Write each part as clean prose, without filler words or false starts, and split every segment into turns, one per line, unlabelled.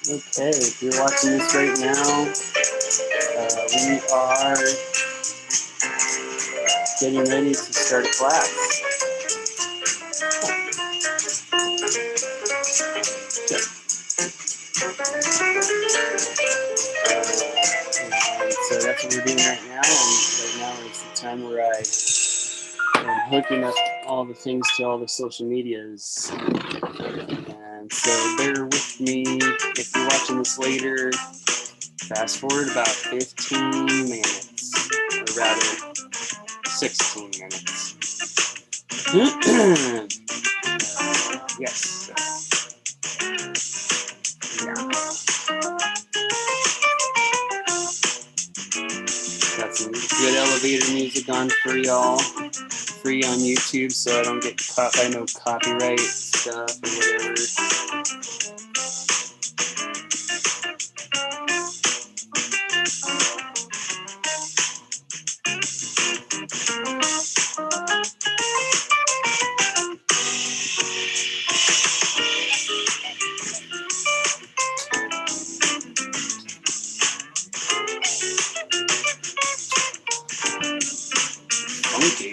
Okay, if you're watching this right now, we are getting ready to start a class. And so that's what we're doing right now, and right now is the time where I am hooking up all the things to all the social medias. And so bear with me if you're watching this later. Fast forward about 15 minutes, or rather 16 minutes. Yes. Yeah. Got some good elevator music on for y'all. Free on YouTube, so I don't get caught by no copyright stuff or whatever. Funky.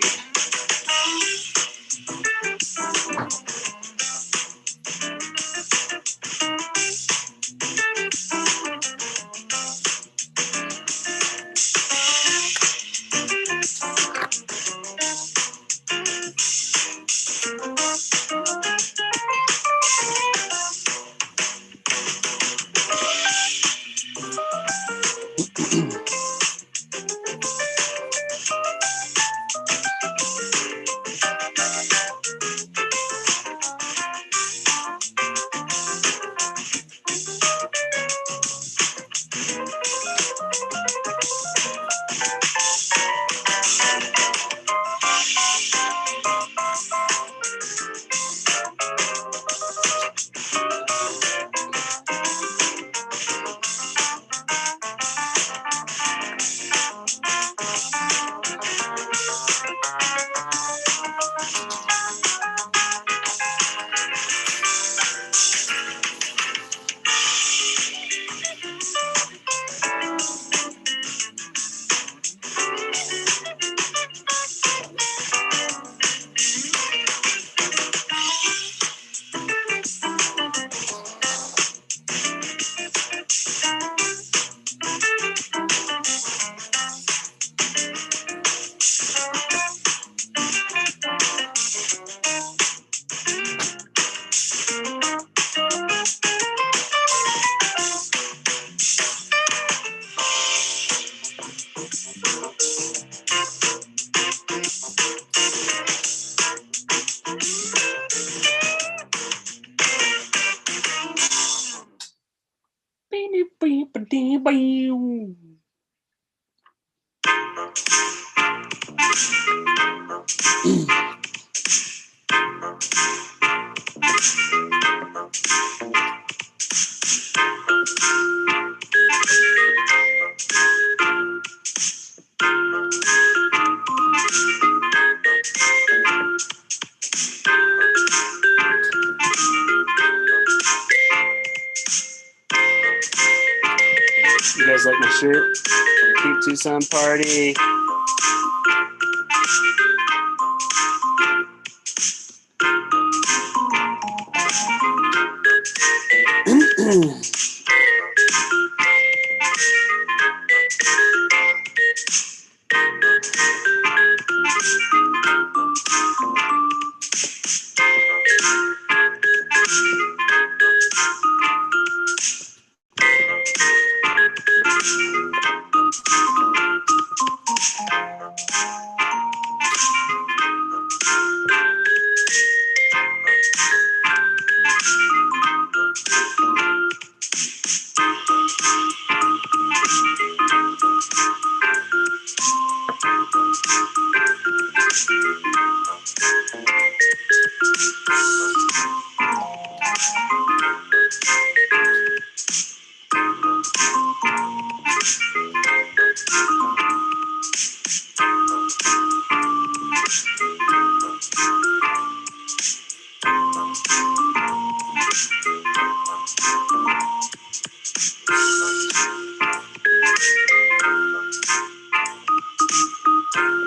You guys like my shirt? Keep Tucson party.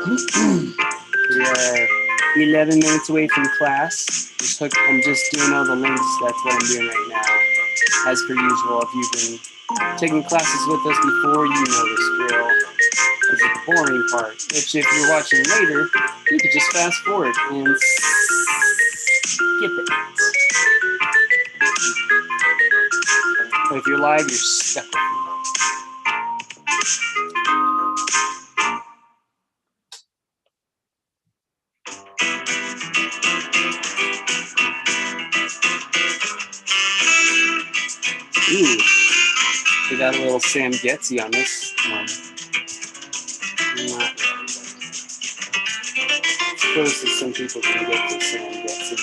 We are 11 minutes away from class. I'm just doing all the links. That's what I'm doing right now. As per usual, if you've been taking classes with us before, you know this drill. This is the boring part, which if you're watching later, you could just fast forward and skip it. But if you're live, you're stuck with me. Ooh, we got a little Sam Getzy on this one. Not as close as some people can get to Sam Getzy.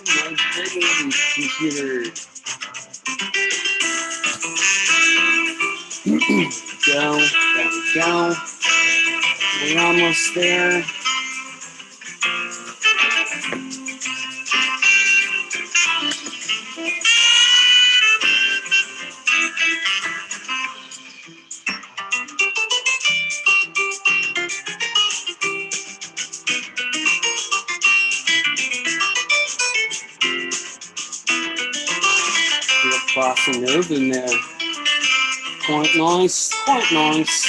My friggin' computer. Go, there we go. We're almost there. Little bossing nose in there. Quite nice, quite nice.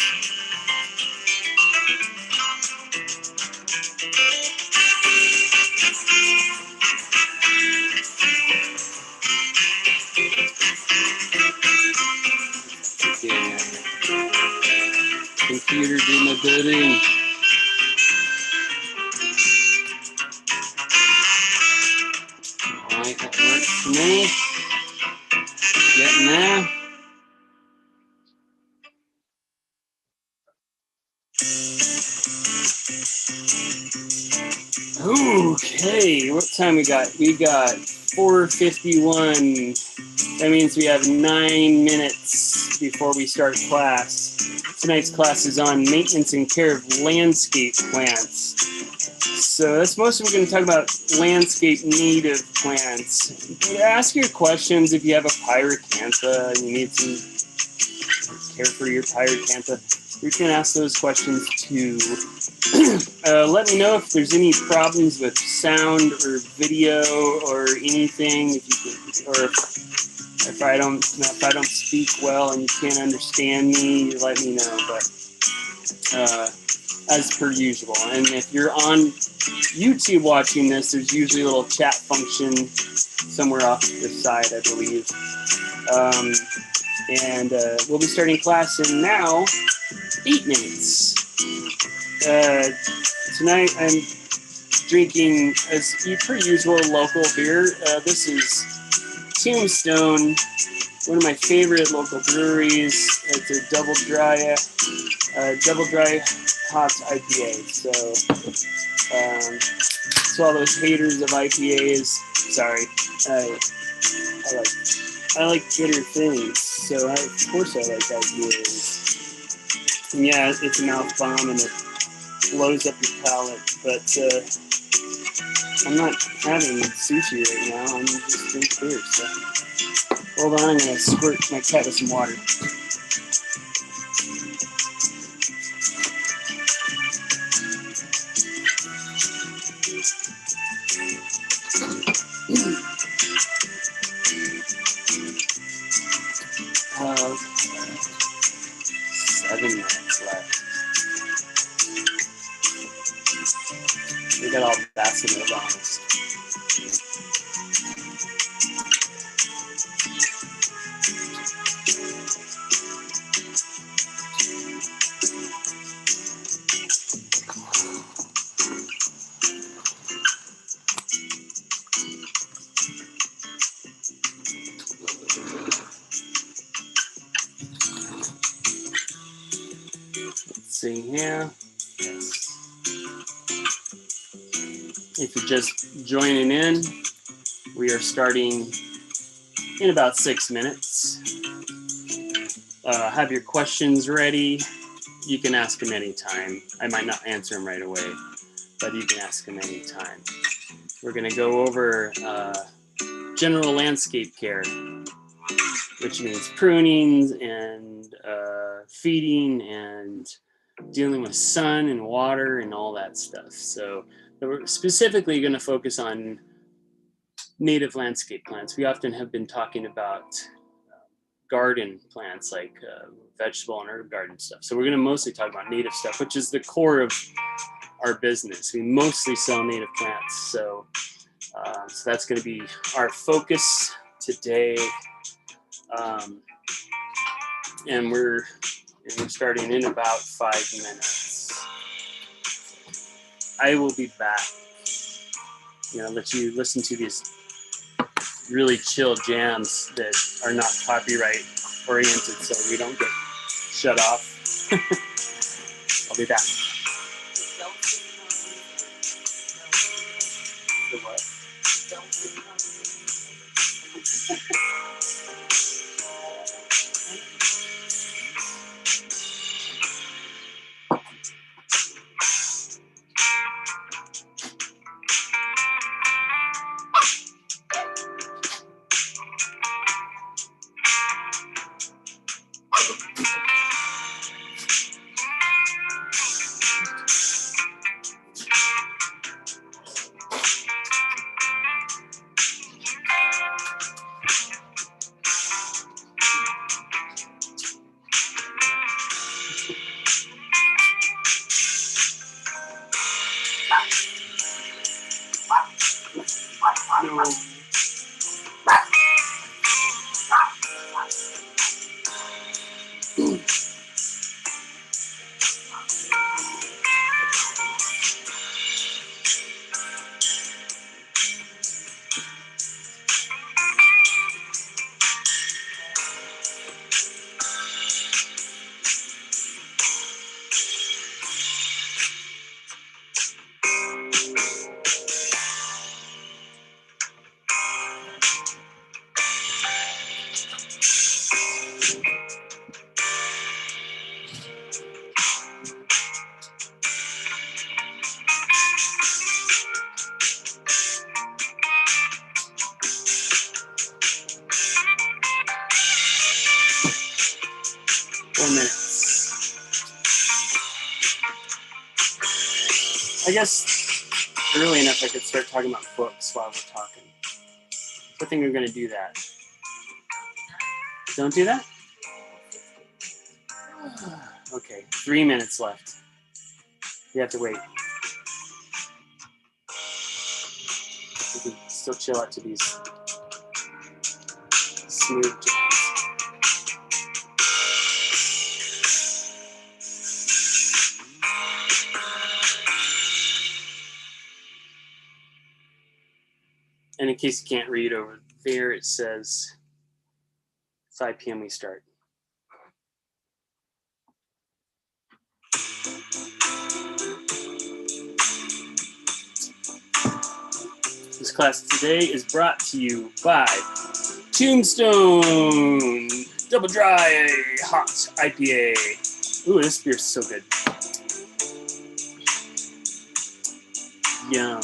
Yeah. Computer doing a good in. Alright, that works for me. Getting there. Okay, what time we got? We got 4:51. That means we have 9 minutes before we start class. Tonight's class is on maintenance and care of landscape plants. So that's mostly we're going to talk about landscape native plants. But ask your questions if you have a pyracantha and you need some care for your pyracantha. You can ask those questions too. Let me know if there's any problems with sound or video or anything. If you could, or if I don't speak well and you can't understand me, let me know. But as per usual, and if you're on YouTube watching this, there's usually a little chat function somewhere off to the side, I believe. And we'll be starting class in now 8 minutes. Tonight I'm drinking, as per usual, local beer. This is Tombstone, one of my favorite local breweries. It's a double dry hopped IPA. So all those haters of IPAs, sorry. I like bitter things, so of course I like IPAs. And yeah, it's a mouth bomb and it blows up your palate, but I'm not having sushi right now. I'm just drinking beer. So hold on, I'm gonna squirt my cat with some water. Okay. 7 minutes left. We got all basket on us. See here. Yes. If you're just joining in, we are starting in about 6 minutes. Have your questions ready. You can ask them anytime. I might not answer them right away, but you can ask them anytime. We're going to go over general landscape care. which means prunings and feeding and dealing with sun and water and all that stuff. So we're specifically going to focus on native landscape plants. We often have been talking about garden plants like vegetable and herb garden stuff. So we're going to mostly talk about native stuff, which is the core of our business. We mostly sell native plants. So that's going to be our focus today. And we're starting in about 5 minutes. I will be back. Let you listen to these really chill jams that are not copyright oriented, so we don't get shut off. I'll be back. The what? No. I guess early enough I could start talking about books while we're talking. I think we're going to do that. Don't do that? Okay, 3 minutes left. You have to wait. We can still chill out to these smooth jams. And in case you can't read over there, it says 5 p.m. we start. This class today is brought to you by Tombstone Double Dry Hot IPA. Ooh, this beer's so good. Yum.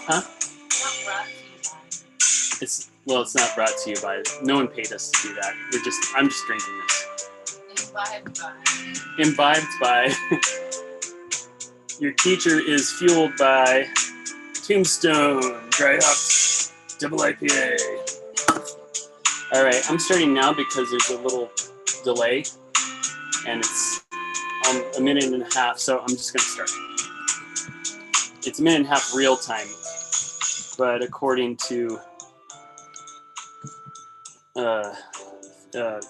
Huh? It's not brought to you by. No one paid us to do that. I'm just drinking this. Imbibed by. Your teacher is fueled by Tombstone Dry Hop Double IPA. All right, I'm starting now because there's a little delay, and it's a minute and a half. So I'm just gonna start. It's a minute and a half real time. But according to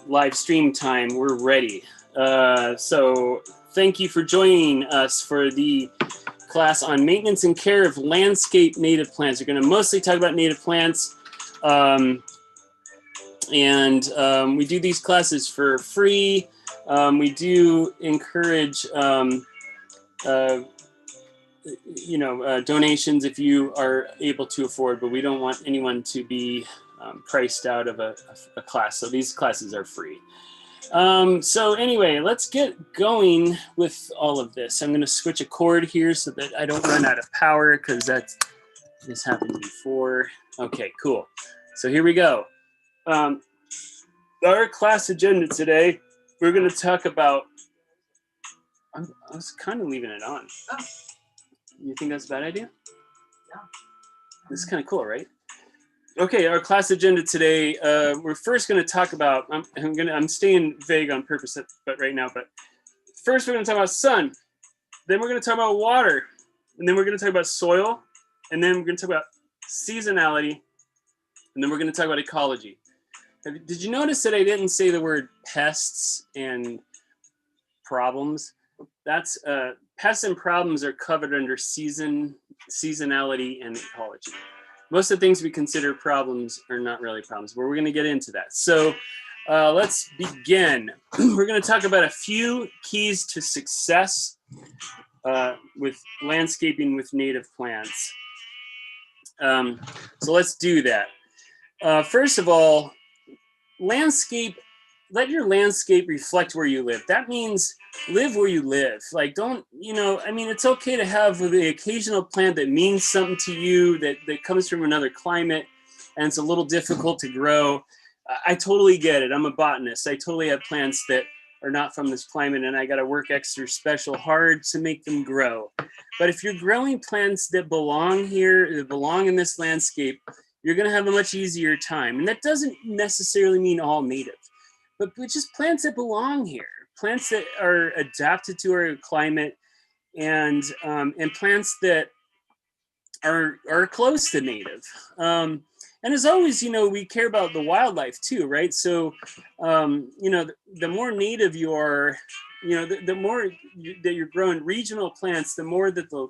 live stream time, we're ready. So thank you for joining us for the class on maintenance and care of landscape native plants. We're going to mostly talk about native plants. We do these classes for free. We do encourage donations if you are able to afford, but we don't want anyone to be priced out of a class. So these classes are free. So anyway, let's get going with all of this. I'm going to switch a cord here so that I don't run out of power, because that has happened before. Okay, cool. So here we go. Our class agenda today, we're going to talk about, I was kind of leaving it on. Oh. You think that's a bad idea? No. This is kind of cool, right? Okay, our class agenda today, we're first going to talk about, I'm staying vague on purpose, but right now, but first we're going to talk about sun, then we're going to talk about water, and then we're going to talk about soil, and then we're going to talk about seasonality, and then we're going to talk about ecology. Did you notice that I didn't say the word pests and problems? That's pests and problems are covered under seasonality and ecology. Most of the things we consider problems are not really problems, but we're going to get into that. So let's begin. We're going to talk about a few keys to success with landscaping with native plants. So let's do that. First of all, let your landscape reflect where you live. That means live where you live. Like, don't, I mean, it's okay to have the occasional plant that means something to you, that comes from another climate, and it's a little difficult to grow. I totally get it. I'm a botanist. I totally have plants that are not from this climate, and I got to work extra special hard to make them grow. But if you're growing plants that belong here, that belong in this landscape, you're going to have a much easier time. And that doesn't necessarily mean all native, but just plants that belong here, plants that are adapted to our climate, and plants that are close to native. And as always, we care about the wildlife too, right? So, the more native you are, the more that you're growing regional plants, the more that the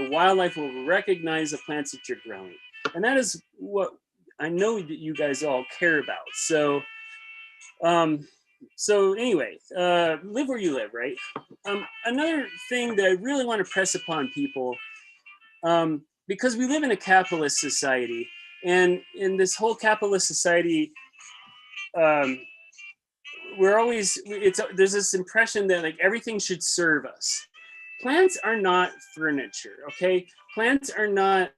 wildlife will recognize the plants that you're growing. And that is what I know that you guys all care about. So, anyway, live where you live, right? Another thing that I really want to press upon people, because we live in a capitalist society, and in this whole capitalist society, there's this impression that like everything should serve us. Plants are not furniture, okay? Plants are not,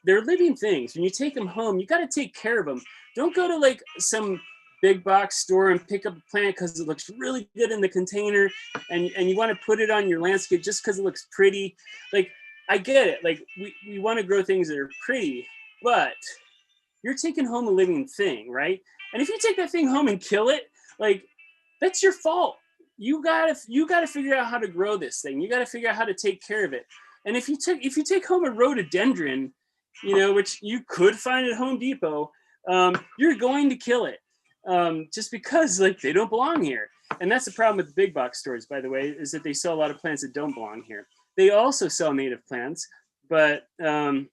they're living things. When you take them home, you got to take care of them. Don't go to like some big box store and pick up a plant because it looks really good in the container, and you want to put it on your landscape just because it looks pretty. Like, I get it. Like, we want to grow things that are pretty, but you're taking home a living thing, right? And if you take that thing home and kill it, like, that's your fault. You gotta figure out how to grow this thing. You gotta figure out how to take care of it. And if you take home a rhododendron, which you could find at Home Depot, you're going to kill it, just because like they don't belong here. And that's the problem with the big box stores, by the way, is that they sell a lot of plants that don't belong here. They also sell native plants, but a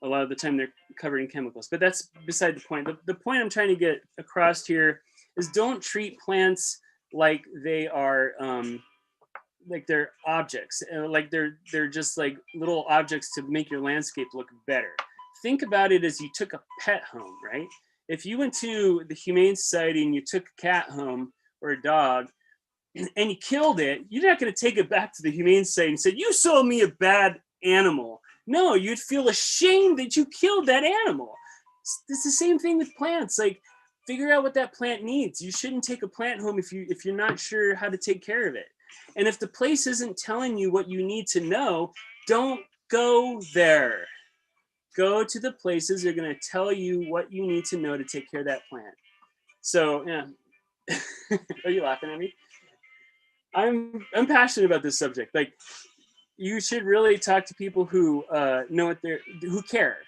lot of the time they're covered in chemicals. But that's beside the point. The point I'm trying to get across here is don't treat plants like they are like they're objects, like they're just like little objects to make your landscape look better. Think about it as you took a pet home, right? If you went to the Humane Society and you took a cat home or a dog and you killed it, you're not going to take it back to the Humane Society and say, you sold me a bad animal. No, you'd feel ashamed that you killed that animal. It's the same thing with plants. Like, figure out what that plant needs. You shouldn't take a plant home if you're not sure how to take care of it. And if the place isn't telling you what you need to know, don't go there. Go to the places that are going to tell you what you need to know to take care of that plant. So, yeah. Are you laughing at me? I'm passionate about this subject. Like, you should really talk to people who know who care.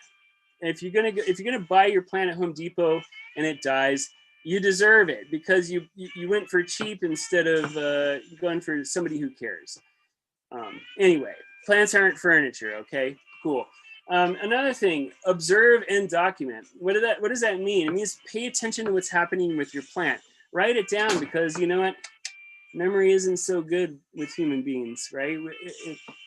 If you're gonna buy your plant at Home Depot and it dies, you deserve it because you went for cheap instead of going for somebody who cares. Anyway, plants aren't furniture. Okay, cool. Another thing, observe and document. What does that mean? It means pay attention to what's happening with your plant. Write it down, because you know what? Memory isn't so good with human beings, right?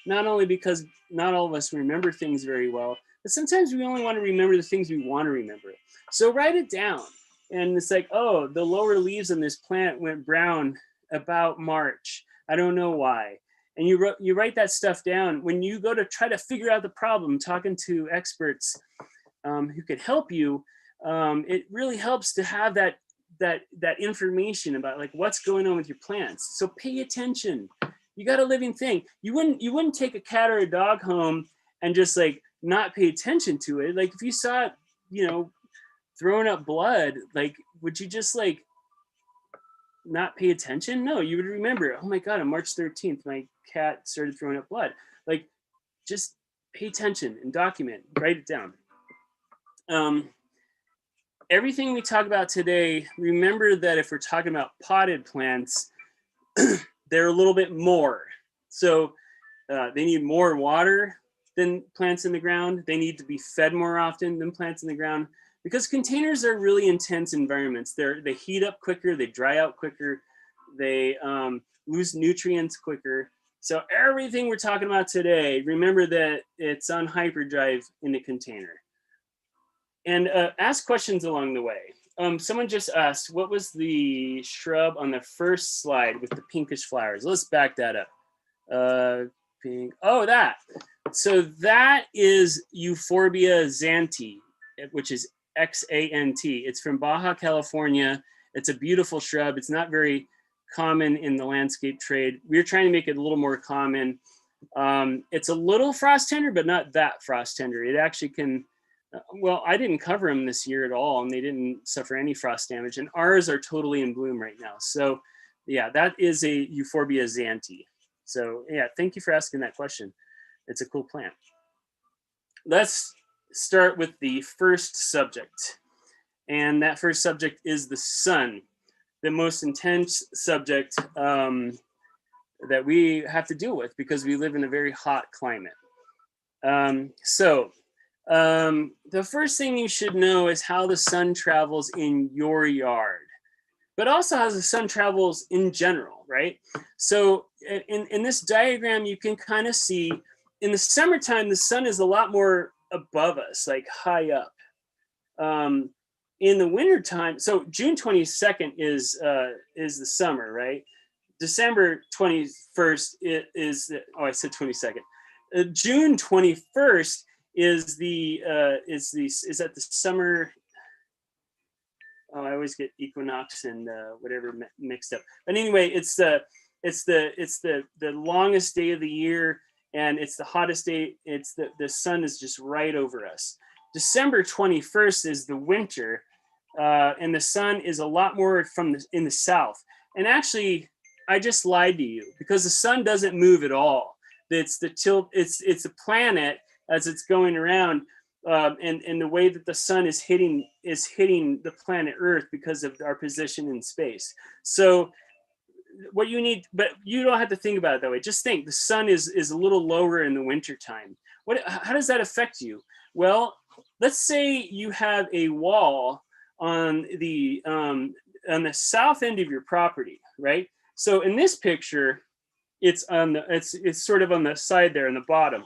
Not only because not all of us remember things very well, but sometimes we only want to remember the things we want to remember. So write it down. And it's like, oh, the lower leaves on this plant went brown about March. I don't know why. And you write that stuff down. When you go to try to figure out the problem, talking to experts who could help you, it really helps to have that information about like what's going on with your plants. So pay attention. You got a living thing. You wouldn't take a cat or a dog home and just like not pay attention to it. Like if you saw it, you know, throwing up blood, like would you just like not pay attention? No, you would remember, oh my God, on March 13th, my cat started throwing up blood. Like just pay attention and document, write it down. Everything we talk about today, remember that if we're talking about potted plants, they're a little bit more. So they need more water than plants in the ground. They need to be fed more often than plants in the ground, because containers are really intense environments. They heat up quicker, they dry out quicker, they lose nutrients quicker. So everything we're talking about today, remember that it's on hyperdrive in a container. And ask questions along the way. Someone just asked, what was the shrub on the first slide with the pinkish flowers? Let's back that up. Pink. Oh, that. So that is Euphorbia xanthi, which is Xanth. It's from Baja California. It's a beautiful shrub. It's not very common in the landscape trade. We're trying to make it a little more common. It's a little frost tender, but not that frost tender. It actually can, well, I didn't cover them this year at all, and they didn't suffer any frost damage. And ours are totally in bloom right now. So yeah, that is a Euphorbia xanthi. So yeah, thank you for asking that question. It's a cool plant. Let's start with the first subject. And that first subject is the sun, the most intense subject that we have to deal with because we live in a very hot climate. The first thing you should know is how the sun travels in your yard, but also how the sun travels in general, right? So in this diagram, you can kind of see in the summertime, the sun is a lot more above us, like high up. In the wintertime, so June 22nd is the summer, right? December 21st is I said 22nd. June 21st is that the summer. Oh, I always get equinox and whatever mixed up. But anyway, it's the longest day of the year, and it's the hottest day. It's the sun is just right over us. December 21st is the winter, and the sun is a lot more in the south. And actually, I just lied to you because the sun doesn't move at all. It's the tilt. It's a planet as it's going around, and the way that the sun is hitting the planet Earth because of our position in space. So what you need, but you don't have to think about it that way. Just think the sun is a little lower in the wintertime. How does that affect you? Well, let's say you have a wall on the south end of your property, right? So in this picture, it's sort of on the side there in the bottom.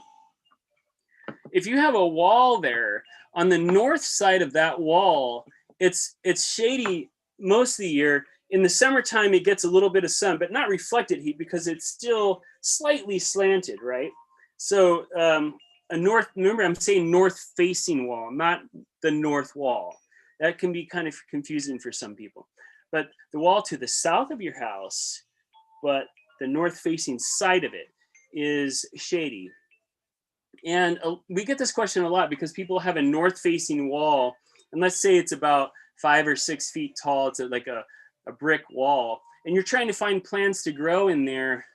If you have a wall there, on the north side of that wall, it's shady most of the year. In the summertime, it gets a little bit of sun, but not reflected heat because it's still slightly slanted, right? So remember I'm saying north-facing wall, not the north wall. That can be kind of confusing for some people. But the wall to the south of your house, but the north-facing side of it is shady. And we get this question a lot because people have a north-facing wall, and let's say it's about 5 or 6 feet tall. It's like a brick wall, and you're trying to find plants to grow in there.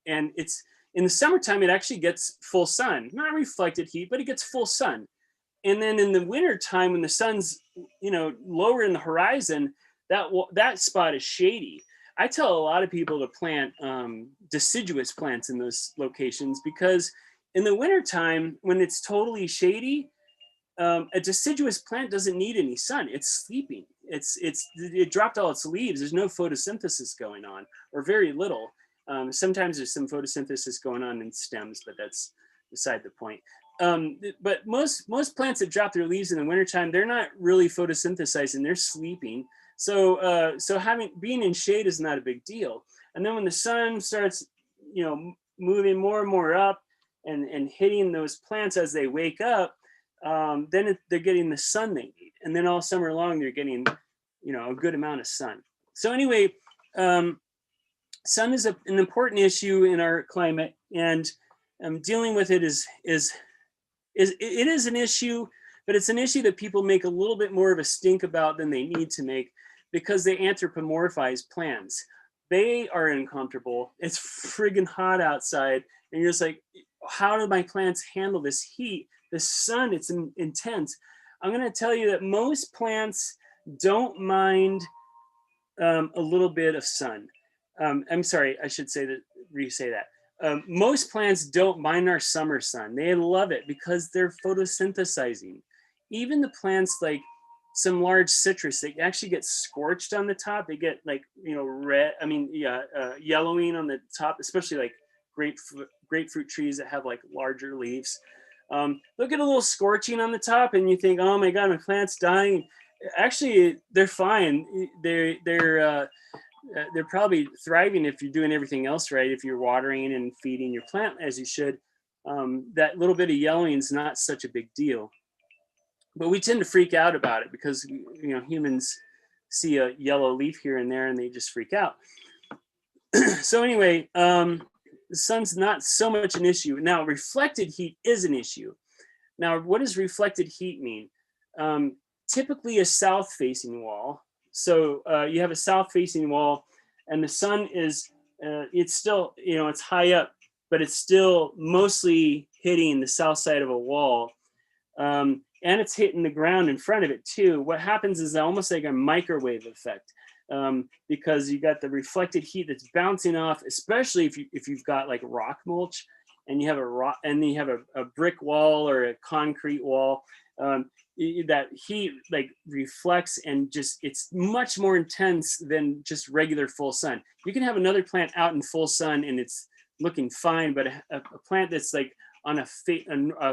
And it's in the summertime, it actually gets full sun, not reflected heat, but it gets full sun. And then in the winter time, when the sun's lower in the horizon, that spot is shady. I tell a lot of people to plant deciduous plants in those locations because in the wintertime, when it's totally shady, a deciduous plant doesn't need any sun. It's sleeping. It dropped all its leaves. There's no photosynthesis going on, or very little. Sometimes there's some photosynthesis going on in stems, but that's beside the point. But most plants that drop their leaves in the wintertime, they're not really photosynthesizing, they're sleeping. So being in shade is not a big deal. And then when the sun starts, moving more and more up and hitting those plants as they wake up, then they're getting the sun they need. And then all summer long, they're getting, a good amount of sun. So anyway, sun is an important issue in our climate, and dealing with it is an issue, but it's an issue that people make a little bit more of a stink about than they need to make, because they anthropomorphize plants. They are uncomfortable. It's friggin' hot outside, and you're just like, how do my plants handle this heat? The sun, it's intense. I'm going to tell you that most plants don't mind a little bit of sun. I'm sorry, I should say that, re-say that. Most plants don't mind our summer sun. They love it because they're photosynthesizing. Even the plants like some large citrus, they actually get scorched on the top. They get like, red, yellowing on the top, especially like grapefruit trees that have like larger leaves. They'll get a little scorching on the top, and you think, oh my God, my plant's dying. Actually, they're fine. They're probably thriving if you're doing everything else right. If you're watering and feeding your plant as you should, that little bit of yellowing is not such a big deal. But we tend to freak out about it because humans see a yellow leaf here and there and they just freak out. So anyway, the sun's not so much an issue. Now, reflected heat is an issue. Now, what does reflected heat mean? Typically a south-facing wall. So you have a south-facing wall, and the sun is, it's still, it's high up, but it's still mostly hitting the south side of a wall. And it's hitting the ground in front of it too. What happens is almost like a microwave effect, because you got the reflected heat that's bouncing off, especially if you've got like rock mulch, and you have a brick wall or a concrete wall. That heat like reflects, and just it's much more intense than just regular full sun. You can have another plant out in full sun and it's looking fine, but a plant that's like on a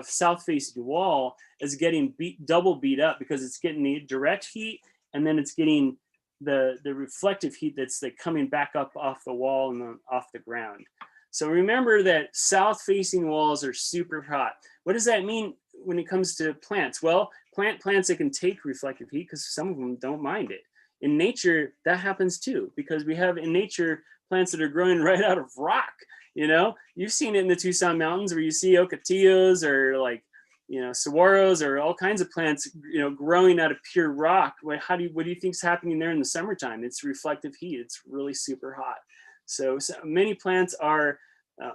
south-facing wall is getting double beat up, because it's getting the direct heat, and then it's getting the reflective heat that's like coming back up off the wall and off the ground. So remember that south-facing walls are super hot. What does that mean when it comes to plants? Well, plants that can take reflective heat, because some of them don't mind it. In nature, that happens too, because we have in nature plants that are growing right out of rock. You've seen it in the Tucson Mountains, where you see ocotillos or like, saguaros or all kinds of plants, growing out of pure rock. What do you think's happening there in the summertime? It's reflective heat. It's really super hot. So many plants are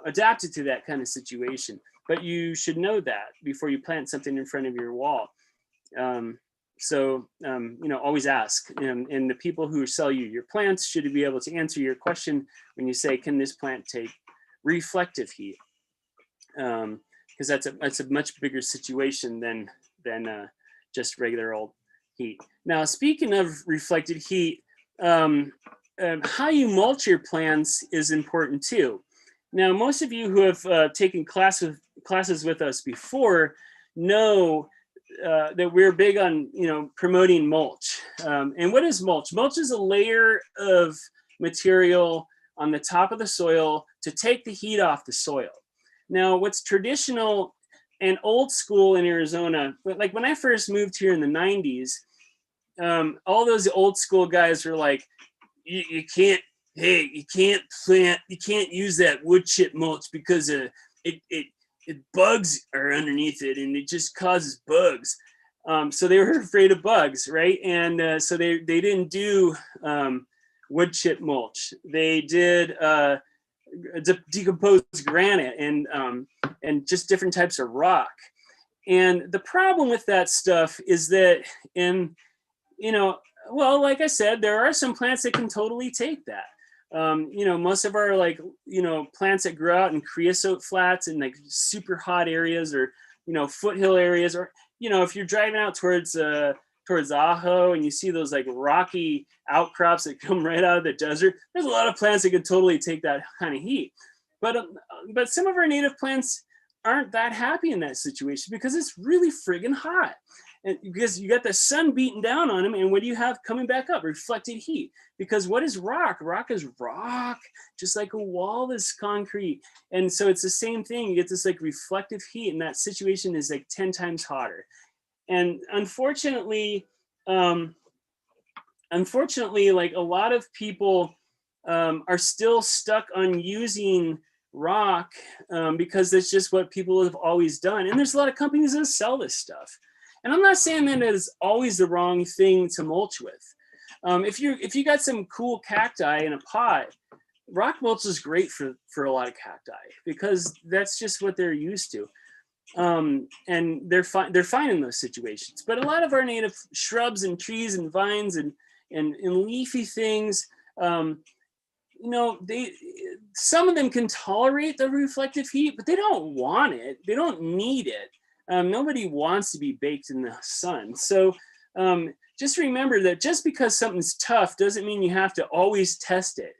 adapted to that kind of situation, but you should know that before you plant something in front of your wall. Always ask, and the people who sell you your plants should be able to answer your question when you say, can this plant take reflective heat? Because that's a much bigger situation than just regular old heat. Now, speaking of reflected heat, how you mulch your plants is important too. Now, most of you who have taken classes with us before know that we're big on promoting mulch. And what is mulch? Mulch is a layer of material on the top of the soil to take the heat off the soil. Now, what's traditional and old school in Arizona, like when I first moved here in the 90s, all those old school guys were like, you can't use that wood chip mulch because bugs are underneath it and it just causes bugs. So they were afraid of bugs, right? And so they didn't do wood chip mulch. They did decomposed granite and just different types of rock. And the problem with that stuff is that like I said, there are some plants that can totally take that. Most of our plants that grow out in creosote flats in like super hot areas, or foothill areas, or if you're driving out towards Ajo and you see those like rocky outcrops that come right out of the desert, there's a lot of plants that can totally take that kind of heat. But some of our native plants aren't that happy in that situation because it's really friggin' hot. And because you got the sun beating down on them, and what do you have coming back up? Reflected heat. Because what is rock? Rock is rock, just like a wall is concrete. And so it's the same thing. You get this like reflective heat, and that situation is like 10 times hotter. And unfortunately, like a lot of people are still stuck on using rock because that's just what people have always done. And there's a lot of companies that sell this stuff. And I'm not saying that it's always the wrong thing to mulch with. If you got some cool cacti in a pot, rock mulch is great for a lot of cacti because that's just what they're used to. And they're fine in those situations. But a lot of our native shrubs and trees and vines and leafy things, some of them can tolerate the reflective heat, but they don't want it. They don't need it. Nobody wants to be baked in the sun. So just remember that just because something's tough doesn't mean you have to always test it.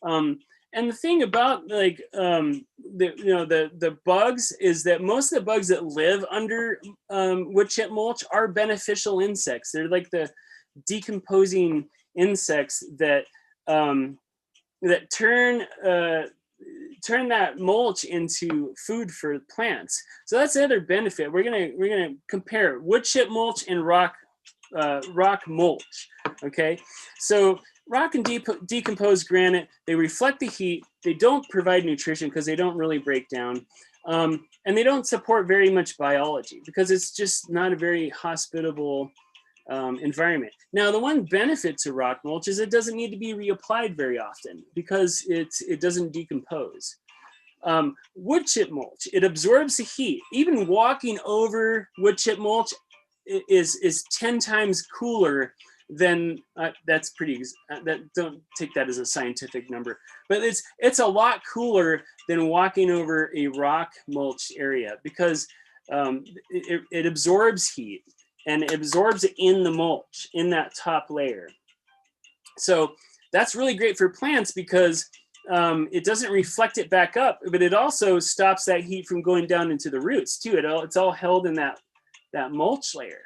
And the thing about like the bugs is that most of the bugs that live under wood chip mulch are beneficial insects. They're like the decomposing insects that turn that mulch into food for plants. So that's the other benefit. We're gonna compare wood chip mulch and rock mulch. Okay, so rock and decomposed granite, they reflect the heat. They don't provide nutrition because they don't really break down, and they don't support very much biology because it's just not a very hospitable environment. Now, the one benefit to rock mulch is it doesn't need to be reapplied very often because it doesn't decompose. Wood chip mulch, it absorbs the heat. Even walking over wood chip mulch is 10 times cooler than that's pretty. Don't take that as a scientific number, but it's a lot cooler than walking over a rock mulch area because it absorbs heat. And it absorbs it in the mulch, in that top layer. So that's really great for plants because it doesn't reflect it back up, but it also stops that heat from going down into the roots too. It's all held in that mulch layer.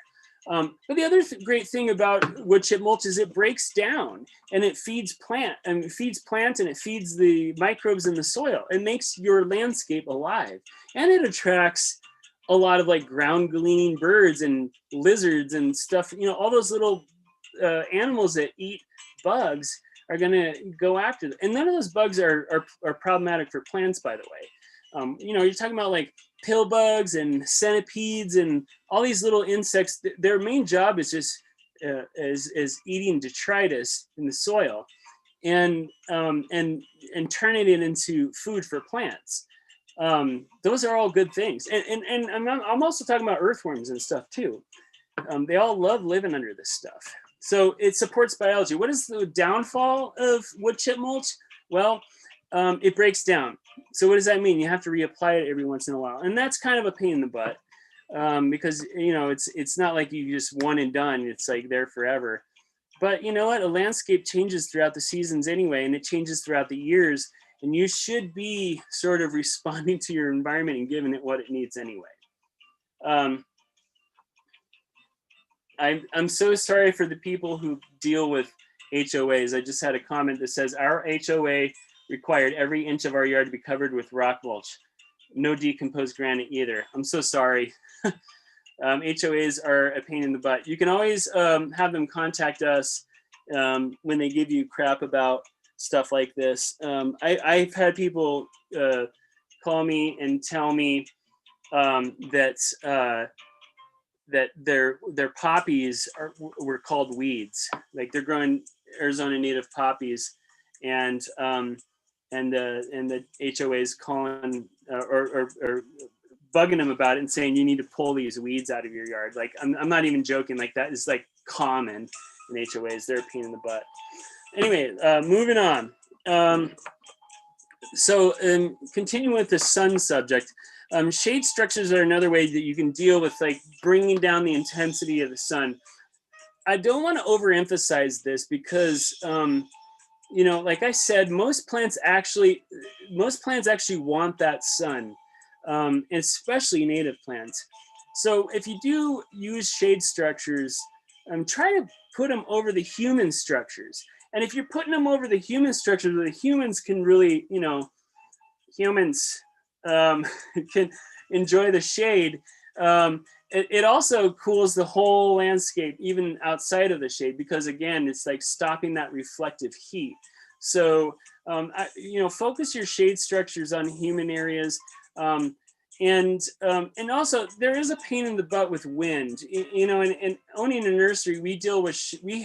But the other great thing about wood chip mulch is it breaks down and it feeds plants and it feeds the microbes in the soil. It makes your landscape alive, and it attracts a lot of like ground gleaning birds and lizards and stuff. All those little animals that eat bugs are going to go after them. And none of those bugs are problematic for plants, by the way. You're talking about like pill bugs and centipedes and all these little insects. Their main job is just is eating detritus in the soil and turning it into food for plants. Those are all good things. And I'm also talking about earthworms and stuff too. They all love living under this stuff. So it supports biology. What is the downfall of wood chip mulch? Well, it breaks down. So what does that mean? You have to reapply it every once in a while. And that's kind of a pain in the butt because, it's not like you just one and done. It's like there forever. But you know what? A landscape changes throughout the seasons anyway, and it changes throughout the years. And you should be sort of responding to your environment and giving it what it needs anyway. I'm so sorry for the people who deal with HOAs. I just had a comment that says our HOA required every inch of our yard to be covered with rock mulch. No decomposed granite either. I'm so sorry. HOAs are a pain in the butt. You can always have them contact us when they give you crap about stuff like this. I've had people call me and tell me that their poppies were called weeds. Like they're growing Arizona native poppies, and the HOA is calling or bugging them about it and saying you need to pull these weeds out of your yard. Like I'm not even joking. Like that is like common in HOAs. They're a pain in the butt. Anyway, moving on. So continuing with the sun subject, shade structures are another way that you can deal with like bringing down the intensity of the sun. I don't want to overemphasize this because, like I said, most plants actually want that sun. especially native plants. So if you do use shade structures, try to put them over the human structures. And if you're putting them over the human structures, where the humans can really, humans can enjoy the shade, it also cools the whole landscape, even outside of the shade, because again, it's like stopping that reflective heat. So, focus your shade structures on human areas. And also there is a pain in the butt with wind, and owning a nursery, we deal with, we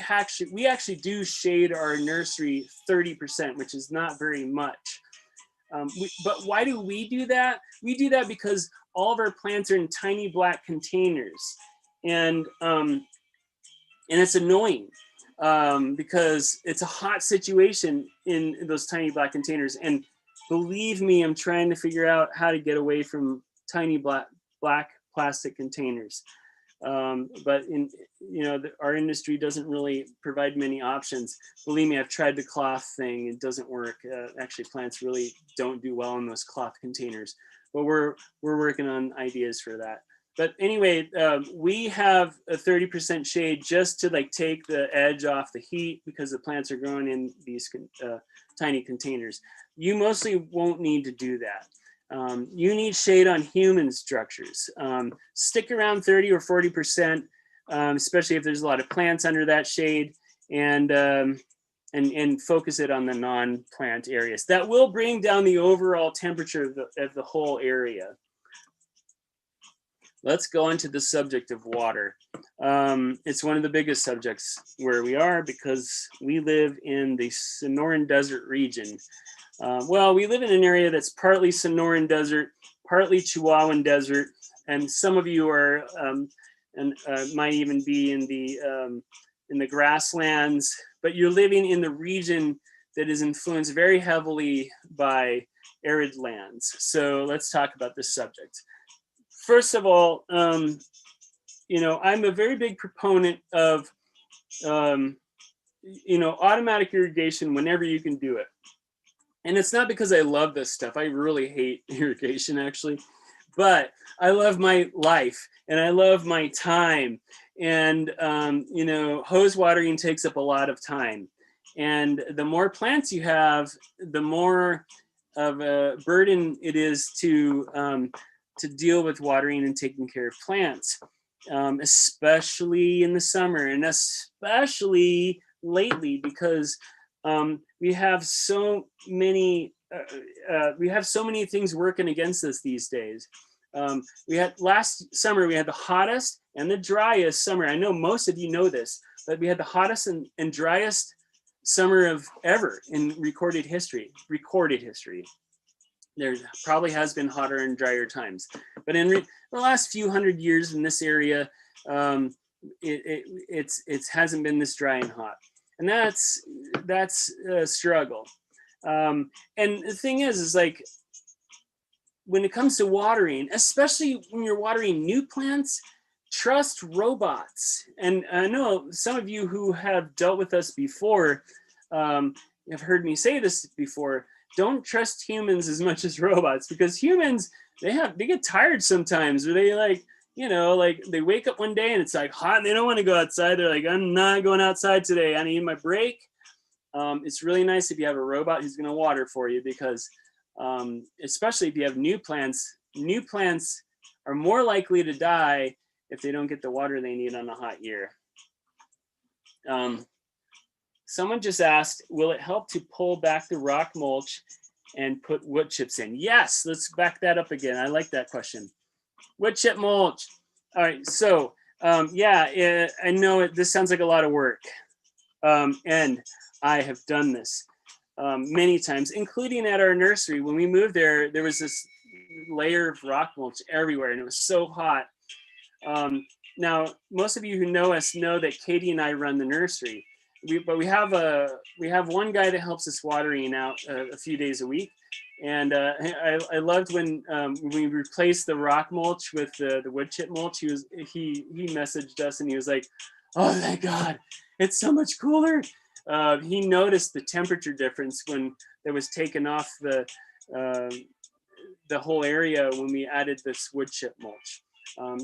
actually do shade our nursery 30%, which is not very much. But why do we do that? We do that because all of our plants are in tiny black containers, and it's annoying because it's a hot situation in those tiny black containers. And believe me, I'm trying to figure out how to get away from tiny black plastic containers. But our industry doesn't really provide many options. Believe me, I've tried the cloth thing; it doesn't work. Actually, plants really don't do well in those cloth containers. But we're working on ideas for that. But anyway, we have a 30% shade just to like take the edge off the heat, because the plants are growing in these tiny containers. You mostly won't need to do that. You need shade on human structures. Stick around 30 or 40%, especially if there's a lot of plants under that shade, and focus it on the non-plant areas. That will bring down the overall temperature of the whole area. Let's go into the subject of water. It's one of the biggest subjects where we are, because we live in the Sonoran Desert region. Well, we live in an area that's partly Sonoran Desert, partly Chihuahuan Desert, and some of you are might even be in the grasslands, but you're living in the region that is influenced very heavily by arid lands. So let's talk about this subject. First of all, I'm a very big proponent of automatic irrigation whenever you can do it. And it's not because I love this stuff. I really hate irrigation, actually. But I love my life and I love my time. And, hose watering takes up a lot of time. And the more plants you have, the more of a burden it is to deal with watering and taking care of plants, especially in the summer, and especially lately, because we have so many things working against us these days. We had last summer, we had the hottest and the driest summer. I know most of you know this, but we had the hottest and driest summer of ever in recorded history. There probably has been hotter and drier times, but in the last few hundred years in this area, it hasn't been this dry and hot, and that's a struggle. And the thing is like, when it comes to watering, especially when you're watering new plants, trust robots. And I know some of you who have dealt with us before have heard me say this before. Don't trust humans as much as robots, because humans, they get tired sometimes, or they like they wake up one day and it's like hot and they don't want to go outside. They're like, I'm not going outside today. I need my break. It's really nice if you have a robot who's going to water for you, because especially if you have new plants are more likely to die if they don't get the water they need on a hot year. Someone just asked, will it help to pull back the rock mulch and put wood chips in? Yes, let's back that up again. I like that question. Wood chip mulch. All right, so I know this sounds like a lot of work. And I have done this many times, including at our nursery. When we moved there, there was this layer of rock mulch everywhere, and it was so hot. Now, most of you who know us know that Katie and I run the nursery. But we have one guy that helps us watering out a few days a week, and I loved when we replaced the rock mulch with the wood chip mulch. He messaged us and he was like, "Oh, thank God, it's so much cooler." He noticed the temperature difference when that was taken off the the whole area when we added this wood chip mulch.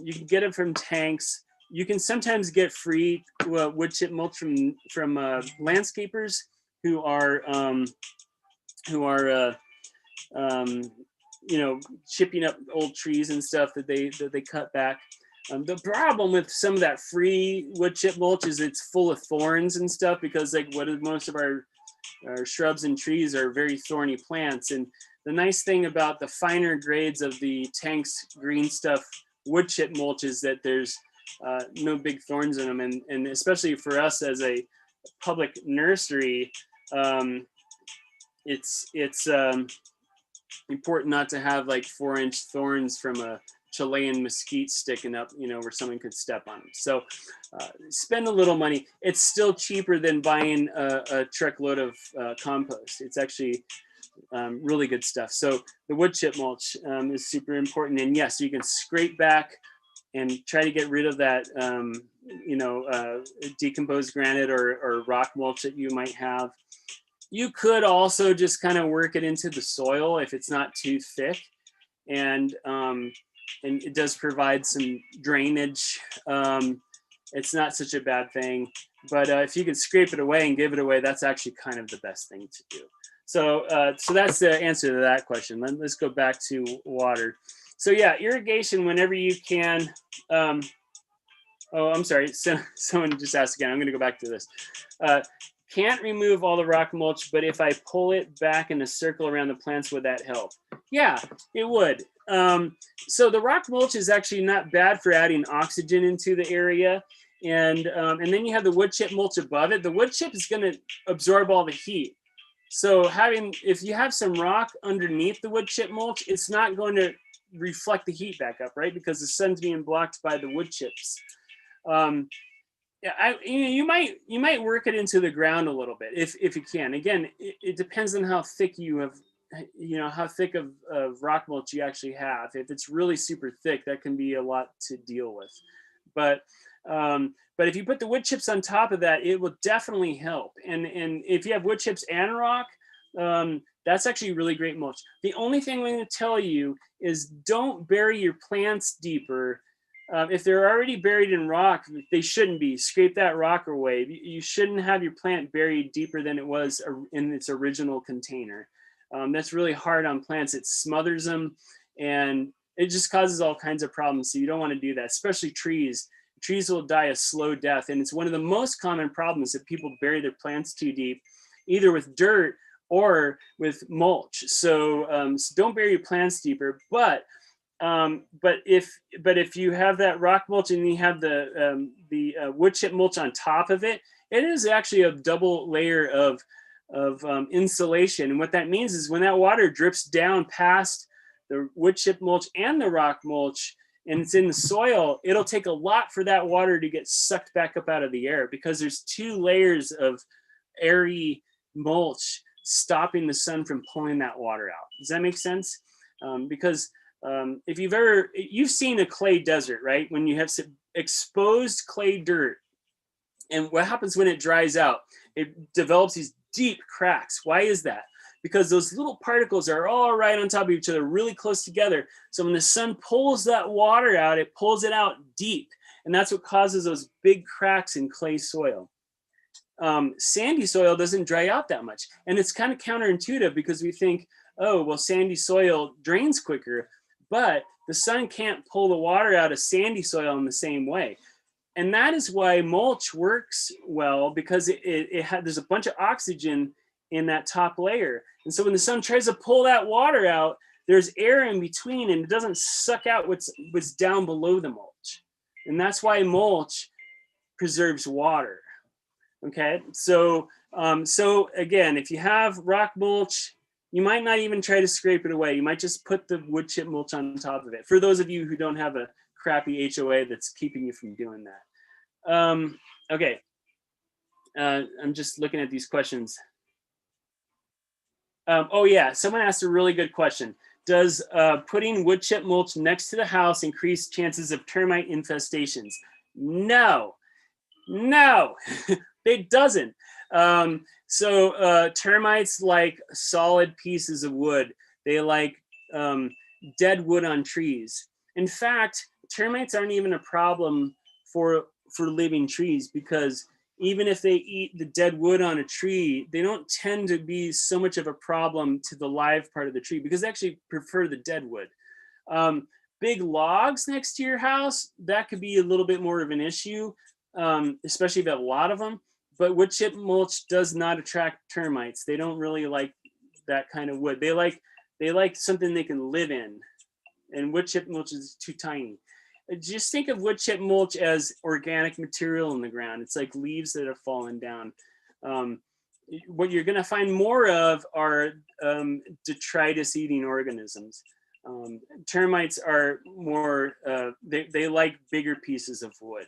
You can get it from tanks. You can sometimes get free wood chip mulch from landscapers who are you know, chipping up old trees and stuff that they cut back. The problem with some of that free wood chip mulch is it's full of thorns and stuff, because like most of our shrubs and trees are very thorny plants. And the nice thing about the finer grades of the Tank's green stuff wood chip mulch is that there's no big thorns in them, and especially for us as a public nursery, it's important not to have like 4-inch thorns from a Chilean mesquite sticking up, you know, where someone could step on them. So spend a little money. It's still cheaper than buying a truckload of compost. It's actually really good stuff. So the wood chip mulch is super important. And yes, you can scrape back and try to get rid of that, you know, decomposed granite or rock mulch that you might have. You could also just kind of work it into the soil if it's not too thick, and it does provide some drainage. It's not such a bad thing, but if you can scrape it away and give it away, that's actually kind of the best thing to do. So so that's the answer to that question. Let's go back to water. So yeah, irrigation whenever you can. Oh, I'm sorry. So someone just asked again. I'm going to go back to this. Can't remove all the rock mulch, but if I pull it back in a circle around the plants, would that help? Yeah, it would. So the rock mulch is actually not bad for adding oxygen into the area. And then you have the wood chip mulch above it. The wood chip is going to absorb all the heat. So if you have some rock underneath the wood chip mulch, it's not going to reflect the heat back up, right? Because the sun's being blocked by the wood chips. Yeah, you might work it into the ground a little bit if you can. Again, it depends on how thick you have, you know, how thick of rock mulch you actually have. If it's really super thick, that can be a lot to deal with. But if you put the wood chips on top of that, it will definitely help. And if you have wood chips and rock, that's actually really great mulch. The only thing I'm going to tell you is don't bury your plants deeper. If they're already buried in rock, they shouldn't be. Scrape that rock away. You shouldn't have your plant buried deeper than it was in its original container. That's really hard on plants. It smothers them, and it just causes all kinds of problems. So you don't want to do that, especially trees. Trees will die a slow death, and it's one of the most common problems that people bury their plants too deep, either with dirt or with mulch. So, so don't bury your plants deeper. But if you have that rock mulch and you have the wood chip mulch on top of it, it is actually a double layer of insulation. And what that means is when that water drips down past the wood chip mulch and the rock mulch, and it's in the soil, it'll take a lot for that water to get sucked back up out of the air, because there's 2 layers of airy mulch stopping the sun from pulling that water out. Does that make sense? Because if you've seen a clay desert, right? When you have exposed clay dirt, and what happens when it dries out? It develops these deep cracks. Why is that? Because those little particles are all right on top of each other, really close together. So when the sun pulls that water out, it pulls it out deep. And that's what causes those big cracks in clay soil. Sandy soil doesn't dry out that much. And it's kind of counterintuitive, because we think, oh, well, sandy soil drains quicker. But the sun can't pull the water out of sandy soil in the same way. And that is why mulch works well, because there's a bunch of oxygen in that top layer. And so when the sun tries to pull that water out, there's air in between, and it doesn't suck out what's down below the mulch. And that's why mulch preserves water. Okay, so again, if you have rock mulch, you might not even try to scrape it away. You might just put the wood chip mulch on top of it. For those of you who don't have a crappy HOA that's keeping you from doing that. Okay, I'm just looking at these questions. Oh yeah, someone asked a really good question. Does putting wood chip mulch next to the house increase chances of termite infestations? No, it doesn't. So termites like solid pieces of wood. They like dead wood on trees. In fact, termites aren't even a problem for living trees, because even if they eat the dead wood on a tree, they don't tend to be so much of a problem to the live part of the tree, because they actually prefer the dead wood. Big logs next to your house, that could be a little bit more of an issue, especially if you have a lot of them. But wood chip mulch does not attract termites. They don't really like that kind of wood. They like something they can live in, and wood chip mulch is too tiny. Just think of wood chip mulch as organic material in the ground. It's like leaves that have fallen down. What you're going to find more of are detritus eating organisms. Termites are more, they like bigger pieces of wood.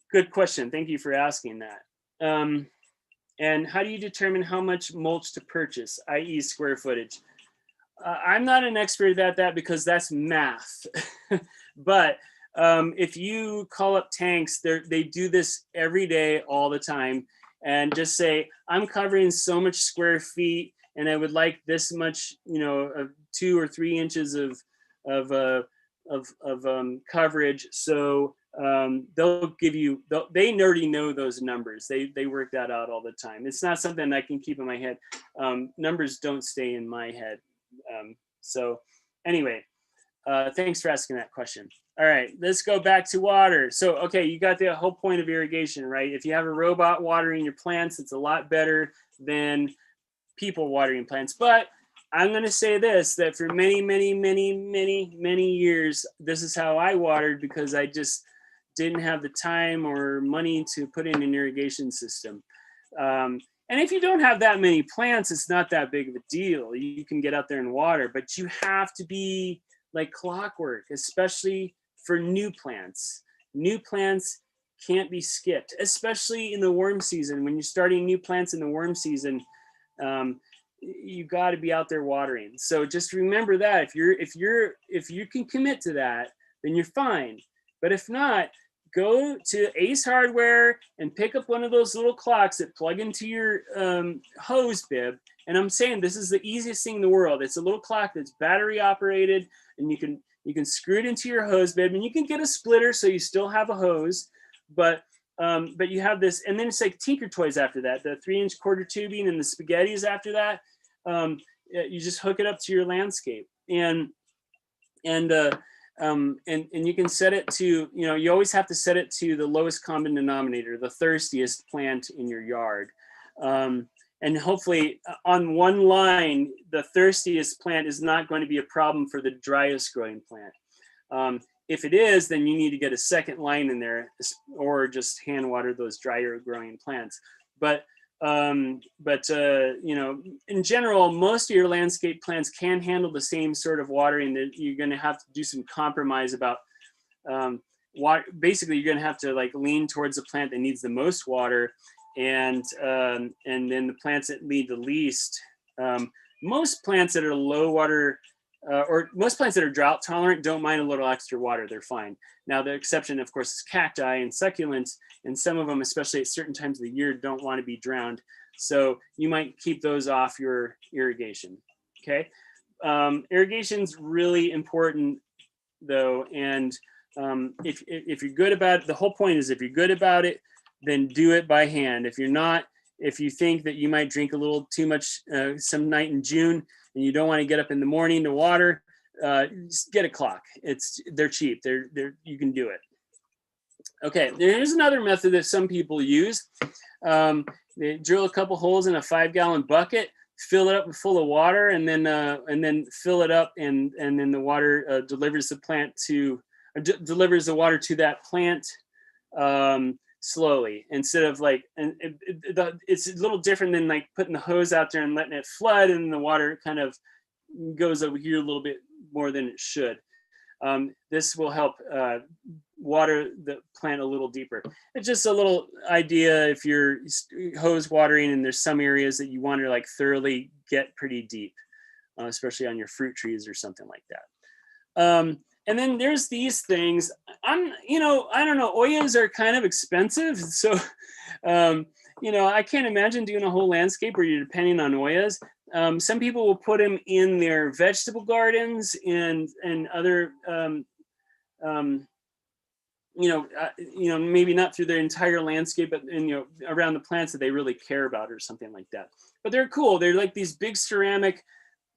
Good question. Thank you for asking that. And how do you determine how much mulch to purchase, i.e. square footage? I'm not an expert at that because that's math. But if you call up tanks, they do this every day, all the time, and just say, I'm covering so much square feet, and I would like this much, 2 or 3 inches of coverage. So they'll give you, they already know those numbers. They work that out all the time. It's not something I can keep in my head. Numbers don't stay in my head. So anyway, thanks for asking that question. All right, let's go back to water. So, okay, you got the whole point of irrigation, right? If you have a robot watering your plants, it's a lot better than people watering plants. But I'm going to say this, that for many, many, many, many, many years, this is how I watered, because I just didn't have the time or money to put in an irrigation system. And if you don't have that many plants, it's not that big of a deal. You can get out there and water, but you have to be like clockwork, especially for new plants. New plants can't be skipped, especially in the worm season. When you're starting new plants in the worm season, you got to be out there watering. So just remember that if you can commit to that, then you're fine. But if not, go to Ace Hardware and pick up one of those little clocks that plug into your hose bib. And I'm saying this is the easiest thing in the world. It's a little clock that's battery operated, and you can screw it into your hose bib, and you can get a splitter so you still have a hose, but you have this, and then it's like Tinker Toys after that. The 3-inch quarter tubing and the spaghettis after that. You just hook it up to your landscape, and you can set it to, you always have to set it to the lowest common denominator, the thirstiest plant in your yard. And hopefully on one line, the thirstiest plant is not going to be a problem for the driest growing plant. If it is, then you need to get a second line in there, or just hand water those drier growing plants. But in general, most of your landscape plants can handle the same sort of watering. That you're going to have to do some compromise about water. Basically, you're going to have to like lean towards the plant that needs the most water, and then the plants that need the least. Most plants that are low water, or most plants that are drought tolerant, don't mind a little extra water. They're fine. Now, the exception, of course, is cacti and succulents, and some of them, especially at certain times of the year, don't want to be drowned. So you might keep those off your irrigation. Okay, irrigation's really important, though, and if you're good about it, the whole point is if you're good about it, then do it by hand. If you're not, if you think that you might drink a little too much some night in June, and you don't want to get up in the morning to water, just get a clock. They're cheap. You can do it. Okay, there's another method that some people use. They drill a couple holes in a 5-gallon bucket, fill it up full of water, and then fill it up, and then the water delivers the water to that plant slowly, instead of like, it's a little different than like putting the hose out there and letting it flood, and the water kind of goes over here a little bit more than it should. This will help water the plant a little deeper. It's just a little idea if you're hose watering and there's some areas that you want to like thoroughly get pretty deep, especially on your fruit trees or something like that. And then there's these things. I don't know, Oyas are kind of expensive. So, I can't imagine doing a whole landscape where you're depending on Oyas. Some people will put them in their vegetable gardens and other, maybe not through their entire landscape, but around the plants that they really care about or something like that. But they're cool. They're like these big ceramic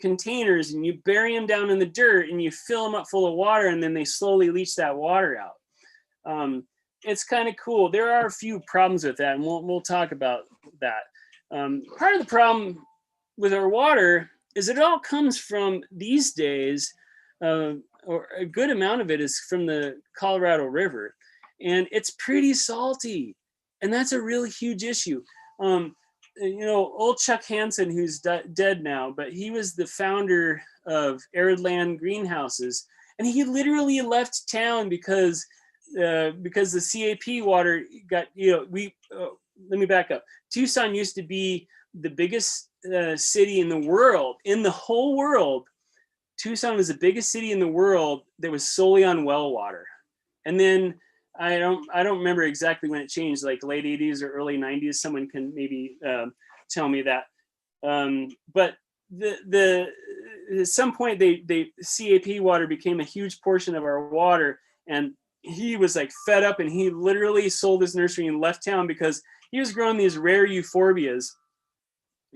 containers, and you bury them down in the dirt and you fill them up full of water, and then they slowly leach that water out. It's kind of cool. There are a few problems with that, and we'll talk about that. Part of the problem with our water is it all comes from, these days, or a good amount of it is from the Colorado River, and it's pretty salty, and that's a really huge issue. Old Chuck Hansen, who's dead now, but he was the founder of Arid Land Greenhouses, and he literally left town because the CAP water got, let me back up. Tucson used to be the biggest city in the world, in the whole world. Tucson was the biggest city in the world that was solely on well water. And then I don't remember exactly when it changed, like late 80s or early 90s. Someone can maybe tell me that. But at some point, the CAP water became a huge portion of our water, and he was like fed up, and he literally sold his nursery and left town because he was growing these rare euphorbias,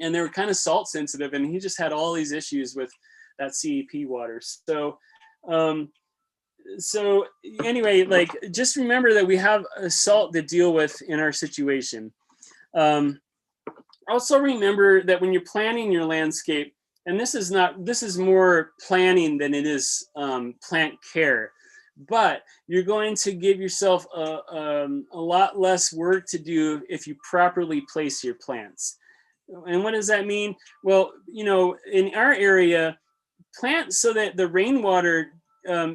and they were kind of salt sensitive, and he just had all these issues with that CAP water. So anyway, like, just remember that we have a salt to deal with in our situation. Also remember that when you're planning your landscape, and this is more planning than it is plant care, but you're going to give yourself a lot less work to do if you properly place your plants. And what does that mean? Well, in our area, plant so that the rainwater,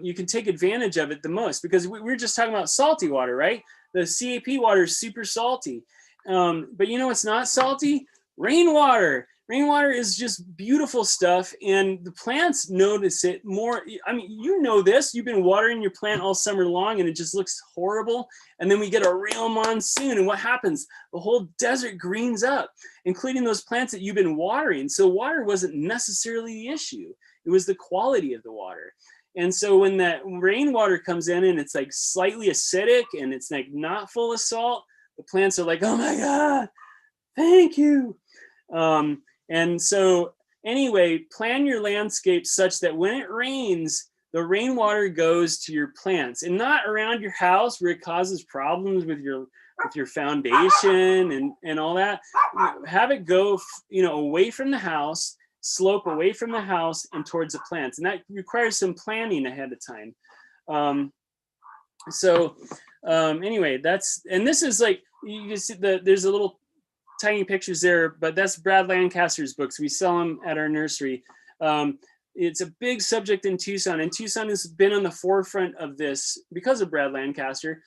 you can take advantage of it the most, because we're just talking about salty water, right? The CAP water is super salty. But it's not salty? Rainwater. Rainwater is just beautiful stuff, and the plants notice it more. I mean, this. You've been watering your plant all summer long, and it just looks horrible. And then we get a real monsoon, and what happens? The whole desert greens up, including those plants that you've been watering. So water wasn't necessarily the issue. It was the quality of the water. And so when that rainwater comes in and it's like slightly acidic and it's like not full of salt, the plants are like, oh my God, thank you. And so anyway, plan your landscape such that when it rains, the rainwater goes to your plants and not around your house where it causes problems with your foundation and all that. Have it go, away from the house, slope away from the house and towards the plants. And that requires some planning ahead of time. Anyway, and this is like, you can see there's a little tiny pictures there, but that's Brad Lancaster's books. We sell them at our nursery. It's a big subject in Tucson, and Tucson has been on the forefront of this because of Brad Lancaster.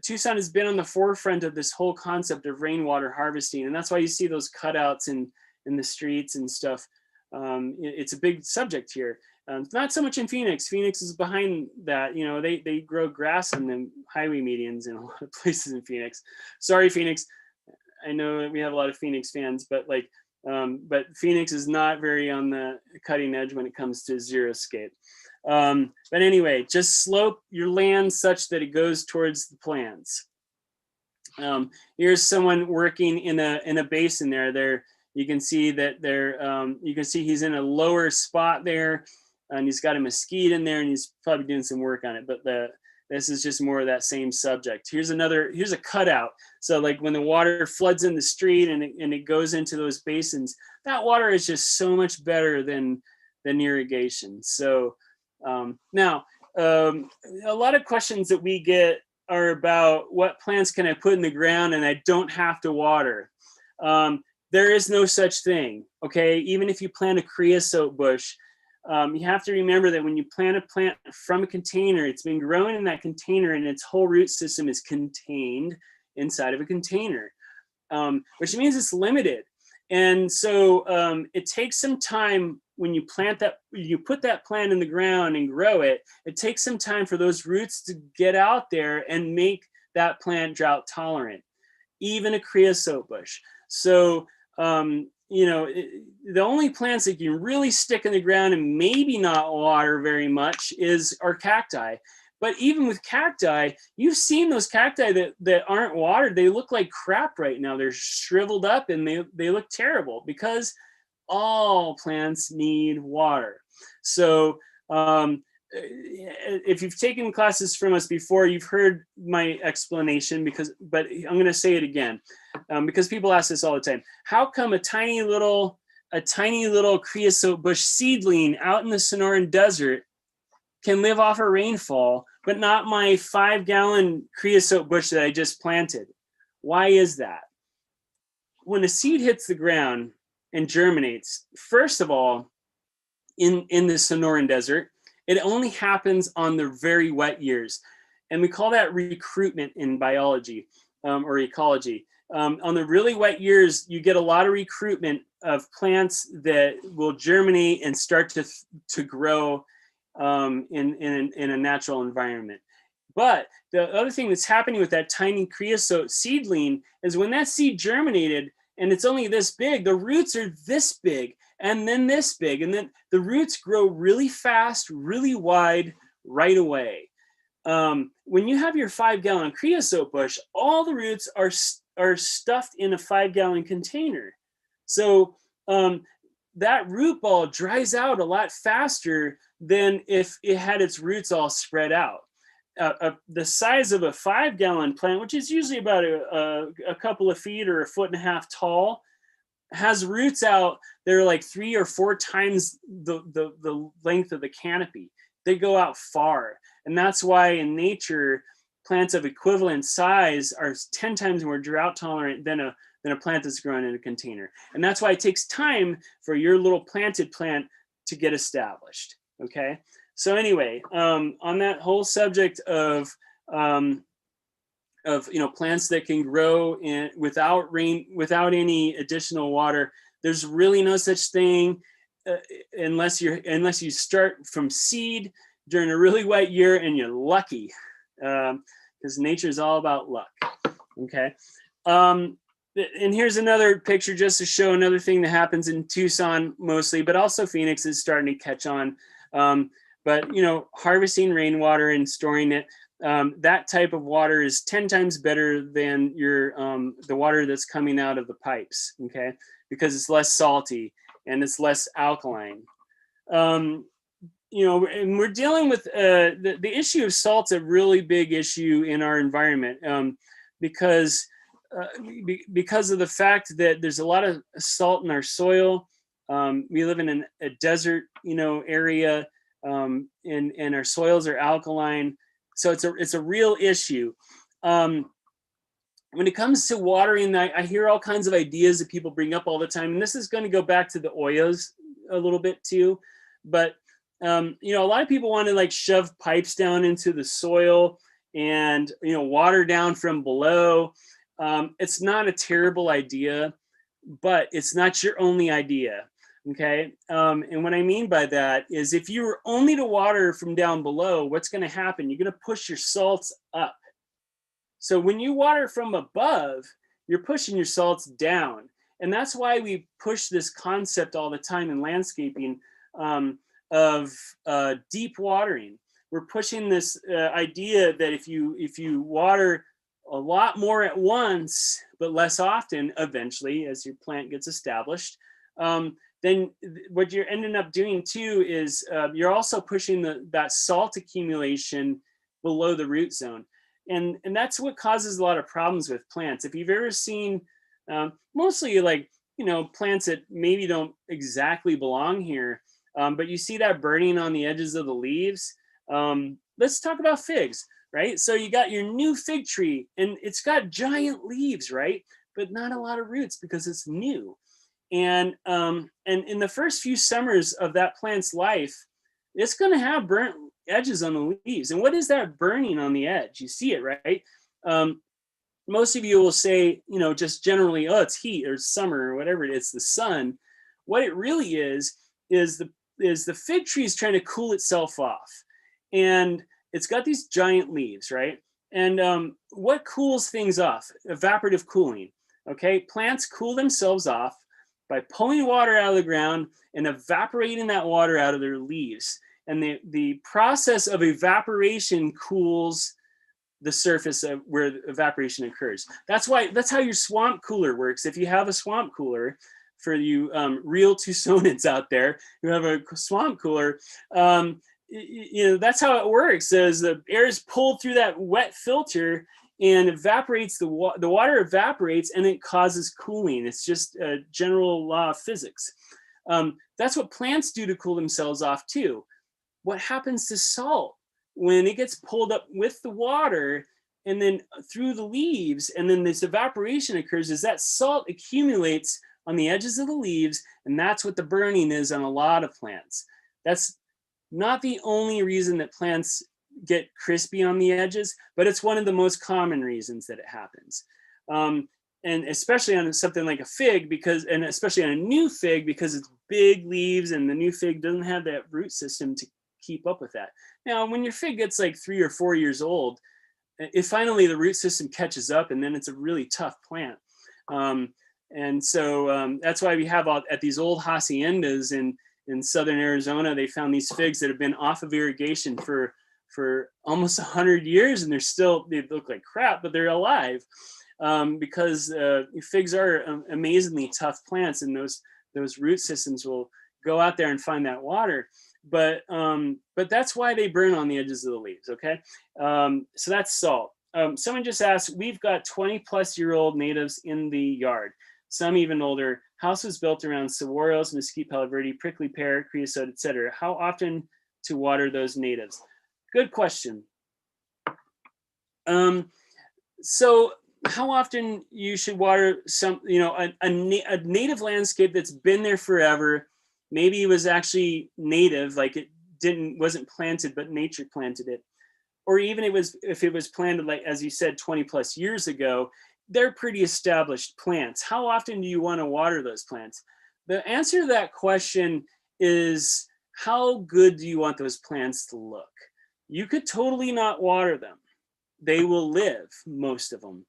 Tucson has been on the forefront of this whole concept of rainwater harvesting, and that's why you see those cutouts in the streets and stuff. It's a big subject here. Not so much in Phoenix. Phoenix is behind that. They grow grass on the highway medians in a lot of places in Phoenix. Sorry, Phoenix. I know we have a lot of Phoenix fans, but but Phoenix is not very on the cutting edge when it comes to xeriscape. But anyway, just slope your land such that it goes towards the plants. Here's someone working in a basin there. You can see that you can see he's in a lower spot there, and he's got a mesquite in there, and he's probably doing some work on it. But this is just more of that same subject. Here's a cutout. So like when the water floods in the street and it goes into those basins, that water is just so much better than irrigation. So now a lot of questions that we get are about what plants can I put in the ground and I don't have to water. There is no such thing, okay? Even if you plant a creosote bush, you have to remember that when you plant a plant from a container, it's been growing in that container and its whole root system is contained inside of a container, which means it's limited. And so it takes some time when you put that plant in the ground and grow it, it takes some time for those roots to get out there and make that plant drought tolerant, even a creosote bush. So, the only plants that you can really stick in the ground and maybe not water very much are cacti. But even with cacti, you've seen those cacti that aren't watered. They look like crap right now. They're shriveled up and they look terrible because all plants need water. So if you've taken classes from us before, you've heard my explanation, but I'm going to say it again because people ask this all the time. How come a tiny little creosote bush seedling out in the Sonoran Desert can live off of rainfall, but not my 5-gallon creosote bush that I just planted? Why is that? When a seed hits the ground and germinates, first of all, in the Sonoran Desert, it only happens on the very wet years. And we call that recruitment in biology or ecology. On the really wet years, you get a lot of recruitment of plants that will germinate and start to grow in a natural environment. But the other thing that's happening with that tiny creosote seedling is when that seed germinated and it's only this big, the roots are this big and then this big, and then the roots grow really fast, really wide right away. When you have your 5-gallon creosote bush, all the roots are stuffed in a 5-gallon container. So that root ball dries out a lot faster than if it had its roots all spread out. The size of a 5-gallon plant, which is usually about a couple of feet or 1.5 feet tall, has roots out that are like 3 or 4 times the length of the canopy. They go out far. And that's why in nature, plants of equivalent size are 10 times more drought tolerant than a plant that's grown in a container. And that's why it takes time for your little planted plant to get established. Okay. So anyway, on that whole subject of plants that can grow without rain, without any additional water, there's really no such thing unless you start from seed during a really wet year and you're lucky, because nature is all about luck. Okay. And here's another picture just to show another thing that happens in Tucson mostly, but also Phoenix is starting to catch on. But harvesting rainwater and storing it, that type of water is 10 times better than the water that's coming out of the pipes, okay? Because it's less salty and it's less alkaline. And we're dealing with the issue of salt's a really big issue in our environment because of the fact that there's a lot of salt in our soil. We live in a desert, area, and our soils are alkaline. So it's a real issue. When it comes to watering, I hear all kinds of ideas that people bring up all the time. And this is going to go back to the Oyas a little bit too. But, a lot of people want to shove pipes down into the soil and, water down from below. It's not a terrible idea, but it's not your only idea. Okay. And what I mean by that is if you were only to water from down below, what's going to happen? You're going to push your salts up. So when you water from above, you're pushing your salts down. And that's why we push this concept all the time in landscaping of deep watering. We're pushing this idea that if you water a lot more at once, but less often, eventually, as your plant gets established, then what you're ending up doing too is you're also pushing that salt accumulation below the root zone. And that's what causes a lot of problems with plants. If you've ever seen mostly plants that maybe don't exactly belong here, but you see that burning on the edges of the leaves. Let's talk about figs, right? So you got your new fig tree and it's got giant leaves, right? But not a lot of roots because it's new. And in the first few summers of that plant's life, it's going to have burnt edges on the leaves. And what is that burning on the edge? You see it, right? Most of you will say, just generally, oh, it's heat or summer or whatever it is, the sun. What it really is the fig tree is trying to cool itself off. And it's got these giant leaves, right? And what cools things off? Evaporative cooling, okay? Plants cool themselves off by pulling water out of the ground and evaporating that water out of their leaves. And the process of evaporation cools the surface of where the evaporation occurs. That's how your swamp cooler works. If you have a swamp cooler, for you real Tucsonans out there who have a swamp cooler, that's how it works. As the air is pulled through that wet filter and evaporates, the water evaporates and it causes cooling. It's just a general law of physics. That's what plants do to cool themselves off too. What happens to salt when it gets pulled up with the water and then through the leaves, and then this evaporation occurs, is that salt accumulates on the edges of the leaves, and that's what the burning is on a lot of plants. That's not the only reason that plants get crispy on the edges, but it's one of the most common reasons that it happens. And especially on something like a fig, and especially on a new fig, because it's big leaves and the new fig doesn't have that root system to keep up with that. Now, when your fig gets like 3 or 4 years old, finally the root system catches up, and then it's a really tough plant. And so that's why we have at these old haciendas in southern Arizona, they found these figs that have been off of irrigation for almost 100 years, and they look like crap, but they're alive, because figs are amazingly tough plants, and those root systems will go out there and find that water. But that's why they burn on the edges of the leaves. Okay, so that's salt. Someone just asked, we've got 20-plus-year-old natives in the yard, some even older. House was built around saguaros, mesquite, palo verde, prickly pear, creosote, etc. How often to water those natives? Good question. So how often you should water a native landscape that's been there forever. Maybe it was actually native, like it wasn't planted, but nature planted it. Or even if it was planted, like, as you said, 20 plus years ago, they're pretty established plants. How often do you want to water those plants? The answer to that question is, how good do you want those plants to look? You could totally not water them. They will live, most of them.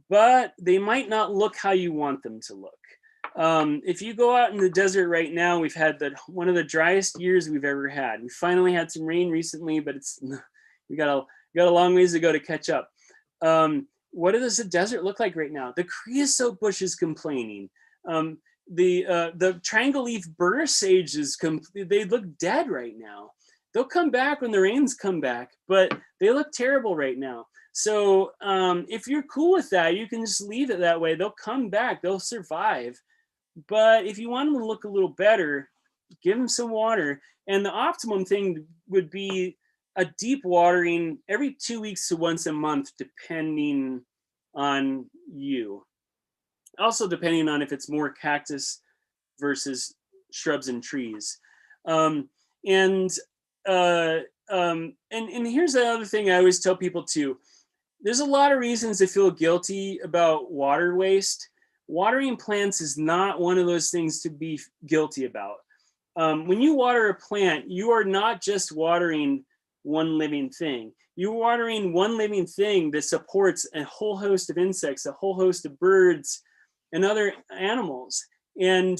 But they might not look how you want them to look. If you go out in the desert right now, we've had one of the driest years we've ever had. We finally had some rain recently, but we got a long ways to go to catch up. What does the desert look like right now? The creosote bush is complaining. The triangle leaf burr sage they look dead right now. They'll come back when the rains come back, but they look terrible right now. So if you're cool with that, you can just leave it that way. They'll come back, they'll survive. But if you want them to look a little better, give them some water. And the optimum thing would be a deep watering every 2 weeks to once a month, depending on you. Also depending on if it's more cactus versus shrubs and trees. And here's the other thing I always tell people too. There's a lot of reasons to feel guilty about water waste. Watering plants is not one of those things to be guilty about. When you water a plant, you are not just watering one living thing. You're watering one living thing that supports a whole host of insects, a whole host of birds, and other animals. And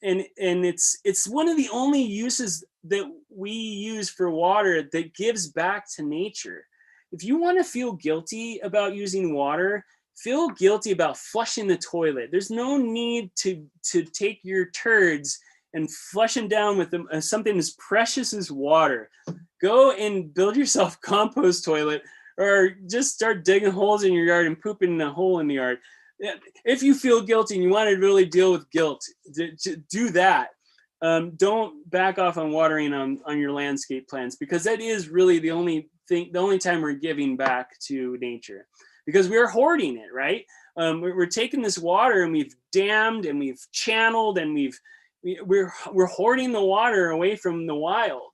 it's one of the only uses that we use for water that gives back to nature. If you want to feel guilty about using water, feel guilty about flushing the toilet. There's no need to take your turds and flush them down with something as precious as water. Go and build yourself a compost toilet, or just start digging holes in your yard and pooping in a hole in the yard. If you feel guilty and you want to really deal with guilt, do that. Don't back off on watering on your landscape plants, because that is really the only time we're giving back to nature. Because we're hoarding it, right? We're taking this water and we've dammed and we've channeled and we're hoarding the water away from the wild.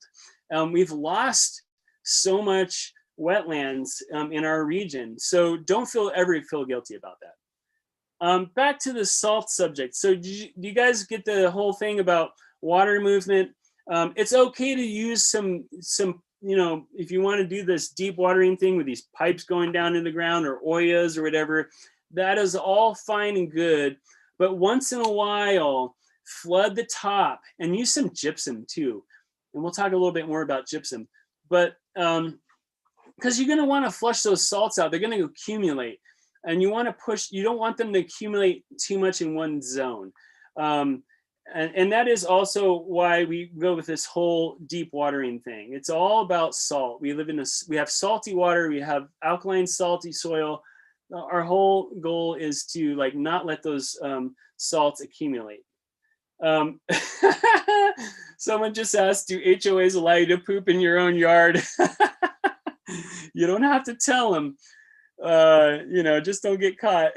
We've lost so much wetlands in our region. So don't ever feel guilty about that. Back to the salt subject. So do you guys get the whole thing about water movement? It's okay to use some, if you want to do this deep watering thing with these pipes going down in the ground, or oyas or whatever, that is all fine and good. but once in a while, flood the top and use some gypsum too. And we'll talk a little bit more about gypsum, but because you're going to want to flush those salts out, they're going to accumulate, and you want to push. You don't want them to accumulate too much in one zone, and that is also why we go with this whole deep watering thing. It's all about salt. We live in we have salty water, we have alkaline, salty soil. Our whole goal is to like not let those salts accumulate. Someone just asked, do HOAs allow you to poop in your own yard? You don't have to tell them, just don't get caught.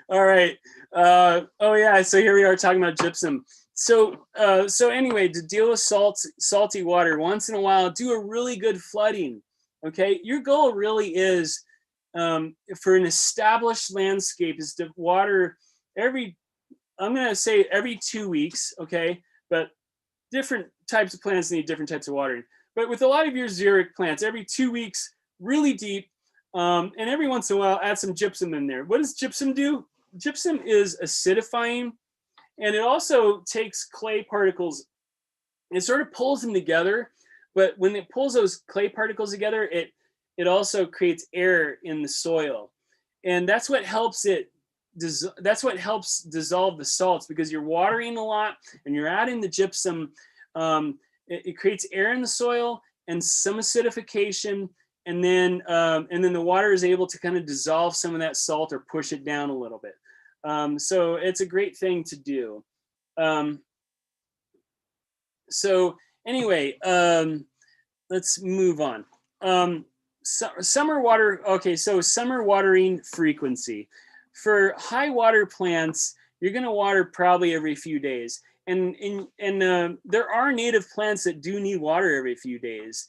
All right. Oh yeah. So here we are talking about gypsum. So anyway, to deal with salty water, once in a while, do a really good flooding. Okay. Your goal really is, for an established landscape, is to water I'm going to say every 2 weeks. Okay. But different types of plants need different types of watering. But with a lot of your xeric plants, every 2 weeks, really deep, and every once in a while, add some gypsum in there. What does gypsum do? Gypsum is acidifying, and it also takes clay particles. It sort of pulls them together, but when it pulls those clay particles together, it also creates air in the soil, and that's what helps dissolve the salts, because you're watering a lot and you're adding the gypsum. It creates air in the soil and some acidification, and then the water is able to kind of dissolve some of that salt or push it down a little bit. So it's a great thing to do. So anyway, let's move on. Summer water. Okay, so summer watering frequency. For high water plants, you're going to water probably every few days. And there are native plants that do need water every few days.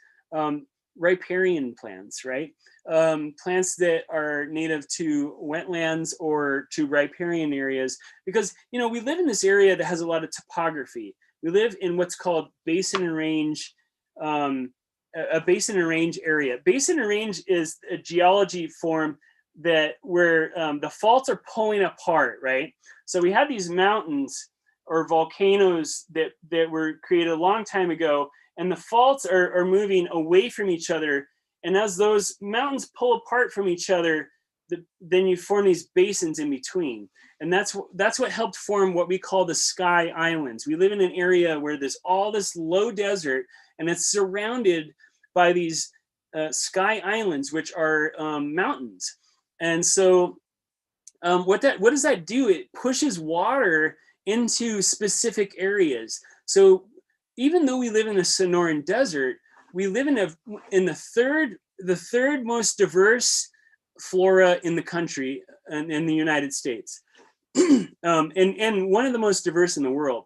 Riparian plants, right? Plants that are native to wetlands or to riparian areas, because we live in this area that has a lot of topography. We live in what's called basin and range, a basin and range area. Basin and range is a geology form where the faults are pulling apart, right? So we have these mountains or volcanoes that were created a long time ago, and the faults are moving away from each other. And as those mountains pull apart from each other, then you form these basins in between. And that's what helped form what we call the Sky Islands. We live in an area where there's all this low desert, and it's surrounded by these Sky Islands, which are mountains. And so what does that do? It pushes water into specific areas. So even though we live in the Sonoran Desert, we live in the third most diverse flora in the country and in the United States, and one of the most diverse in the world.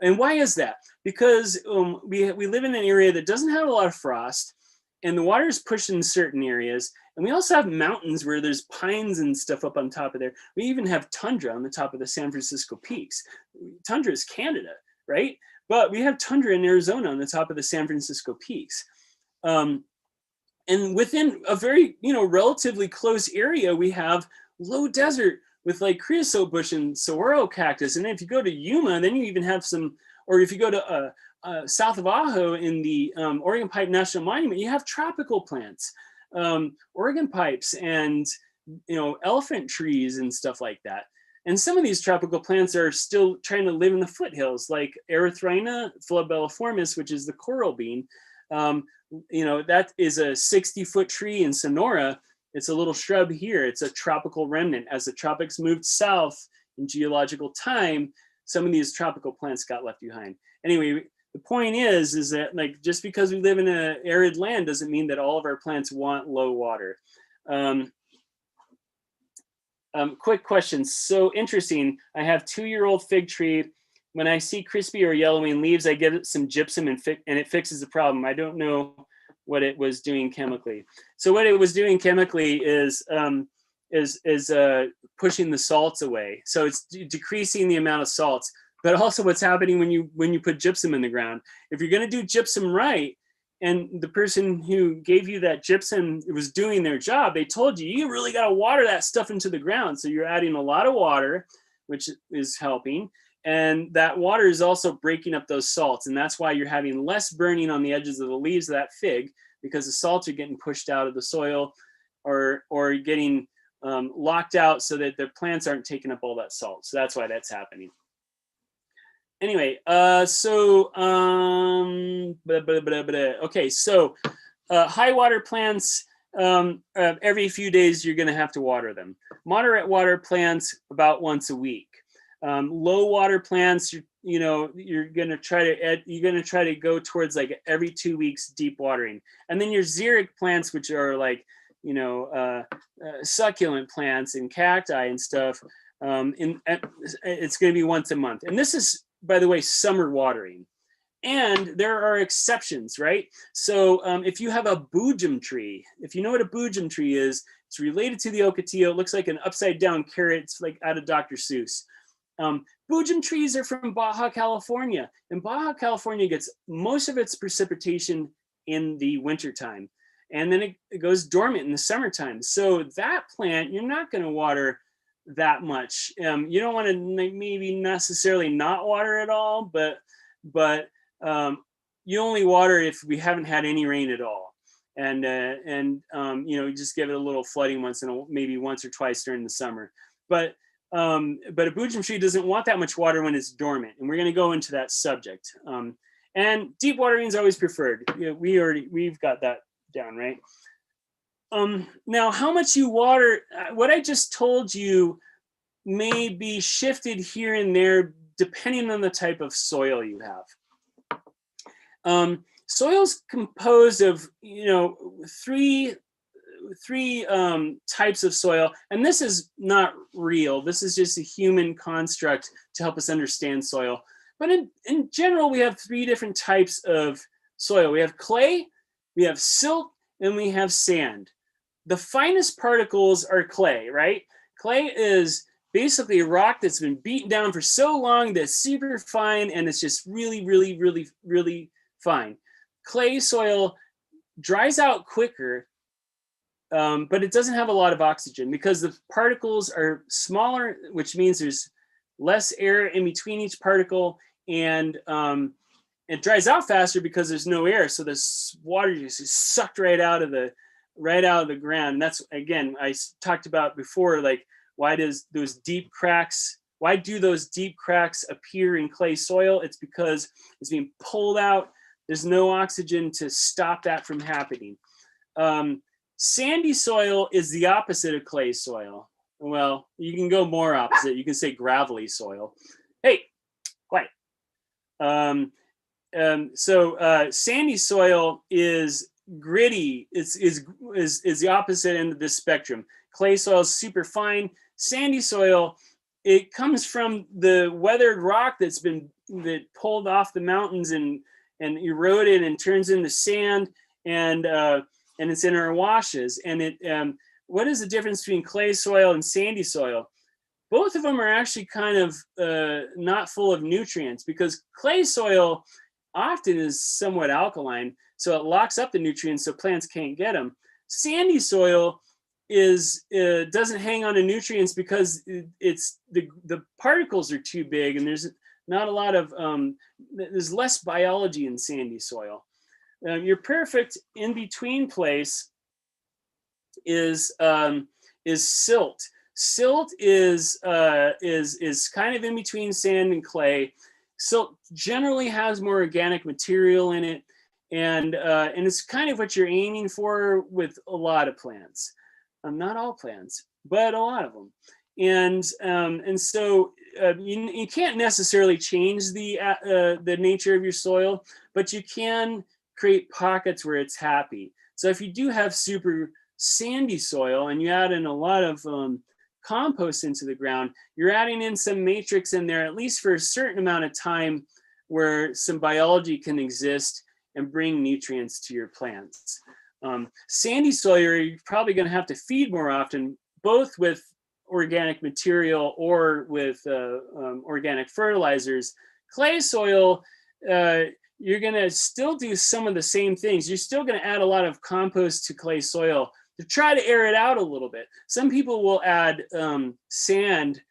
And why is that? Because we live in an area that doesn't have a lot of frost, and the water is pushed in certain areas. And we also have mountains where there's pines and stuff up on top of there. We even have tundra on the top of the San Francisco peaks. Tundra is Canada, right? But we have tundra in Arizona on the top of the San Francisco peaks. And within a very, relatively close area, we have low desert with like creosote bush and saguaro cactus. And then if you go to Yuma, then you even have or if you go to south of Ajo in the Oregon Pipe National Monument, you have tropical plants. Oregon pipes and elephant trees and stuff like that. And some of these tropical plants are still trying to live in the foothills, like Erythrina flabelliformis, which is the coral bean. That is a 60-foot tree in Sonora. It's a little shrub here. It's a tropical remnant. As the tropics moved south in geological time, some of these tropical plants got left behind. Anyway, the point is that like just because we live in an arid land doesn't mean that all of our plants want low water. Quick question. So interesting. I have 2-year-old fig tree. When I see crispy or yellowing leaves, I give it some gypsum and it fixes the problem. I don't know what it was doing chemically. So what it was doing chemically is pushing the salts away. So it's decreasing the amount of salts. But also what's happening when you put gypsum in the ground, if you're going to do gypsum right, and the person who gave you that gypsum was doing their job, they told you, you really got to water that stuff into the ground. So you're adding a lot of water, which is helping. And that water is also breaking up those salts. And that's why you're having less burning on the edges of the leaves of that fig, because the salts are getting pushed out of the soil or getting locked out so that the plants aren't taking up all that salt. So that's why that's happening. Anyway, okay, so high water plants, every few days you're going to have to water them. Moderate water plants about once a week. Low water plants, you're going to try to go towards like every 2 weeks deep watering. And then your xeric plants, which are like succulent plants and cacti and stuff, it's going to be once a month. And this is, by the way, summer watering. And there are exceptions, right? So if you have a boojum tree, if you know what a boojum tree is, it's related to the ocotillo. It looks like an upside down carrot. It's like out of Dr. Seuss. Boojum trees are from Baja California, and Baja California gets most of its precipitation in the wintertime, and then it goes dormant in the summertime. So that plant, you're not going to water that much. You don't want to maybe necessarily not water at all, but you only water if we haven't had any rain at all, and just give it a little flooding maybe once or twice during the summer. But a boojum tree doesn't want that much water when it's dormant, and we're going to go into that subject. And deep watering is always preferred. We've got that down, right? Now, how much you water, what I just told you may be shifted here and there depending on the type of soil you have. Soil's composed of three types of soil, and this is not real. This is just a human construct to help us understand soil. But in general, we have 3 different types of soil. We have clay, we have silt, and we have sand. The finest particles are clay, right? Clay is basically a rock that's been beaten down for so long that it's super fine, and it's just really, really, really, really fine. Clay soil dries out quicker, but it doesn't have a lot of oxygen because the particles are smaller, which means there's less air in between each particle, and it dries out faster because there's no air. So this water just is sucked right out of the ground. And that's, again, I talked about before, like, why do those deep cracks appear in clay soil? It's because it's being pulled out. There's no oxygen to stop that from happening. Sandy soil is the opposite of clay soil. Well, you can go more opposite. You can say gravelly soil. Hey, quiet. Sandy soil is gritty. Is the opposite end of this spectrum. Clay soil is super fine. Sandy soil, it comes from the weathered rock that pulled off the mountains and eroded and turns into sand, and it's in our washes. And what is the difference between clay soil and sandy soil? Both of them are actually kind of not full of nutrients, because clay soil often is somewhat alkaline, so it locks up the nutrients so plants can't get them. Sandy soil doesn't hang on to nutrients because the particles are too big, and there's not a lot of there's less biology in sandy soil. Your perfect in between place is silt. Silt is kind of in between sand and clay. Silt generally has more organic material in it, and it's kind of what you're aiming for with a lot of plants. Not all plants, but a lot of them. And so you can't necessarily change the nature of your soil, but you can create pockets where it's happy. So if you do have super sandy soil and you add in a lot of compost into the ground, you're adding in some matrix in there, at least for a certain amount of time, where some biology can exist and bring nutrients to your plants. Sandy soil, you're probably going to have to feed more often, both with organic material or with organic fertilizers. Clay soil, you're going to still do some of the same things. You're still going to add a lot of compost to clay soil to try to air it out a little bit. Some people will add sand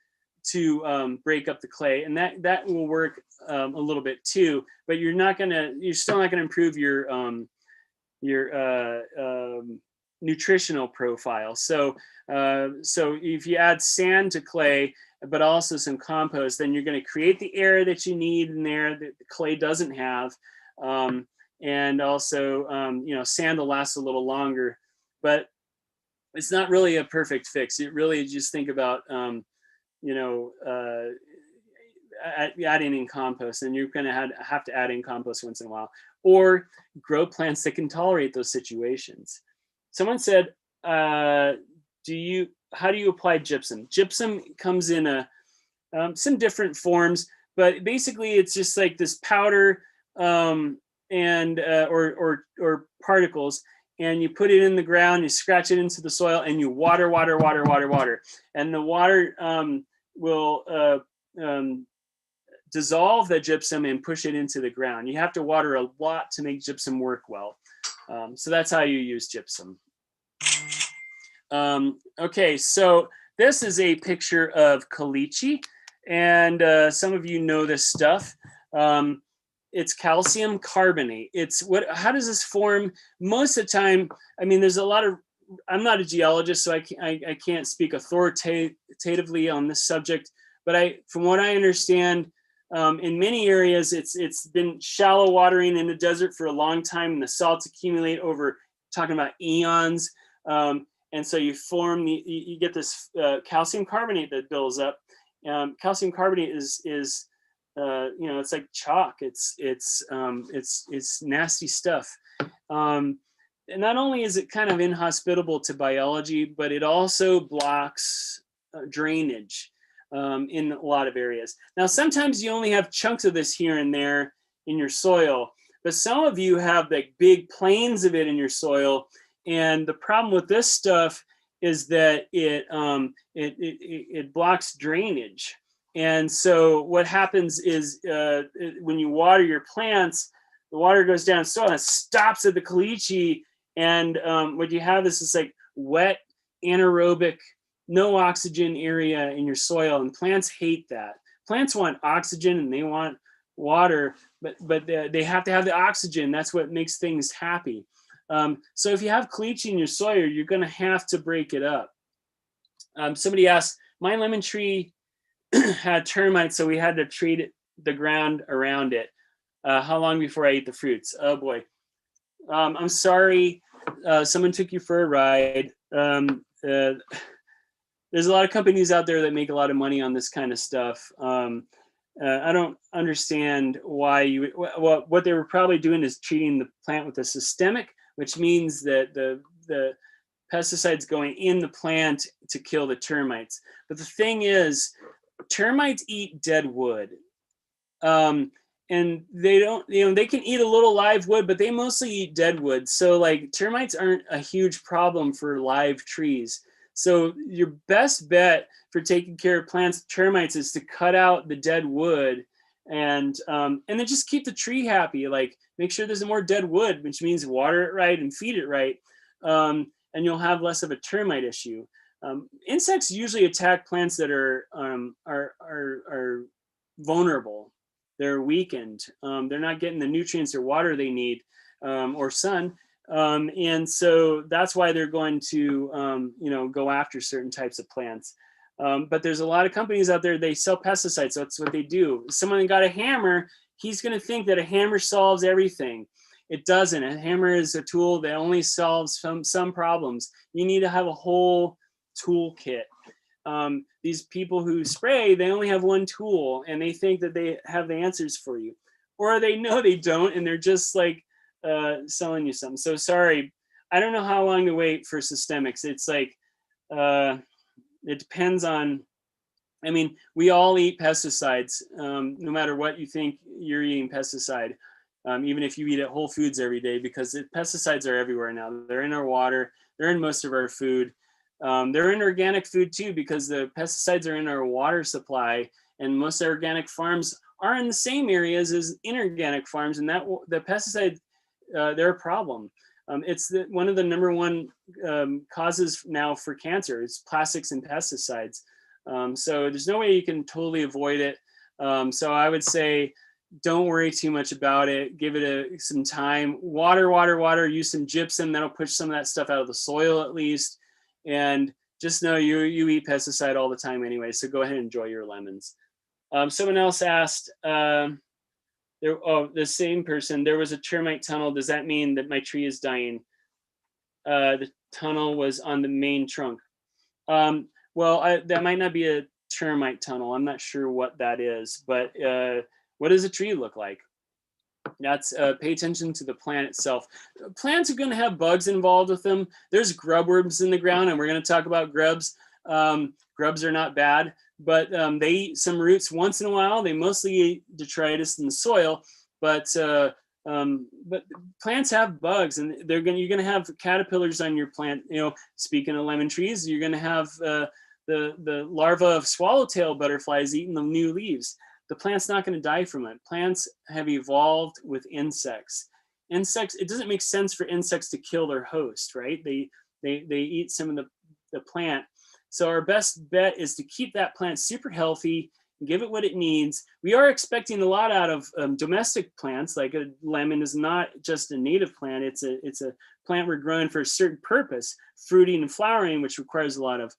to break up the clay, and that will work a little bit too. But you're still not gonna improve your nutritional profile. So if you add sand to clay, but also some compost, then you're going to create the air that you need in there that the clay doesn't have, and also sand will last a little longer, but it's not really a perfect fix. It really just think about adding in compost, and you're going to have to add in compost once in a while, or grow plants that can tolerate those situations. Someone said, how do you apply gypsum? Gypsum comes in some different forms, but basically it's just like this powder or particles, and you put it in the ground, you scratch it into the soil, and you water, and the water will dissolve the gypsum and push it into the ground. You have to water a lot to make gypsum work well. So that's how you use gypsum. Okay, so this is a picture of caliche, and some of you know this stuff. It's calcium carbonate. How does this form? Most of the time, I mean, there's a lot of, I'm not a geologist, so I can't speak authoritatively on this subject, but from what I understand, in many areas, it's been shallow watering in the desert for a long time, and the salts accumulate over, talking about eons, and so you get this calcium carbonate that builds up. Calcium carbonate is it's like chalk. It's nasty stuff. And not only is it kind of inhospitable to biology, but it also blocks drainage in a lot of areas. Now, sometimes you only have chunks of this here and there in your soil, but some of you have like big plains of it in your soil. And the problem with this stuff is that it blocks drainage. And so what happens is when you water your plants, the water goes down soil and it stops at the caliche. And what you have is this like wet, anaerobic, no oxygen area in your soil. And plants hate that. Plants want oxygen and they want water, but they have to have the oxygen. That's what makes things happy. So if you have caliche in your soil, you're going to have to break it up. Somebody asked, my lemon tree had termites, so we had to treat the ground around it. How long before I ate the fruits? Oh boy. I'm sorry. Someone took you for a ride. There's a lot of companies out there that make a lot of money on this kind of stuff. I don't understand why what they were probably doing is treating the plant with a systemic, which means that the pesticides going in the plant to kill the termites. But the thing is, termites eat dead wood. And they don't, they can eat a little live wood, but they mostly eat dead wood. So like termites aren't a huge problem for live trees. So your best bet for taking care of plants with termites is to cut out the dead wood and then just keep the tree happy. Like make sure there's more dead wood, which means water it right and feed it right. And you'll have less of a termite issue. Insects usually attack plants that are vulnerable. They're weakened. They're not getting the nutrients or water they need or sun. And so that's why they're going to, go after certain types of plants. But there's a lot of companies out there, they sell pesticides. So that's what they do. If someone got a hammer, he's going to think that a hammer solves everything. It doesn't. A hammer is a tool that only solves some problems. You need to have a whole toolkit. These people who spray, they only have one tool and they think that they have the answers for you, or they know they don't, and they're just like selling you something. So sorry, I don't know how long to wait for systemics. It's like it depends on, I mean, we all eat pesticides, no matter what you think you're eating pesticide, even if you eat at Whole Foods every day, because pesticides are everywhere now. They're in our water, they're in most of our food. They're in organic food too, because the pesticides are in our water supply, and most organic farms are in the same areas as inorganic farms, and that the pesticide, they're a problem. It's one of the number one causes now for cancer. It's plastics and pesticides. So there's no way you can totally avoid it. So I would say, don't worry too much about it. Give it some time. Water, water, water. Use some gypsum. That'll push some of that stuff out of the soil at least. And just know you eat pesticide all the time anyway. So go ahead and enjoy your lemons. Someone else asked, the same person, there was a termite tunnel. Does that mean that my tree is dying? The tunnel was on the main trunk. Well, that might not be a termite tunnel. I'm not sure what that is, but what does a tree look like? That's pay attention to the plant itself. Plants are going to have bugs involved with them. There's grub worms in the ground, and we're going to talk about grubs. Grubs are not bad, but they eat some roots once in a while. They mostly eat detritus in the soil, but plants have bugs, and you're going to have caterpillars on your plant. Speaking of lemon trees, you're going to have the larva of swallowtail butterflies eating the new leaves. The plant's not going to die from it. Plants have evolved with insects. Insects, it doesn't make sense for insects to kill their host, right? They eat some of the plant. So our best bet is to keep that plant super healthy, give it what it needs. We are expecting a lot out of domestic plants. Like a lemon is not just a native plant. It's a plant we're growing for a certain purpose, fruiting and flowering, which requires a lot of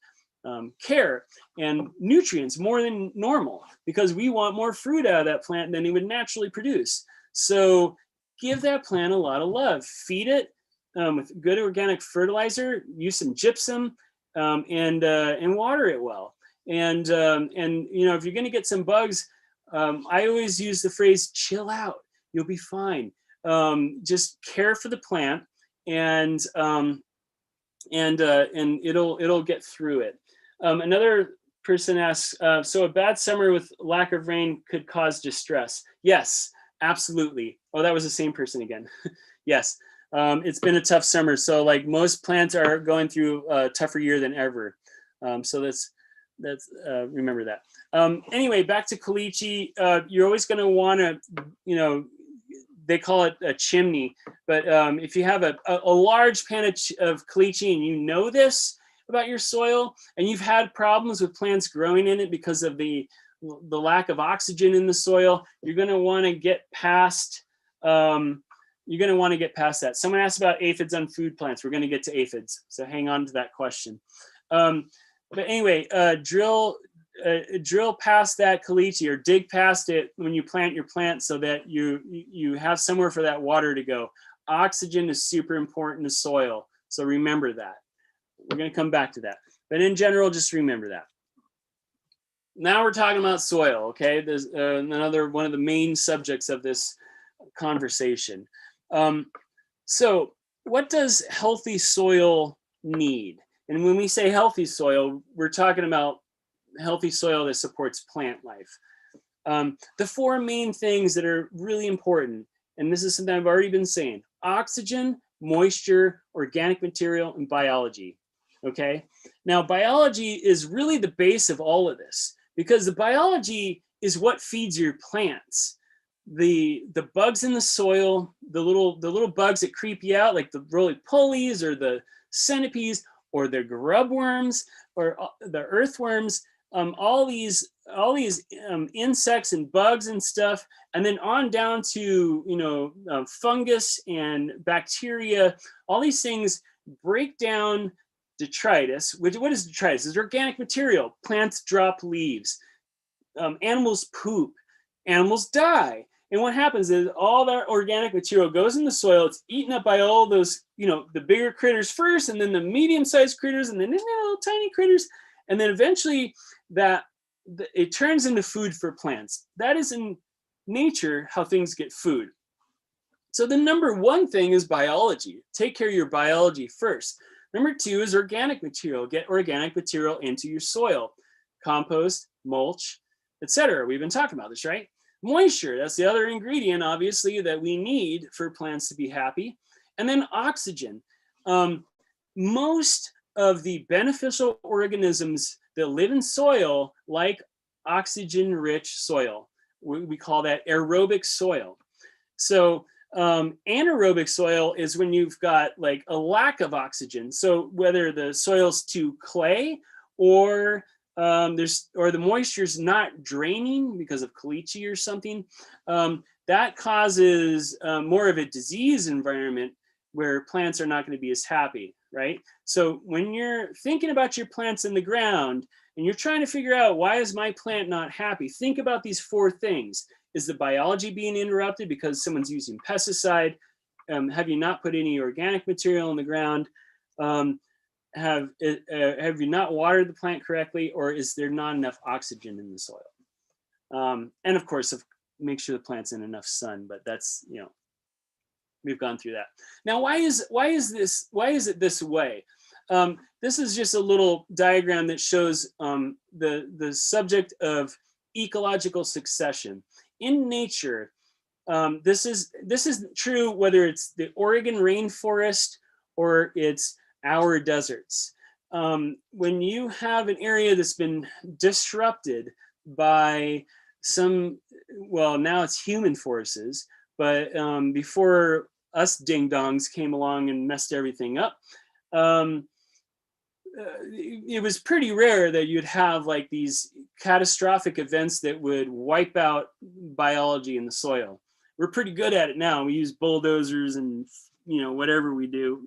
care and nutrients more than normal, because we want more fruit out of that plant than it would naturally produce. So give that plant a lot of love. Feed it with good organic fertilizer. Use some gypsum and water it well. And if you're going to get some bugs, I always use the phrase "chill out." You'll be fine. Just care for the plant, and it'll get through it. Another person asks, so a bad summer with lack of rain could cause distress? Yes, absolutely. Oh, that was the same person again. Yes, it's been a tough summer. So like most plants are going through a tougher year than ever. So that's remember that. Anyway, back to caliche. You're always going to want to, they call it a chimney, but if you have a large pan of caliche and you know this about your soil, and you've had problems with plants growing in it because of the lack of oxygen in the soil, you're going to want to get past. You're going to want to get past that. Someone asked about aphids on food plants. We're going to get to aphids, so hang on to that question. But anyway, drill past that caliche, or dig past it when you plant your plant, so that you have somewhere for that water to go. Oxygen is super important to soil, so remember that. We're going to come back to that, but in general, just remember that. Now we're talking about soil. Okay, there's another one of the main subjects of this conversation. So what does healthy soil need? And when we say healthy soil, we're talking about healthy soil that supports plant life. The four main things that are really important, and this is something I've already been saying: oxygen, moisture, organic material, and biology. Okay, now biology is really the base of all of this, because the biology is what feeds your plants. The bugs in the soil, the little bugs that creep you out, like the roly-polies or the centipedes or the grub worms or the earthworms, all these insects and bugs and stuff, and then on down to fungus and bacteria. All these things break down detritus. What is detritus? It's organic material. Plants drop leaves. Animals poop. Animals die. And what happens is all that organic material goes in the soil. It's eaten up by all those, the bigger critters first, and then the medium-sized critters, and then the little tiny critters. And then eventually it turns into food for plants. That is in nature how things get food. So the number one thing is biology. Take care of your biology first. Number two is organic material. Get organic material into your soil. Compost, mulch, etc. We've been talking about this, right? Moisture, that's the other ingredient, obviously, that we need for plants to be happy. And then oxygen. Most of the beneficial organisms that live in soil like oxygen-rich soil. we call that aerobic soil. So anaerobic soil is when you've got like a lack of oxygen. So whether the soil's too clay or the moisture's not draining because of caliche or something, that causes more of a disease environment where plants are not going to be as happy, right? So when you're thinking about your plants in the ground and you're trying to figure out, why is my plant not happy? Think about these 4 things. Is the biology being interrupted because someone's using pesticide? Have you not put any organic material in the ground? Have you not watered the plant correctly, or is there not enough oxygen in the soil? And of course, make sure the plant's in enough sun. But that's, we've gone through that. Now, why is it this way? This is just a little diagram that shows the subject of ecological succession in nature. This is true whether it's the Oregon rainforest or it's our deserts. When you have an area that's been disrupted by now it's human forces, but before us ding-dongs came along and messed everything up, it was pretty rare that you'd have like these catastrophic events that would wipe out biology in the soil. We're pretty good at it now. We use bulldozers and whatever we do,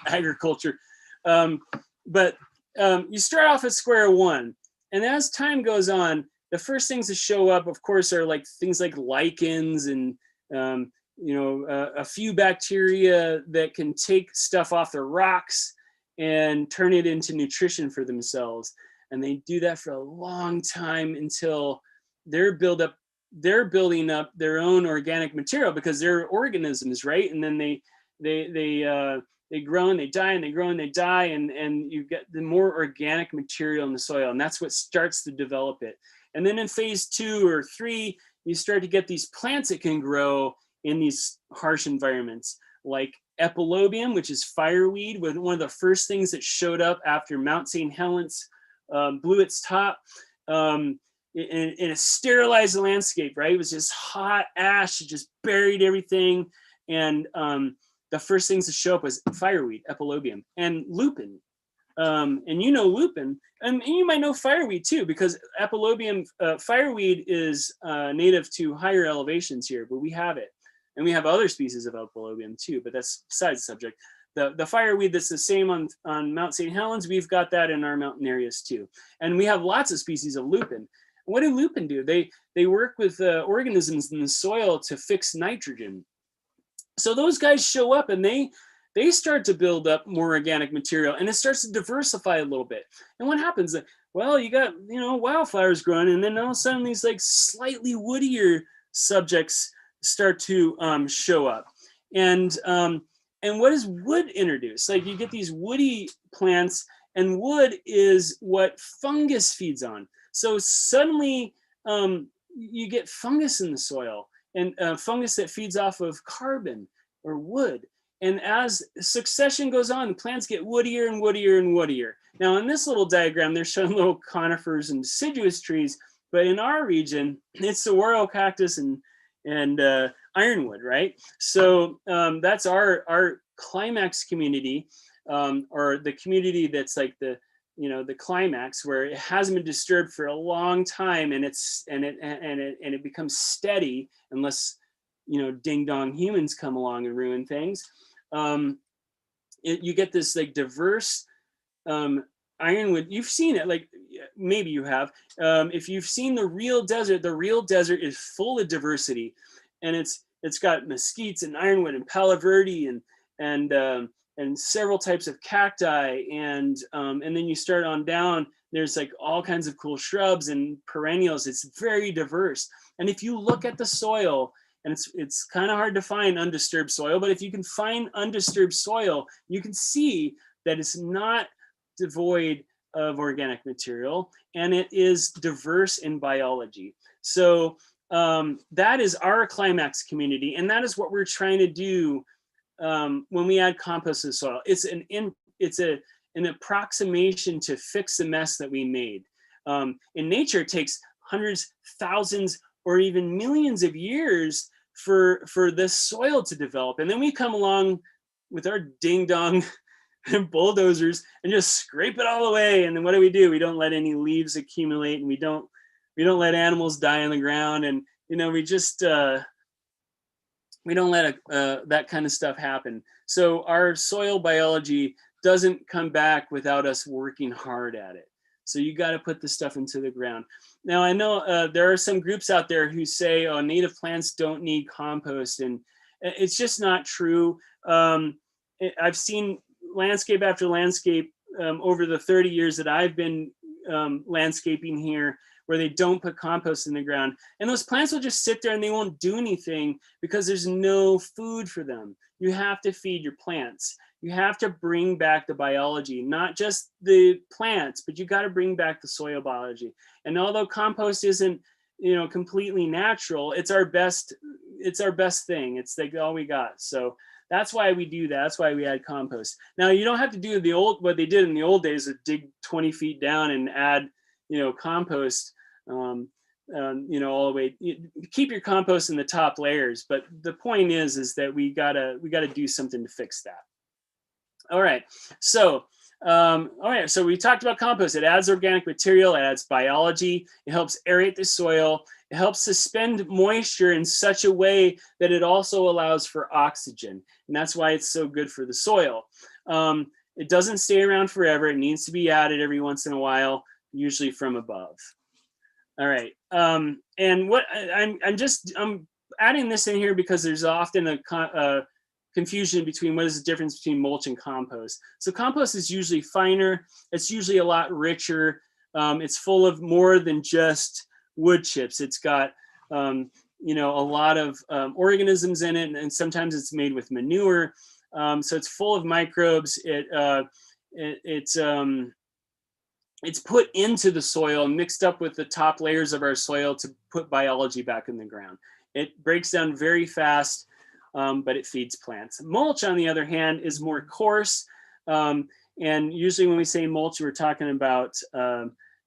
agriculture. But you start off at square one, and as time goes on, the first things to show up, of course, are like things like lichens and a few bacteria that can take stuff off the rocks and turn it into nutrition for themselves. And they do that for a long time until they're building up their own organic material, because they're organisms, right? And then they grow and they die, and they grow and they die, and you get the more organic material in the soil, and that's what starts to develop it. And then in phase 2 or 3, you start to get these plants that can grow in these harsh environments, like epilobium, which is fireweed, one of the first things that showed up after Mount St. Helens blew its top. It sterilized the landscape, right? It was just hot ash, it just buried everything. And the first things to show up was fireweed, epilobium, and lupin. And lupin, and you might know fireweed too, because epilobium, fireweed is native to higher elevations here, but we have it. And we have other species of epilobium too, but that's besides the subject. The fireweed that's the same on Mount St. Helens, we've got that in our mountain areas too. And we have lots of species of lupin. What do lupin do? They work with organisms in the soil to fix nitrogen. So those guys show up and they start to build up more organic material, and it starts to diversify a little bit. And what happens? Well, you got wildflowers growing, and then all of a sudden these like slightly woodier subjects start to show up. And what does wood introduce? Like, you get these woody plants, and wood is what fungus feeds on. So suddenly you get fungus in the soil, and fungus that feeds off of carbon or wood. And as succession goes on, the plants get woodier and woodier and woodier. Now, in this little diagram, they're showing little conifers and deciduous trees, but in our region, it's saguaro cactus and ironwood, right? So that's our climax community, or the community that's like the climax, where it hasn't been disturbed for a long time, and it becomes steady, unless ding dong humans come along and ruin things. You get this like diverse ironwood. You've seen it, like maybe you have. If you've seen the real desert is full of diversity, and it's got mesquites and ironwood and palo verde and several types of cacti, and then you start on down. There's like all kinds of cool shrubs and perennials. It's very diverse. And if you look at the soil, and it's kind of hard to find undisturbed soil, but if you can find undisturbed soil, you can see that it's not devoid of organic material, and it is diverse in biology. So that is our climax community, and that is what we're trying to do when we add compost to the soil. It's an approximation to fix the mess that we made. In nature, it takes hundreds, thousands, or even millions of years for this soil to develop. And then we come along with our ding dong bulldozers and just scrape it all away. And then what do? We don't let any leaves accumulate, and we don't let animals die on the ground. And we just we don't let that kind of stuff happen. So our soil biology doesn't come back without us working hard at it. So you got to put the stuff into the ground. Now, I know there are some groups out there who say, oh, native plants don't need compost, and it's just not true. I've seen landscape after landscape over the 30 years that I've been landscaping here, where they don't put compost in the ground. And those plants will just sit there and they won't do anything because there's no food for them. You have to feed your plants. You have to bring back the biology, not just the plants, but you got to bring back the soil biology. And although compost isn't, completely natural, it's our best thing. It's like all we got. So that's why we do that. That's why we add compost. Now, you don't have to do what they did in the old days, is dig 20 feet down and add, compost, all the way. Keep your compost in the top layers. But the point is that we gotta do something to fix that. All right. So we talked about compost. It adds organic material. It adds biology. It helps aerate the soil. It helps suspend moisture in such a way that it also allows for oxygen. And that's why it's so good for the soil. It doesn't stay around forever. It needs to be added every once in a while, usually from above. All right. And what I'm adding this in here because there's often a confusion between what is the difference between mulch and compost. So compost is usually finer. It's usually a lot richer. It's full of more than just wood chips. It's got, a lot of organisms in it, and sometimes it's made with manure. So it's full of microbes. It's put into the soil, mixed up with the top layers of our soil to put biology back in the ground. It breaks down very fast, but it feeds plants. Mulch, on the other hand, is more coarse. And usually when we say mulch, we're talking about,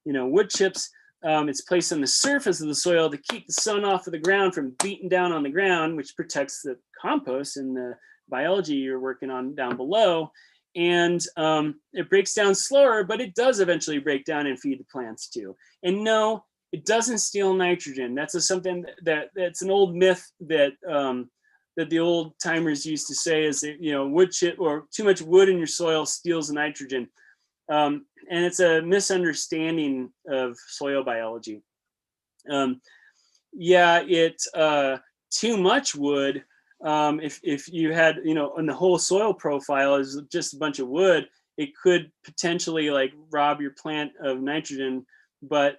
wood chips. It's placed on the surface of the soil to keep the sun off of the ground from beating down on the ground, which protects the compost and the biology you're working on down below. And it breaks down slower, but it does eventually break down and feed the plants too. And no, it doesn't steal nitrogen. That's something that's an old myth that that the old timers used to say, is that, wood chip or too much wood in your soil steals nitrogen. And it's a misunderstanding of soil biology. Too much wood, if you had, and the whole soil profile is just a bunch of wood, it could potentially rob your plant of nitrogen. But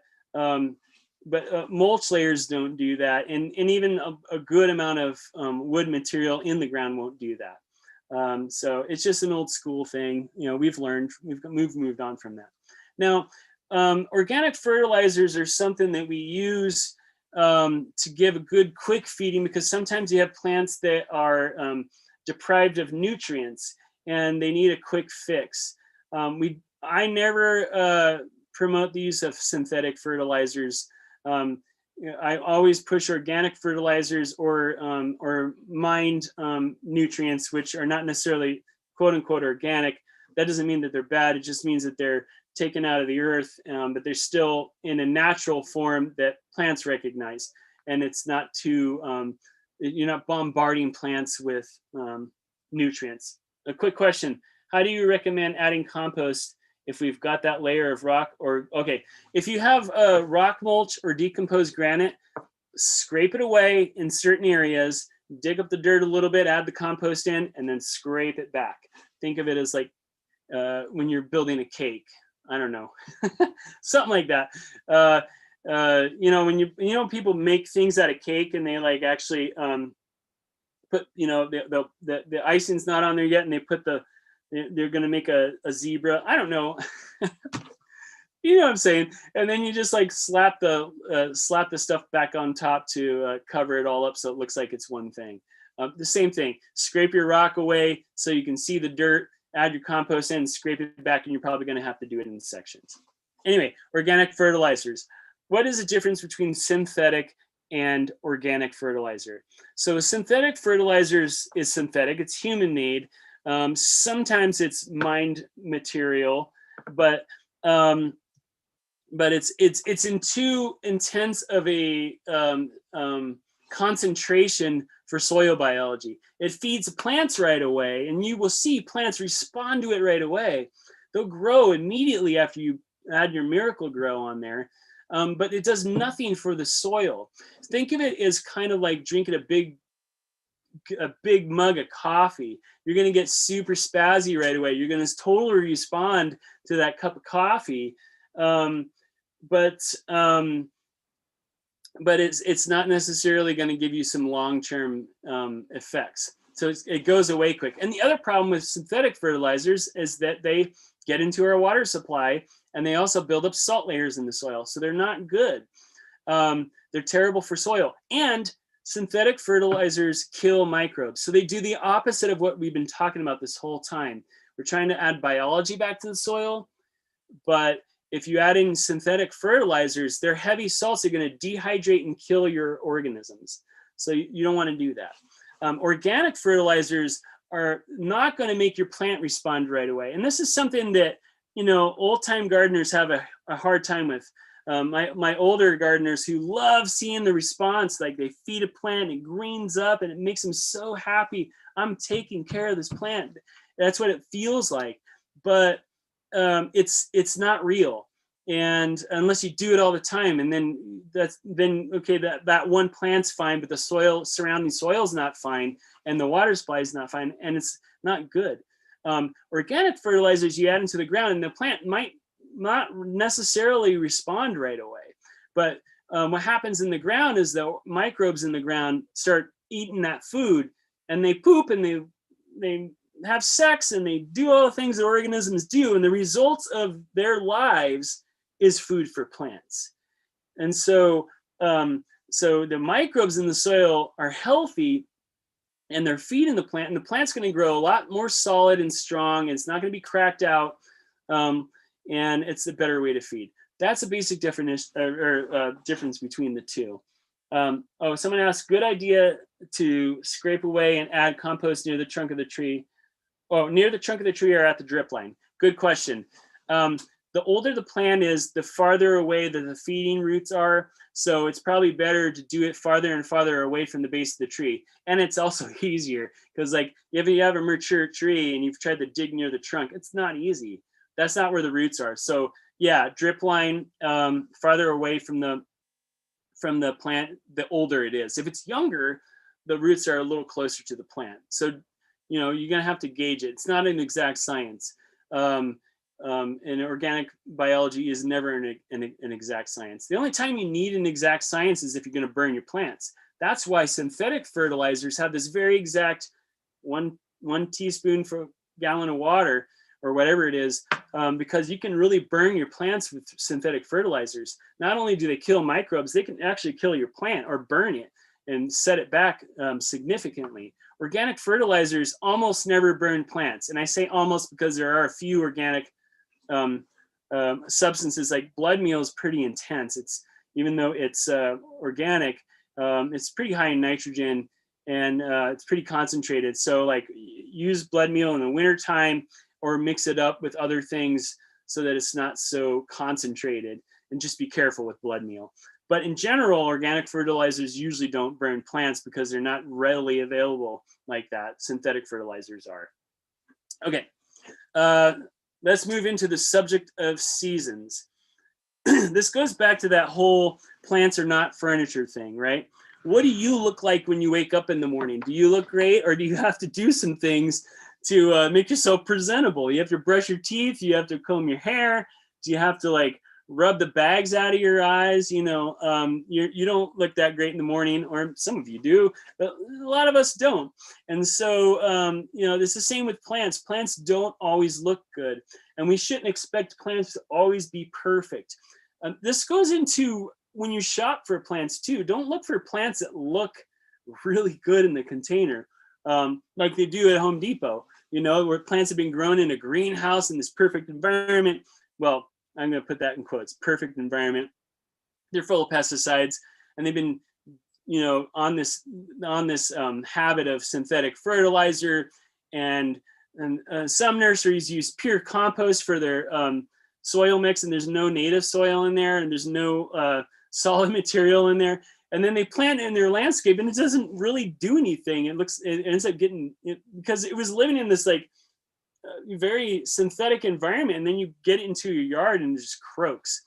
mulch layers don't do that, and even a good amount of wood material in the ground won't do that. So it's just an old school thing. We've moved on from that. Now, organic fertilizers are something that we use to give a good quick feeding, because sometimes you have plants that are deprived of nutrients and they need a quick fix. I never promote the use of synthetic fertilizers. I always push organic fertilizers or mined nutrients, which are not necessarily quote unquote organic. That doesn't mean that they're bad. It just means that they're taken out of the earth, but they're still in a natural form that plants recognize. And it's not too, you're not bombarding plants with nutrients. A quick question: how do you recommend adding compost if we've got that layer of rock? If you have rock mulch or decomposed granite, scrape it away in certain areas, dig up the dirt a little bit, add the compost in, and then scrape it back. Think of it as like when you're building a cake. I don't know, something like that. When people make things out of cake and they actually put, the icing's not on there yet, and they put they're going to make a zebra. I don't know. You know what I'm saying? And then you just slap the stuff back on top to cover it all up so it looks like it's one thing. The same thing. Scrape your rock away so you can see the dirt. Add your compost in, scrape it back, and you're probably going to have to do it in sections. Anyway, organic fertilizers. What is the difference between synthetic and organic fertilizer. So synthetic fertilizers is synthetic, it's human made. Sometimes it's mined material, but it's in too intense of a concentration for soil biology. It feeds plants right away, and you will see plants respond to it right away. They'll grow immediately after you add your Miracle Grow on there, but it does nothing for the soil. Think of it as kind of like drinking a big mug of coffee. You're going to get super spazzy right away. You're going to totally respond to that cup of coffee. But it's not necessarily going to give you some long-term effects. So it goes away quick. And the other problem with synthetic fertilizers is that they get into our water supply, and they also build up salt layers in the soil. So they're not good. They're terrible for soil. And synthetic fertilizers kill microbes. So they do the opposite of what we've been talking about this whole time. We're trying to add biology back to the soil, but if you add in synthetic fertilizers, they're heavy salts. They're going to dehydrate and kill your organisms. So you don't want to do that. Organic fertilizers are not going to make your plant respond right away. And this is something that, old-time gardeners have a hard time with. My older gardeners who love seeing the response, like they feed a plant, it greens up, and it makes them so happy. I'm taking care of this plant. That's what it feels like. But it's not real, and unless you do it all the time, and then okay, that one plant's fine, but the surrounding soil is not fine, and the water supply is not fine, and it's not good. Organic fertilizers you add into the ground, and the plant might not necessarily respond right away, but what happens in the ground is the microbes in the ground start eating that food, and they poop, and they have sex, and they do all the things that organisms do, and the results of their lives is food for plants. And so the microbes in the soil are healthy, and they're feeding the plant, and the plant's going to grow a lot more solid and strong, and it's not going to be cracked out, and it's a better way to feed. That's a basic definition or difference between the two. Someone asked, good idea to scrape away and add compost near the trunk of the tree. Near the trunk of the tree or at the drip line? Good question. The older the plant is, the farther away that the feeding roots are. So it's probably better to do it farther and farther away from the base of the tree. And it's also easier because, like, if you have a mature tree and you've tried to dig near the trunk, it's not easy. That's not where the roots are. So yeah, drip line, farther away from the plant, the older it is. If it's younger, the roots are a little closer to the plant. So you're going to have to gauge it. It's not an exact science. And organic biology is never an exact science. The only time you need an exact science is if you're going to burn your plants. That's why synthetic fertilizers have this very exact one teaspoon per gallon of water or whatever it is, because you can really burn your plants with synthetic fertilizers. Not only do they kill microbes, they can actually kill your plant or burn it and set it back significantly. Organic fertilizers almost never burn plants. And I say almost because there are a few organic substances, like blood meal is pretty intense. Even though it's organic, it's pretty high in nitrogen, and it's pretty concentrated. So like use blood meal in the wintertime or mix it up with other things so that it's not so concentrated, and just be careful with blood meal. But in general, organic fertilizers usually don't burn plants because they're not readily available like that. Synthetic fertilizers are. Okay, let's move into the subject of seasons. This goes back to that whole plants are not furniture thing, right? What do you look like when you wake up in the morning? Do you look great, or do you have to do some things to make yourself presentable? You have to brush your teeth, you have to comb your hair, do you have to like rub the bags out of your eyes? You don't look that great in the morning, or some of you do, but a lot of us don't. And so, it's the same with plants. Plants don't always look good, and we shouldn't expect plants to always be perfect. This goes into when you shop for plants too. Don't look for plants that look really good in the container, like they do at Home Depot, where plants have been grown in a greenhouse in this perfect environment. Well, I'm going to put that in quotes, perfect environment. They're full of pesticides, and they've been on this habit of synthetic fertilizer, and some nurseries use pure compost for their soil mix, and there's no native soil in there, and there's no solid material in there. And then they plant it in their landscape, and it doesn't really do anything. It ends up getting it, because it was living in this like very synthetic environment, and then you get it into your yard and it just croaks.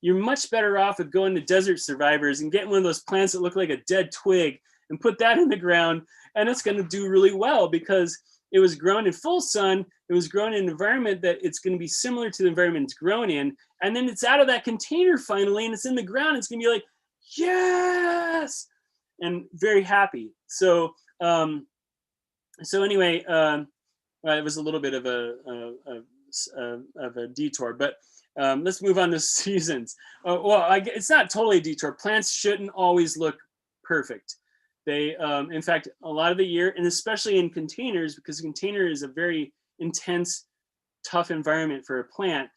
You're much better off with going to Desert Survivors and getting one of those plants that look like a dead twig and put that in the ground, and it's going to do really well because it was grown in full sun. It was grown in an environment that it's going to be similar to the environment it's grown in. And then it's out of that container finally, and it's in the ground. It's going to be like, yes, and very happy. So, anyway, it was a little bit of a detour, but let's move on to seasons. It's not totally a detour. Plants shouldn't always look perfect. They, in fact, a lot of the year, and especially in containers, because a container is a very intense, tough environment for a plant,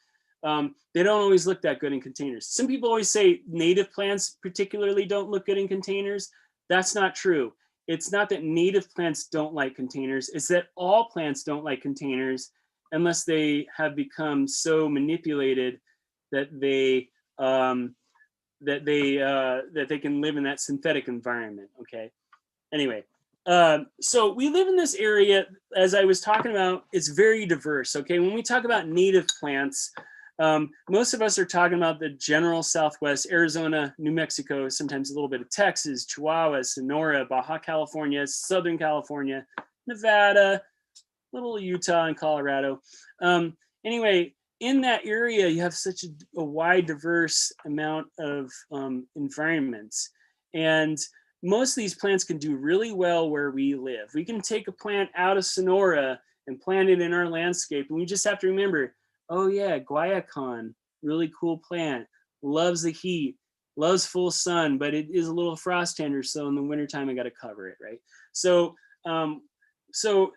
they don't always look that good in containers. Some people always say native plants particularly don't look good in containers. That's not true. It's not that native plants don't like containers. It's that all plants don't like containers unless they have become so manipulated that they can live in that synthetic environment. Okay. Anyway, so we live in this area, as I was talking about, it's very diverse. Okay, when we talk about native plants, most of us are talking about the general Southwest, Arizona, New Mexico, sometimes a little bit of Texas, Chihuahua, Sonora, Baja California, Southern California, Nevada, little Utah and Colorado. Anyway, in that area, you have such a wide, diverse amount of environments. And most of these plants can do really well where we live. We can take a plant out of Sonora and plant it in our landscape. And we just have to remember, oh yeah, guayacán, really cool plant, loves the heat, loves full sun, but it is a little frost tender. So in the wintertime, I got to cover it, right? So, so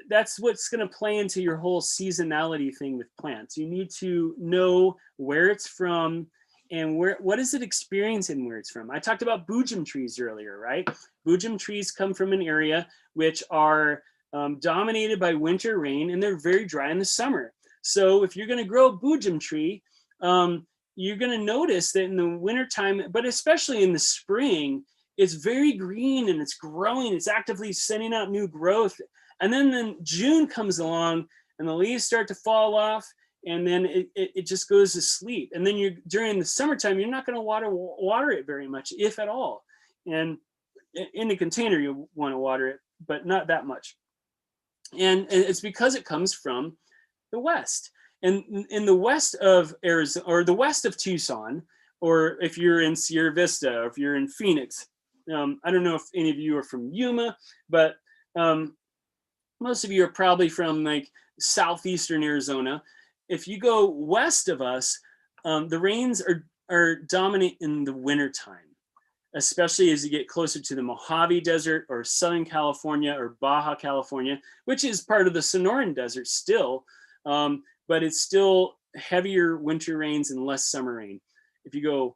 that's what's going to play into your whole seasonality thing with plants. You need to know where it's from and what is it experiencing where it's from. I talked about boojum trees earlier, right? Boojum trees come from an area which are dominated by winter rain, and they're very dry in the summer. So if you're going to grow a boojum tree, you're going to notice that in the wintertime, but especially in the spring, it's very green and it's growing. It's actively sending out new growth. And then June comes along and the leaves start to fall off, and then it just goes to sleep. And then during the summertime, you're not going to water it very much, if at all. And in the container, you want to water it, but not that much. And it's because it comes from the West. And in the west of Arizona, or the west of Tucson, or if you're in Sierra Vista, or if you're in Phoenix, I don't know if any of you are from Yuma, but most of you are probably from like southeastern Arizona. If you go west of us, the rains are dominant in the wintertime, especially as you get closer to the Mojave Desert or Southern California or Baja California, which is part of the Sonoran Desert still, but it's still heavier winter rains and less summer rain. If you go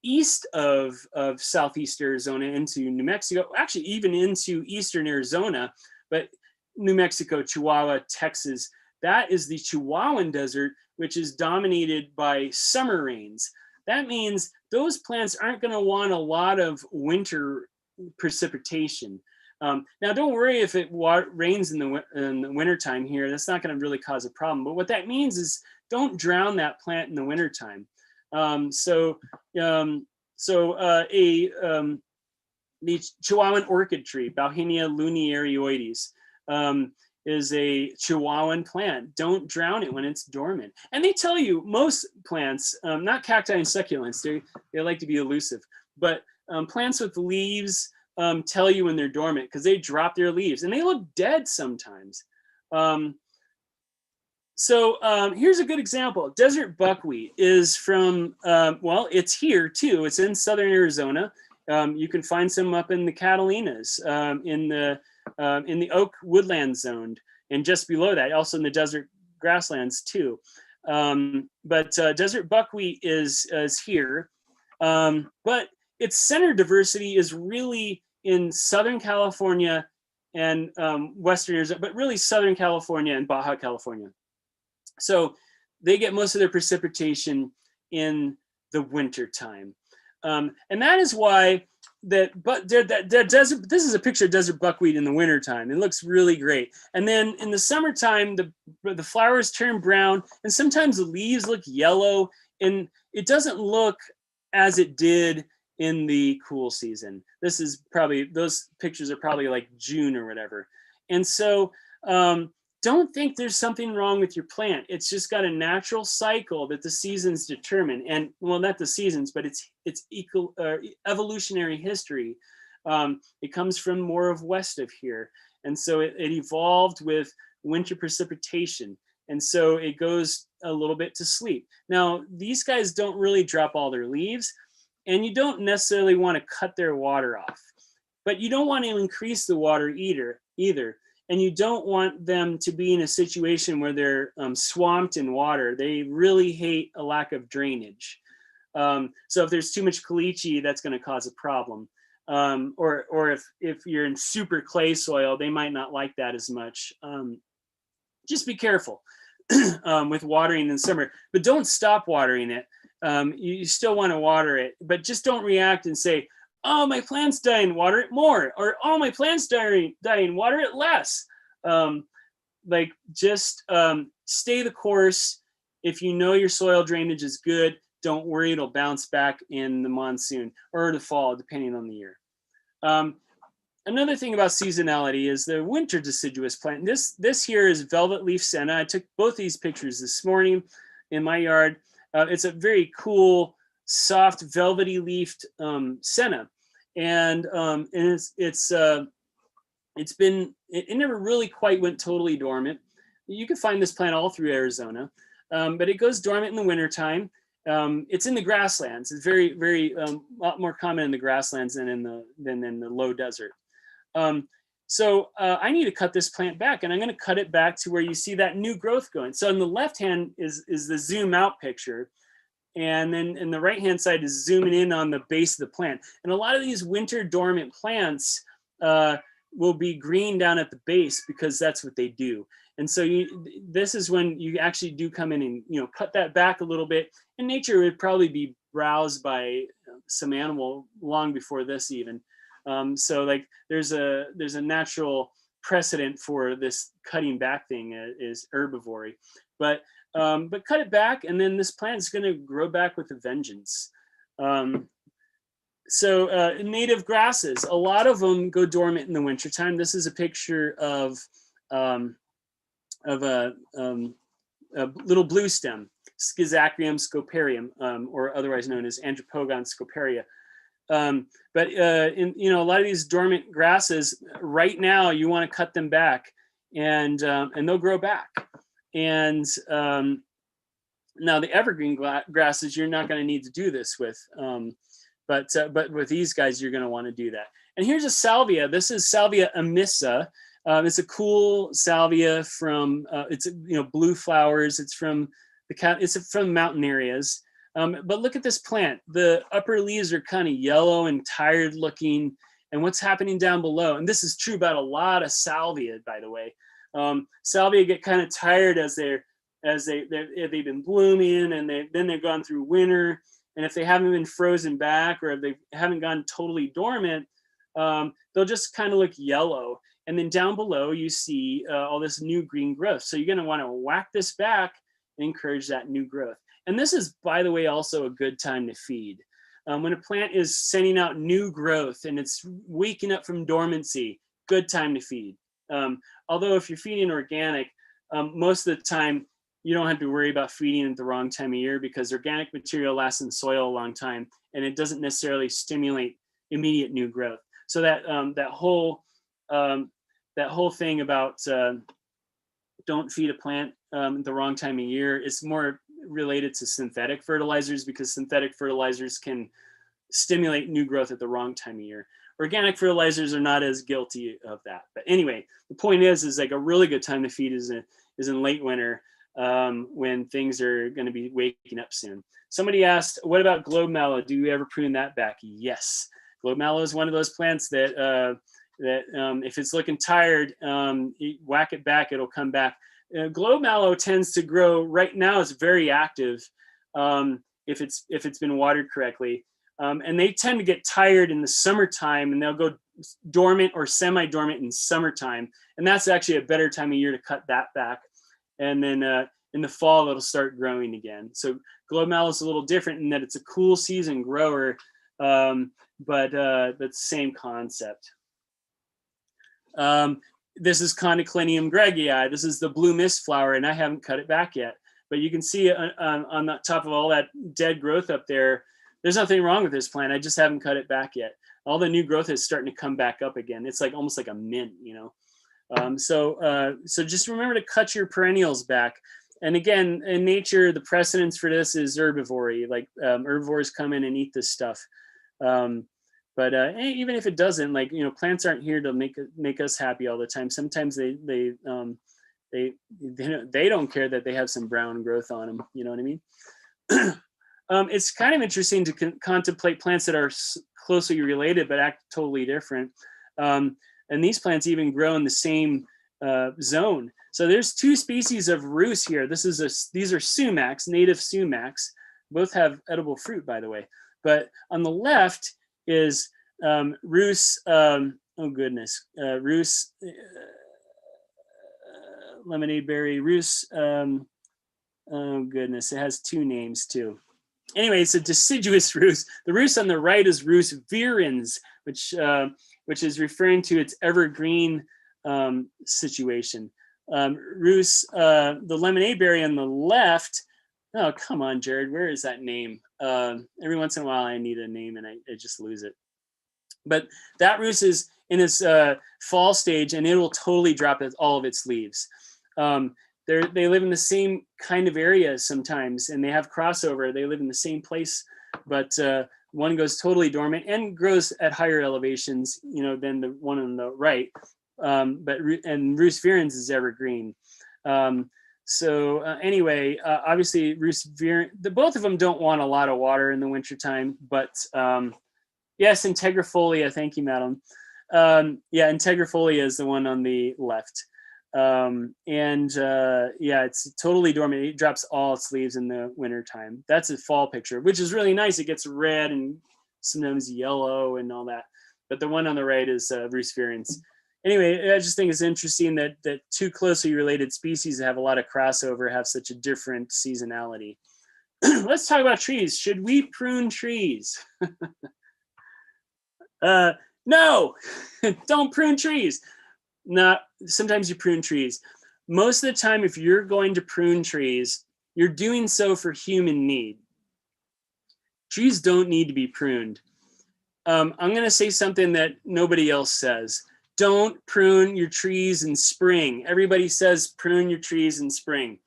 east of southeast Arizona into New Mexico, actually even into eastern Arizona, but New Mexico, Chihuahua, Texas, that is the Chihuahuan Desert, which is dominated by summer rains. That means those plants aren't going to want a lot of winter precipitation. Now, don't worry if it rains in the wintertime here. That's not going to really cause a problem. But what that means is don't drown that plant in the wintertime. The Chihuahuan orchid tree, Bauhinia luniarioides, is a Chihuahuan plant. Don't drown it when it's dormant. And they tell you most plants, not cacti and succulents, they like to be elusive, but plants with leaves tell you when they're dormant because they drop their leaves and they look dead sometimes. Here's a good example. Desert buckwheat is from, it's here too. It's in southern Arizona. You can find some up in the Catalinas, in the oak woodland zone, and just below that, also in the desert grasslands too. But desert buckwheat is here, but its center diversity is really in Southern California and Western Arizona, but really Southern California and Baja California. So they get most of their precipitation in the winter time. And that is why that desert, this is a picture of desert buckwheat in the wintertime. It looks really great. And then in the summertime, the flowers turn brown and sometimes the leaves look yellow, and it doesn't look as it did in the cool season. This is probably, those pictures are probably like June or whatever. And so don't think there's something wrong with your plant. It's just got a natural cycle that the seasons determine. And well, not the seasons, but it's evolutionary history. It comes from more of west of here. And so it evolved with winter precipitation. And so it goes a little bit to sleep. Now, these guys don't really drop all their leaves, and you don't necessarily want to cut their water off, but you don't want to increase the water either. And you don't want them to be in a situation where they're swamped in water. They really hate a lack of drainage. So if there's too much caliche, that's going to cause a problem. Or if you're in super clay soil, they might not like that as much. Just be careful with watering in summer, but don't stop watering it. You still want to water it, but just don't react and say, oh, my plant's dying, water it more. Or, oh, my plant's dying, water it less. Just stay the course. If you know your soil drainage is good, don't worry, it'll bounce back in the monsoon or the fall, depending on the year. Another thing about seasonality is the winter deciduous plant. This here is velvet leaf senna. I took both these pictures this morning in my yard. It's a very cool, soft, velvety leafed senna. And it never really quite went totally dormant. You can find this plant all through Arizona, but it goes dormant in the wintertime. It's in the grasslands. It's very, very lot more common in the grasslands than in the low desert. So I need to cut this plant back, and I'm going to cut it back to where you see that new growth going. So on the left hand is the zoom out picture. And then in the right hand side is zooming in on the base of the plant. And a lot of these winter dormant plants will be green down at the base because that's what they do. And so this is when you actually do come in and cut that back a little bit. And nature would probably be browsed by some animal long before this even. So like there's a natural precedent for this cutting back thing is herbivory, but cut it back, and then this plant is going to grow back with a vengeance. Native grasses, a lot of them go dormant in the wintertime. This is a picture of a little blue stem, Schizachyrium scoparium, or otherwise known as Andropogon scoparia. A lot of these dormant grasses, right now, you want to cut them back, and they'll grow back. And now the evergreen grasses, you're not going to need to do this with, but with these guys, you're going to want to do that. And here's a salvia. This is Salvia amissa. It's a cool salvia from it's blue flowers. It's from mountain areas. But look at this plant. The upper leaves are kind of yellow and tired looking. And what's happening down below? And this is true about a lot of salvia, by the way. Salvia get kind of tired as they've been blooming, and then they've gone through winter. And if they haven't been frozen back, or if they haven't gone totally dormant, they'll just kind of look yellow. And then down below, you see all this new green growth. So you're going to want to whack this back and encourage that new growth. And this is, by the way, also a good time to feed. When a plant is sending out new growth and it's waking up from dormancy, good time to feed. Although if you're feeding organic, most of the time you don't have to worry about feeding at the wrong time of year, because organic material lasts in soil a long time and it doesn't necessarily stimulate immediate new growth. So that whole thing about don't feed a plant the wrong time of year is more related to synthetic fertilizers, because synthetic fertilizers can stimulate new growth at the wrong time of year. Organic fertilizers are not as guilty of that. But anyway, the point is like a really good time to feed is in late winter. when things are going to be waking up soon. Somebody asked, what about globe mallow? Do you ever prune that back? Yes. Globe mallow is one of those plants that if it's looking tired, whack it back, it'll come back. Globe mallow tends to grow right now. It's very active if it's been watered correctly, and they tend to get tired in the summertime, and they'll go dormant or semi-dormant in summertime, and that's actually a better time of year to cut that back. And then in the fall, it'll start growing again. So globe mallow is a little different in that it's a cool season grower, but that's the same concept. This is Condoclinium greggii. This is the blue mist flower, and I haven't cut it back yet. But you can see on the top of all that dead growth up there, there's nothing wrong with this plant. I just haven't cut it back yet. All the new growth is starting to come back up again. It's like almost like a mint, you know. So just remember to cut your perennials back. And again, in nature, the precedence for this is herbivory. Like herbivores come in and eat this stuff. But even if it doesn't, like, you know, plants aren't here to make us happy all the time. Sometimes they don't care that they have some brown growth on them. You know what I mean? It's kind of interesting to contemplate plants that are closely related but act totally different. And these plants even grow in the same zone. So there's two species of rhubarb here. These are sumacs, native sumacs. Both have edible fruit, by the way. But on the left is rhubarb. Oh goodness, rhubarb, lemonade berry, rhubarb. Oh goodness, it has two names too. Anyway, it's a deciduous rhubarb. The rhubarb on the right is Rhubarb virens, which is referring to its evergreen situation. The lemonade berry on the left. Oh, come on, Jared, where is that name? Every once in a while I need a name and I just lose it. But that rhubarb is in its fall stage, and it will totally drop all of its leaves. They live in the same kind of area sometimes, and they have crossover. They live in the same place, but one goes totally dormant and grows at higher elevations, you know, than the one on the right. And Rhubarb virens is evergreen. Anyway, obviously Rhubarb virens, both of them don't want a lot of water in the wintertime, but yes, Integrifolia, thank you, madam. Yeah, Integrifolia is the one on the left. Yeah, it's totally dormant. It drops all its leaves in the wintertime. That's a fall picture, which is really nice. It gets red and sometimes yellow and all that. But the one on the right is Rhubarb virens. Anyway, I just think it's interesting that two closely related species that have a lot of crossover have such a different seasonality. Let's talk about trees. Should we prune trees? No, don't prune trees. Sometimes you prune trees. Most of the time, if you're going to prune trees, you're doing so for human need. Trees don't need to be pruned. I'm going to say something that nobody else says. Don't prune your trees in spring. Everybody says prune your trees in spring.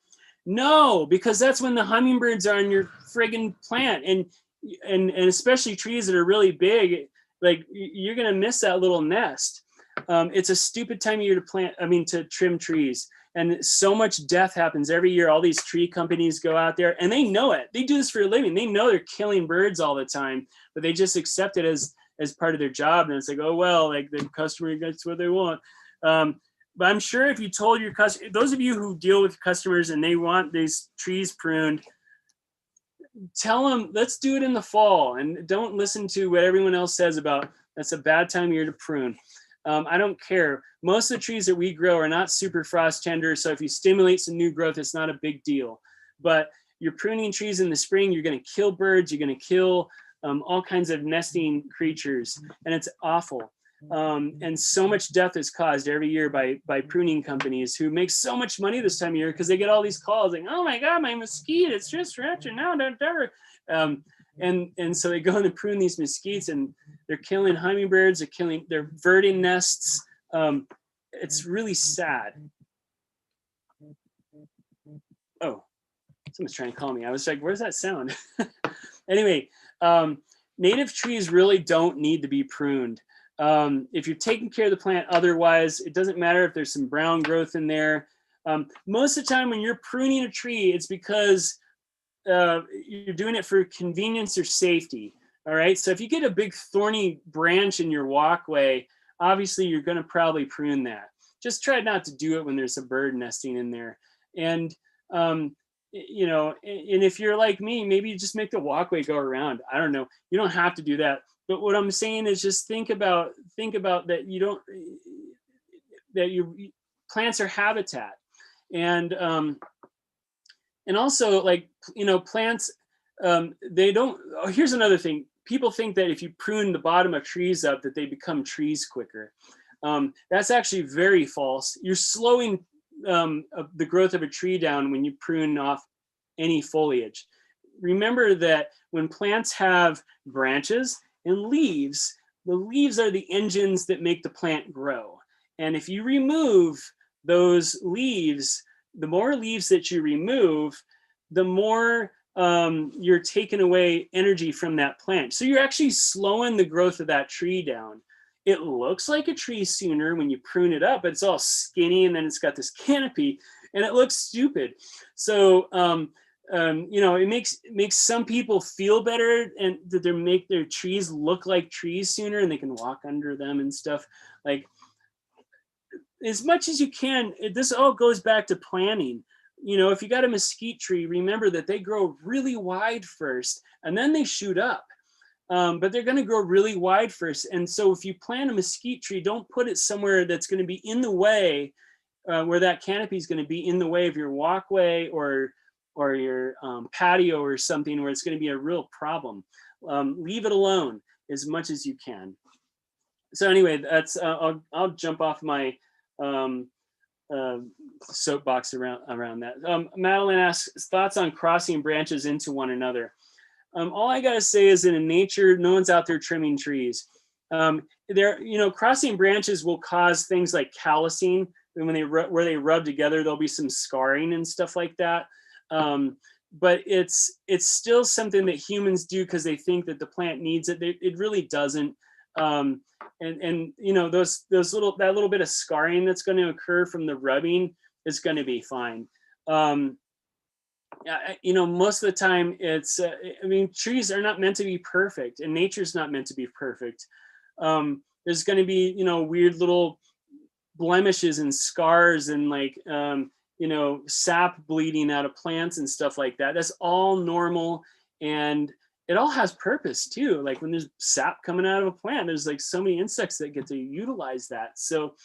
No, because that's when the hummingbirds are on your friggin' plant, and especially trees that are really big, like you're going to miss that little nest. It's a stupid time of year to trim trees. And so much death happens every year. All these tree companies go out there and they know it. They do this for a living. They know they're killing birds all the time, but they just accept it as part of their job. And it's like, oh, well, like the customer gets what they want. But I'm sure if you told your customer, those of you who deal with customers and they want these trees pruned, tell them, let's do it in the fall, and don't listen to what everyone else says about that's a bad time of year to prune. I don't care. Most of the trees that we grow are not super frost tender, so if you stimulate some new growth, it's not a big deal. But you're pruning trees in the spring, you're going to kill birds, you're going to kill all kinds of nesting creatures, and it's awful. And so much death is caused every year by pruning companies who make so much money this time of year because they get all these calls like, oh my God, my mesquite, it's just wretched now, never. And so they go and prune these mesquites, and they're killing hummingbirds, they're verding nests. It's really sad. Oh, someone's trying to call me. I was like, where's that sound? Anyway, native trees really don't need to be pruned. If you're taking care of the plant otherwise, it doesn't matter if there's some brown growth in there. Most of the time when you're pruning a tree, it's because you're doing it for convenience or safety. All right. So if you get a big thorny branch in your walkway, obviously you're going to probably prune that. Just try not to do it when there's a bird nesting in there. And, you know, and if you're like me, maybe you just make the walkway go around. I don't know. You don't have to do that. But what I'm saying is just think about that you don't, that you plants are habitat. And also, like, you know, plants, they don't, oh, here's another thing. People think that if you prune the bottom of trees up, that they become trees quicker. That's actually very false. You're slowing the growth of a tree down when you prune off any foliage. Remember that when plants have branches and leaves, the leaves are the engines that make the plant grow. And if you remove those leaves, the more leaves that you remove, the more you're taking away energy from that plant. So you're actually slowing the growth of that tree down. It looks like a tree sooner when you prune it up, but it's all skinny and then it's got this canopy and it looks stupid. So, you know, it makes some people feel better and that they make their trees look like trees sooner and they can walk under them and stuff. Like, as much as you can, this all goes back to planning. You know, if you got a mesquite tree, remember that they grow really wide first and then they shoot up. But they're going to grow really wide first. And so if you plant a mesquite tree, don't put it somewhere that's going to be in the way, where that canopy is going to be in the way of your walkway or your patio or something where it's going to be a real problem. Leave it alone as much as you can. So anyway, that's I'll jump off my soapbox around that. Madeline asks thoughts on crossing branches into one another. All I gotta say is that in nature, no one's out there trimming trees. You know, crossing branches will cause things like callousing, and when where they rub together, there'll be some scarring and stuff like that. But it's still something that humans do because they think that the plant needs it. It really doesn't. And you know, that little bit of scarring that's going to occur from the rubbing is going to be fine. You know, most of the time it's, I mean, trees are not meant to be perfect and nature's not meant to be perfect. There's going to be, you know, weird little blemishes and scars and like, you know, sap bleeding out of plants and stuff like that. That's all normal. And it all has purpose too. Like when there's sap coming out of a plant, there's like so many insects that get to utilize that. So,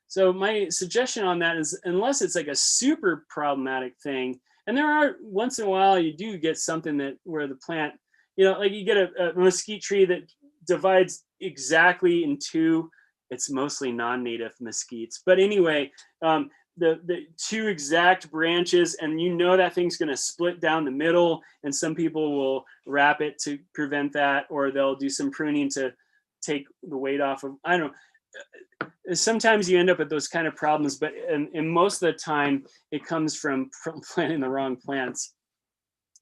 so my suggestion on that is, unless it's like a super problematic thing, and there are once in a while you do get something that where the plant, you know, like you get a mesquite tree that divides exactly in two. It's mostly non-native mesquites, but anyway, the two exact branches, and you know that thing's going to split down the middle, and some people will wrap it to prevent that, or they'll do some pruning to take the weight off of, I don't know. Sometimes you end up with those kind of problems, but in most of the time it comes from planting the wrong plants.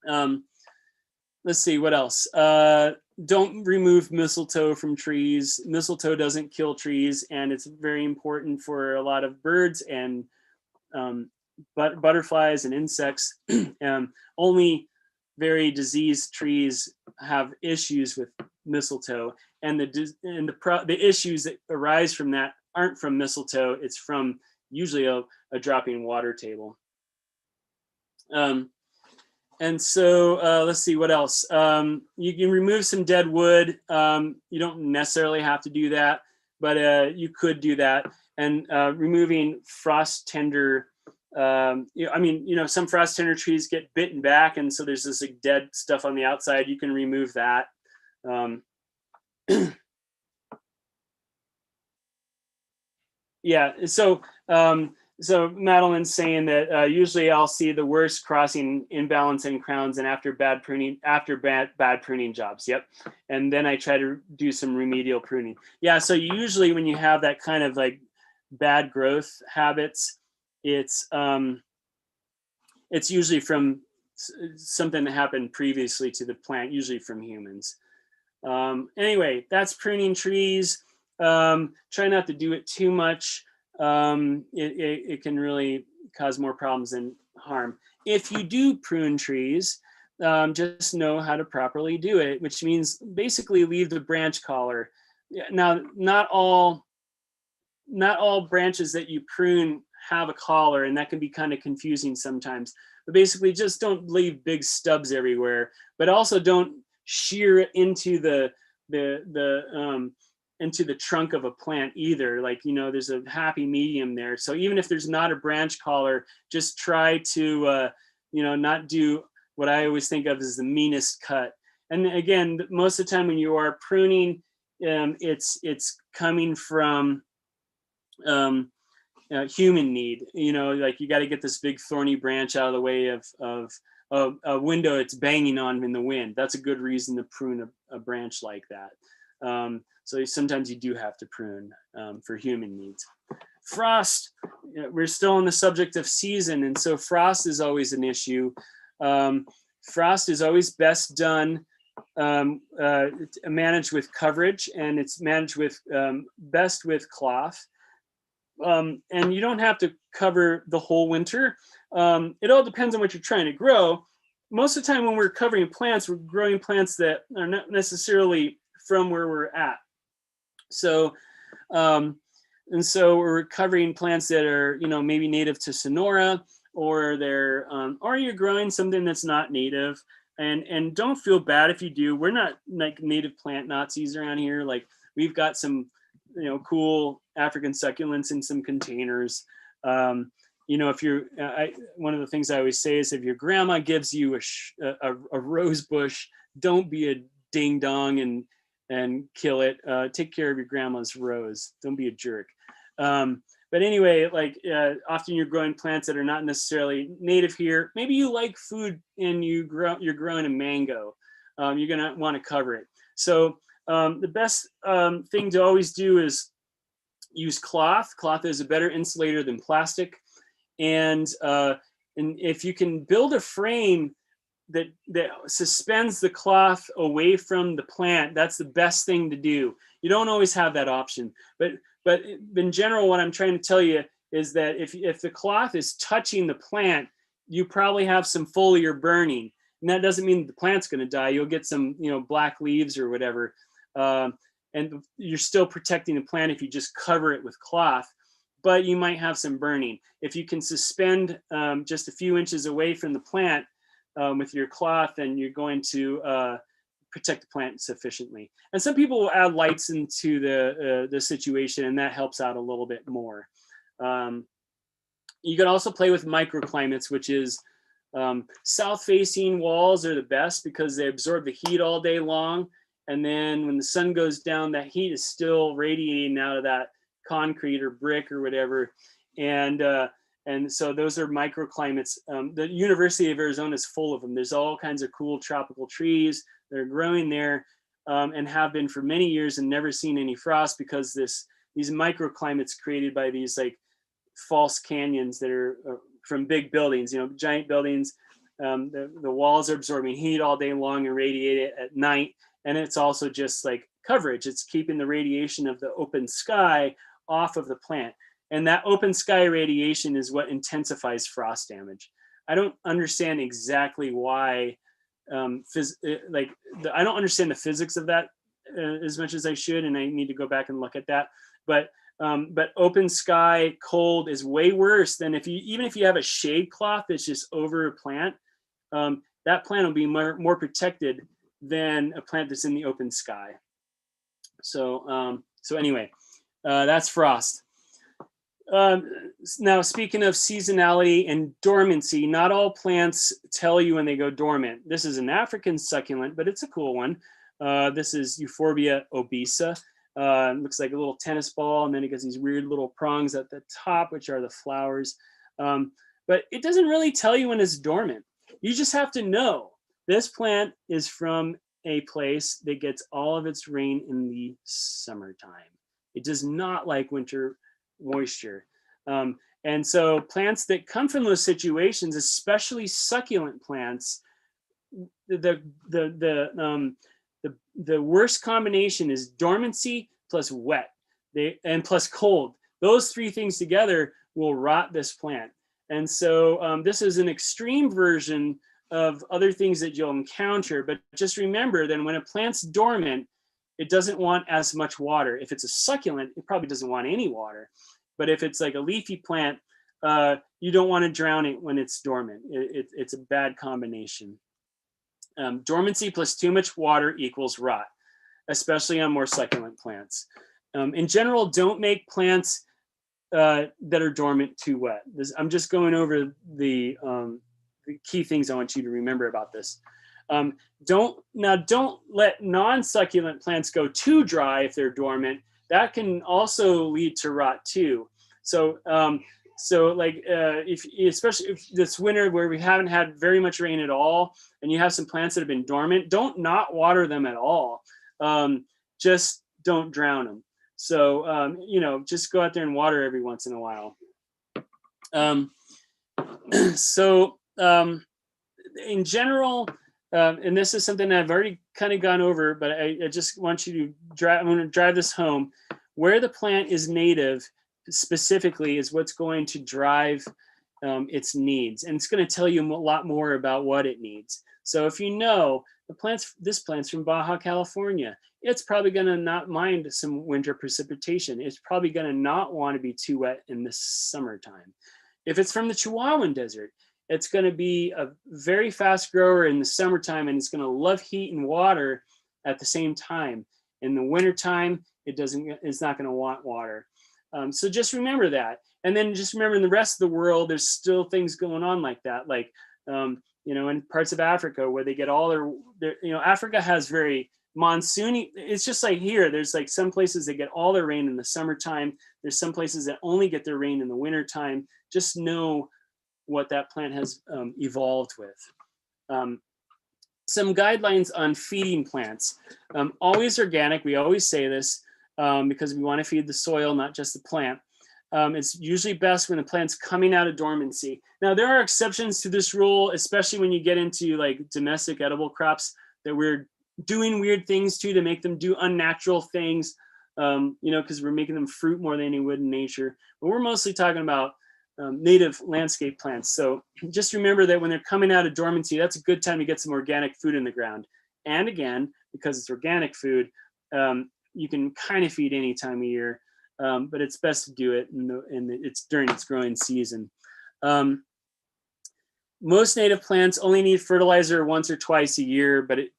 Let's see what else. Don't remove mistletoe from trees. Mistletoe doesn't kill trees, and it's very important for a lot of birds and butterflies and insects. Only very diseased trees have issues with mistletoe, and the issues that arise from that aren't from mistletoe. It's from usually a dropping water table. And so let's see what else. You can remove some dead wood. You don't necessarily have to do that, but you could do that. And removing frost tender, I mean, you know, some frost tender trees get bitten back, and so there's this like dead stuff on the outside. You can remove that. Yeah. So so Madeline's saying that usually I'll see the worst crossing imbalance in crowns and after bad pruning jobs. Yep. And then I try to do some remedial pruning. Yeah. So usually when you have that kind of like bad growth habits, it's usually from something that happened previously to the plant, usually from humans. Anyway, that's pruning trees. Try not to do it too much. it can really cause more problems than harm. If you do prune trees, just know how to properly do it, which means basically leave the branch collar. Now, not all branches that you prune have a collar, and that can be kind of confusing sometimes. But basically, just don't leave big stubs everywhere. But also don't shear into the into the trunk of a plant either. Like, there's a happy medium there. So even if there's not a branch collar, just try to not do what I always think of as the meanest cut. And again, most of the time when you are pruning, it's coming from human need. Like, you got to get this big thorny branch out of the way of a window it's banging on in the wind. That's a good reason to prune a branch like that. So sometimes you do have to prune for human needs. Frost, we're still on the subject of season, and so frost is always an issue. Frost is always best done managed with coverage, and it's managed with best with cloth. And you don't have to cover the whole winter. It all depends on what you're trying to grow. Most of the time when we're covering plants, we're growing plants that are not necessarily from where we're at. So, and so we're covering plants that are, maybe native to Sonora, or or you're growing something that's not native. And don't feel bad if you do. We're not like native plant Nazis around here. Like, we've got some, cool African succulents in some containers. If you're, one of the things I always say is, if your grandma gives you a rose bush, don't be a ding dong and kill it. Take care of your grandma's rose. Don't be a jerk. But anyway, like, often you're growing plants that are not necessarily native here. Maybe you like food and you're growing a mango. You're gonna want to cover it. So the best thing to always do is use cloth. Cloth is a better insulator than plastic. And if you can build a frame that suspends the cloth away from the plant, that's the best thing to do. You don't always have that option, but in general, what I'm trying to tell you is that if the cloth is touching the plant, you probably have some foliar burning, and that doesn't mean the plant's going to die. You'll get some black leaves or whatever, and you're still protecting the plant if you just cover it with cloth. But you might have some burning. If you can suspend just a few inches away from the plant with your cloth, then you're going to protect the plant sufficiently. And some people will add lights into the situation, and that helps out a little bit more. You can also play with microclimates, which is south-facing walls are the best because they absorb the heat all day long. And then when the sun goes down, that heat is still radiating out of that concrete or brick or whatever. And so those are microclimates. The University of Arizona is full of them. There's all kinds of cool tropical trees that are growing there and have been for many years and never seen any frost, because these microclimates created by these like false canyons that are from big buildings, giant buildings. The walls are absorbing heat all day long and radiate it at night. And it's also just like coverage. It's keeping the radiation of the open sky off of the plant. And that open sky radiation is what intensifies frost damage. I don't understand exactly why, I don't understand the physics of that as much as I should, and I need to go back and look at that. But open sky cold is way worse than even if you have a shade cloth that's just over a plant. That plant will be more protected than a plant that's in the open sky. So anyway, that's frost. Now, speaking of seasonality and dormancy, not all plants tell you when they go dormant. This is an African succulent, but it's a cool one. This is Euphorbia obesa. It looks like a little tennis ball, and then it gets these weird little prongs at the top, which are the flowers. But it doesn't really tell you when it's dormant. You just have to know this plant is from a place that gets all of its rain in the summertime. It does not like winter moisture. And so plants that come from those situations, especially succulent plants, the worst combination is dormancy plus wet, and plus cold. those three things together will rot this plant. And so this is an extreme version of other things that you'll encounter, but just remember that when a plant's dormant, it doesn't want as much water. If it's a succulent, it probably doesn't want any water. But if it's like a leafy plant, you don't want to drown it when it's dormant. It's a bad combination. Dormancy plus too much water equals rot, especially on more succulent plants. In general, don't make plants that are dormant too wet. I'm just going over the key things I want you to remember about this. Don't let non-succulent plants go too dry if they're dormant. That can also lead to rot too. So especially if this winter where we haven't had very much rain at all, and you have some plants that have been dormant, don't not water them at all. Just don't drown them. So just go out there and water every once in a while. In general, and this is something I've already kind of gone over, but I just want you to drive. I'm going to drive this home. Where the plant is native, specifically, is what's going to drive its needs, and it's going to tell you a lot more about what it needs. So if you know this plant's from Baja California, it's probably going to not mind some winter precipitation. It's probably going to not want to be too wet in the summertime. If it's from the Chihuahuan Desert, it's going to be a very fast grower in the summertime, and it's going to love heat and water at the same time. In the wintertime, it's not going to want water. So just remember that. And then just remember, in the rest of the world, there's still things going on like that. Like, in parts of Africa where they get all their Africa has very monsoony. It's just like here, there's like some places that get all their rain in the summertime. There's some places that only get their rain in the wintertime. Just know what that plant has evolved with. Some guidelines on feeding plants. Always organic. We always say this because we want to feed the soil, not just the plant. It's usually best when the plant's coming out of dormancy. Now, there are exceptions to this rule, especially when you get into like domestic edible crops that we're doing weird things to make them do unnatural things, because we're making them fruit more than they would in nature. But we're mostly talking about native landscape plants. So just remember that when they're coming out of dormancy, that's a good time to get some organic food in the ground. And again, because it's organic food, you can kind of feed any time of year. But it's best to do it it's during its growing season. Most native plants only need fertilizer once or twice a year, but it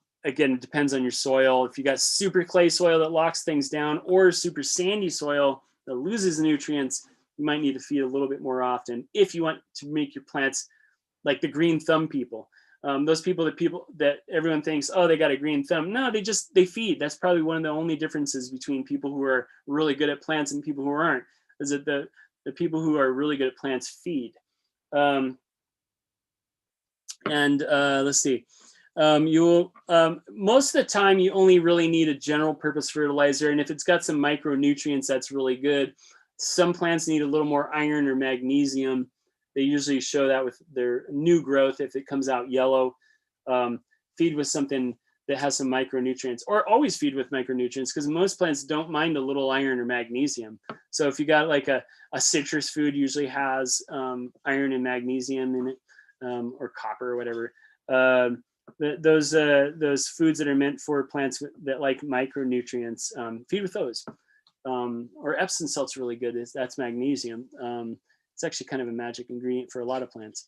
depends on your soil. If you got super clay soil that locks things down, or super sandy soil that loses nutrients, you might need to feed a little bit more often if you want to make your plants like the green thumb people. Those people that everyone thinks, oh, they got a green thumb. No, they feed. That's probably one of the only differences between people who are really good at plants and people who aren't, is that the people who are really good at plants feed. Let's see. Most of the time you only really need a general purpose fertilizer. And if it's got some micronutrients, that's really good. Some plants need a little more iron or magnesium. They usually show that with their new growth. If it comes out yellow, feed with something that has some micronutrients, or always feed with micronutrients, because most plants don't mind a little iron or magnesium. So if you got like a citrus food, usually has iron and magnesium in it, or copper or whatever. Those foods that are meant for plants that like micronutrients, feed with those. Or Epsom salt's really good. That's magnesium. It's actually kind of a magic ingredient for a lot of plants.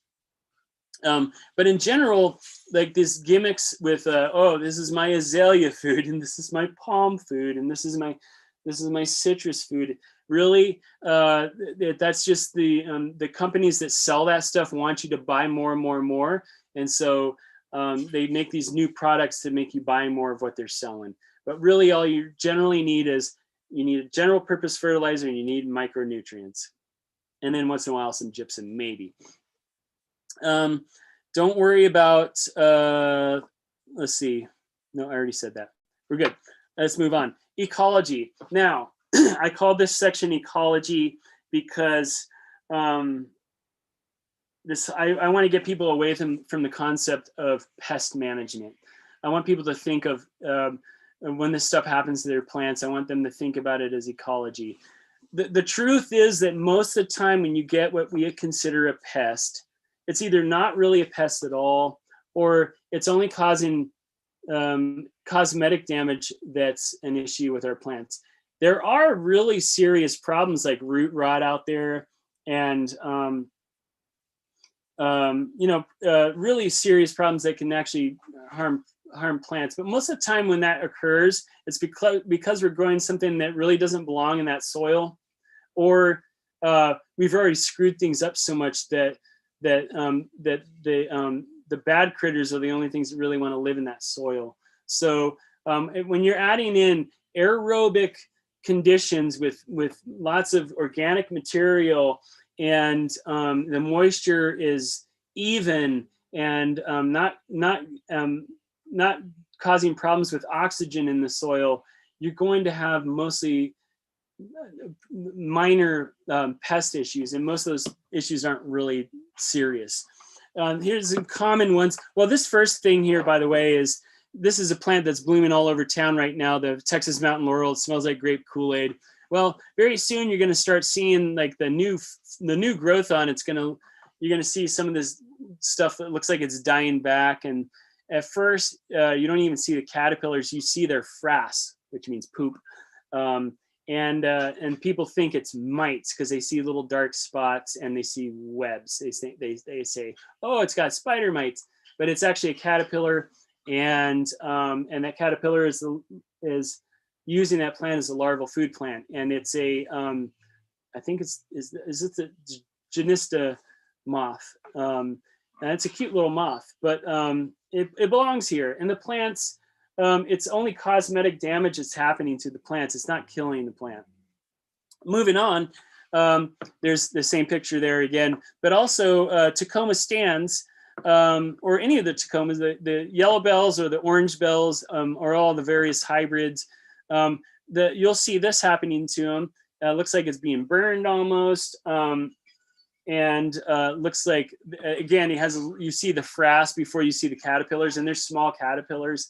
But in general, like these gimmicks with, this is my azalea food, and this is my palm food, and this is my citrus food. Really, that's just the companies that sell that stuff want you to buy more and more and more. And so they make these new products to make you buy more of what they're selling. But really, all you generally need is you need a general purpose fertilizer, and you need micronutrients. And then once in a while, some gypsum, maybe. Don't worry about, let's see. No, I already said that. We're good. Let's move on. Ecology. Now, I called this section ecology because I want to get people away from the concept of pest management. I want people to think of when this stuff happens to their plants, I want them to think about it as ecology. the truth is that most of the time when you get what we consider a pest, it's either not really a pest at all, or it's only causing cosmetic damage that's an issue with our plants. There are really serious problems like root rot out there, and really serious problems that can actually harm plants. But most of the time when that occurs, it's because we're growing something that really doesn't belong in that soil, or we've already screwed things up so much that the bad critters are the only things that really want to live in that soil. So when you're adding in aerobic conditions with lots of organic material, and the moisture is even, and not causing problems with oxygen in the soil, you're going to have mostly minor pest issues, and most of those issues aren't really serious. Here's some common ones. Well, this first thing here, by the way, this is a plant that's blooming all over town right now, the Texas mountain laurel. It smells like grape Kool-Aid. Well, very soon you're going to start seeing like the new growth on it's you're going to see some of this stuff that looks like it's dying back. And at first, you don't even see the caterpillars. You see their frass, which means poop. And people think it's mites because they see little dark spots and they see webs. They say, oh, it's got spider mites, but it's actually a caterpillar, and that caterpillar is using that plant as a larval food plant, and it's a I think is it the Genista moth, and it's a cute little moth, but it belongs here. And the plants, it's only cosmetic damage that's happening to the plants. It's not killing the plant. Moving on, there's the same picture there again, but also Tacoma stands, or any of the Tacomas, the yellow bells or the orange bells, or all the various hybrids. You'll see this happening to them. Looks like it's being burned almost. And looks like, again, you see the frass before you see the caterpillars, and they're small caterpillars.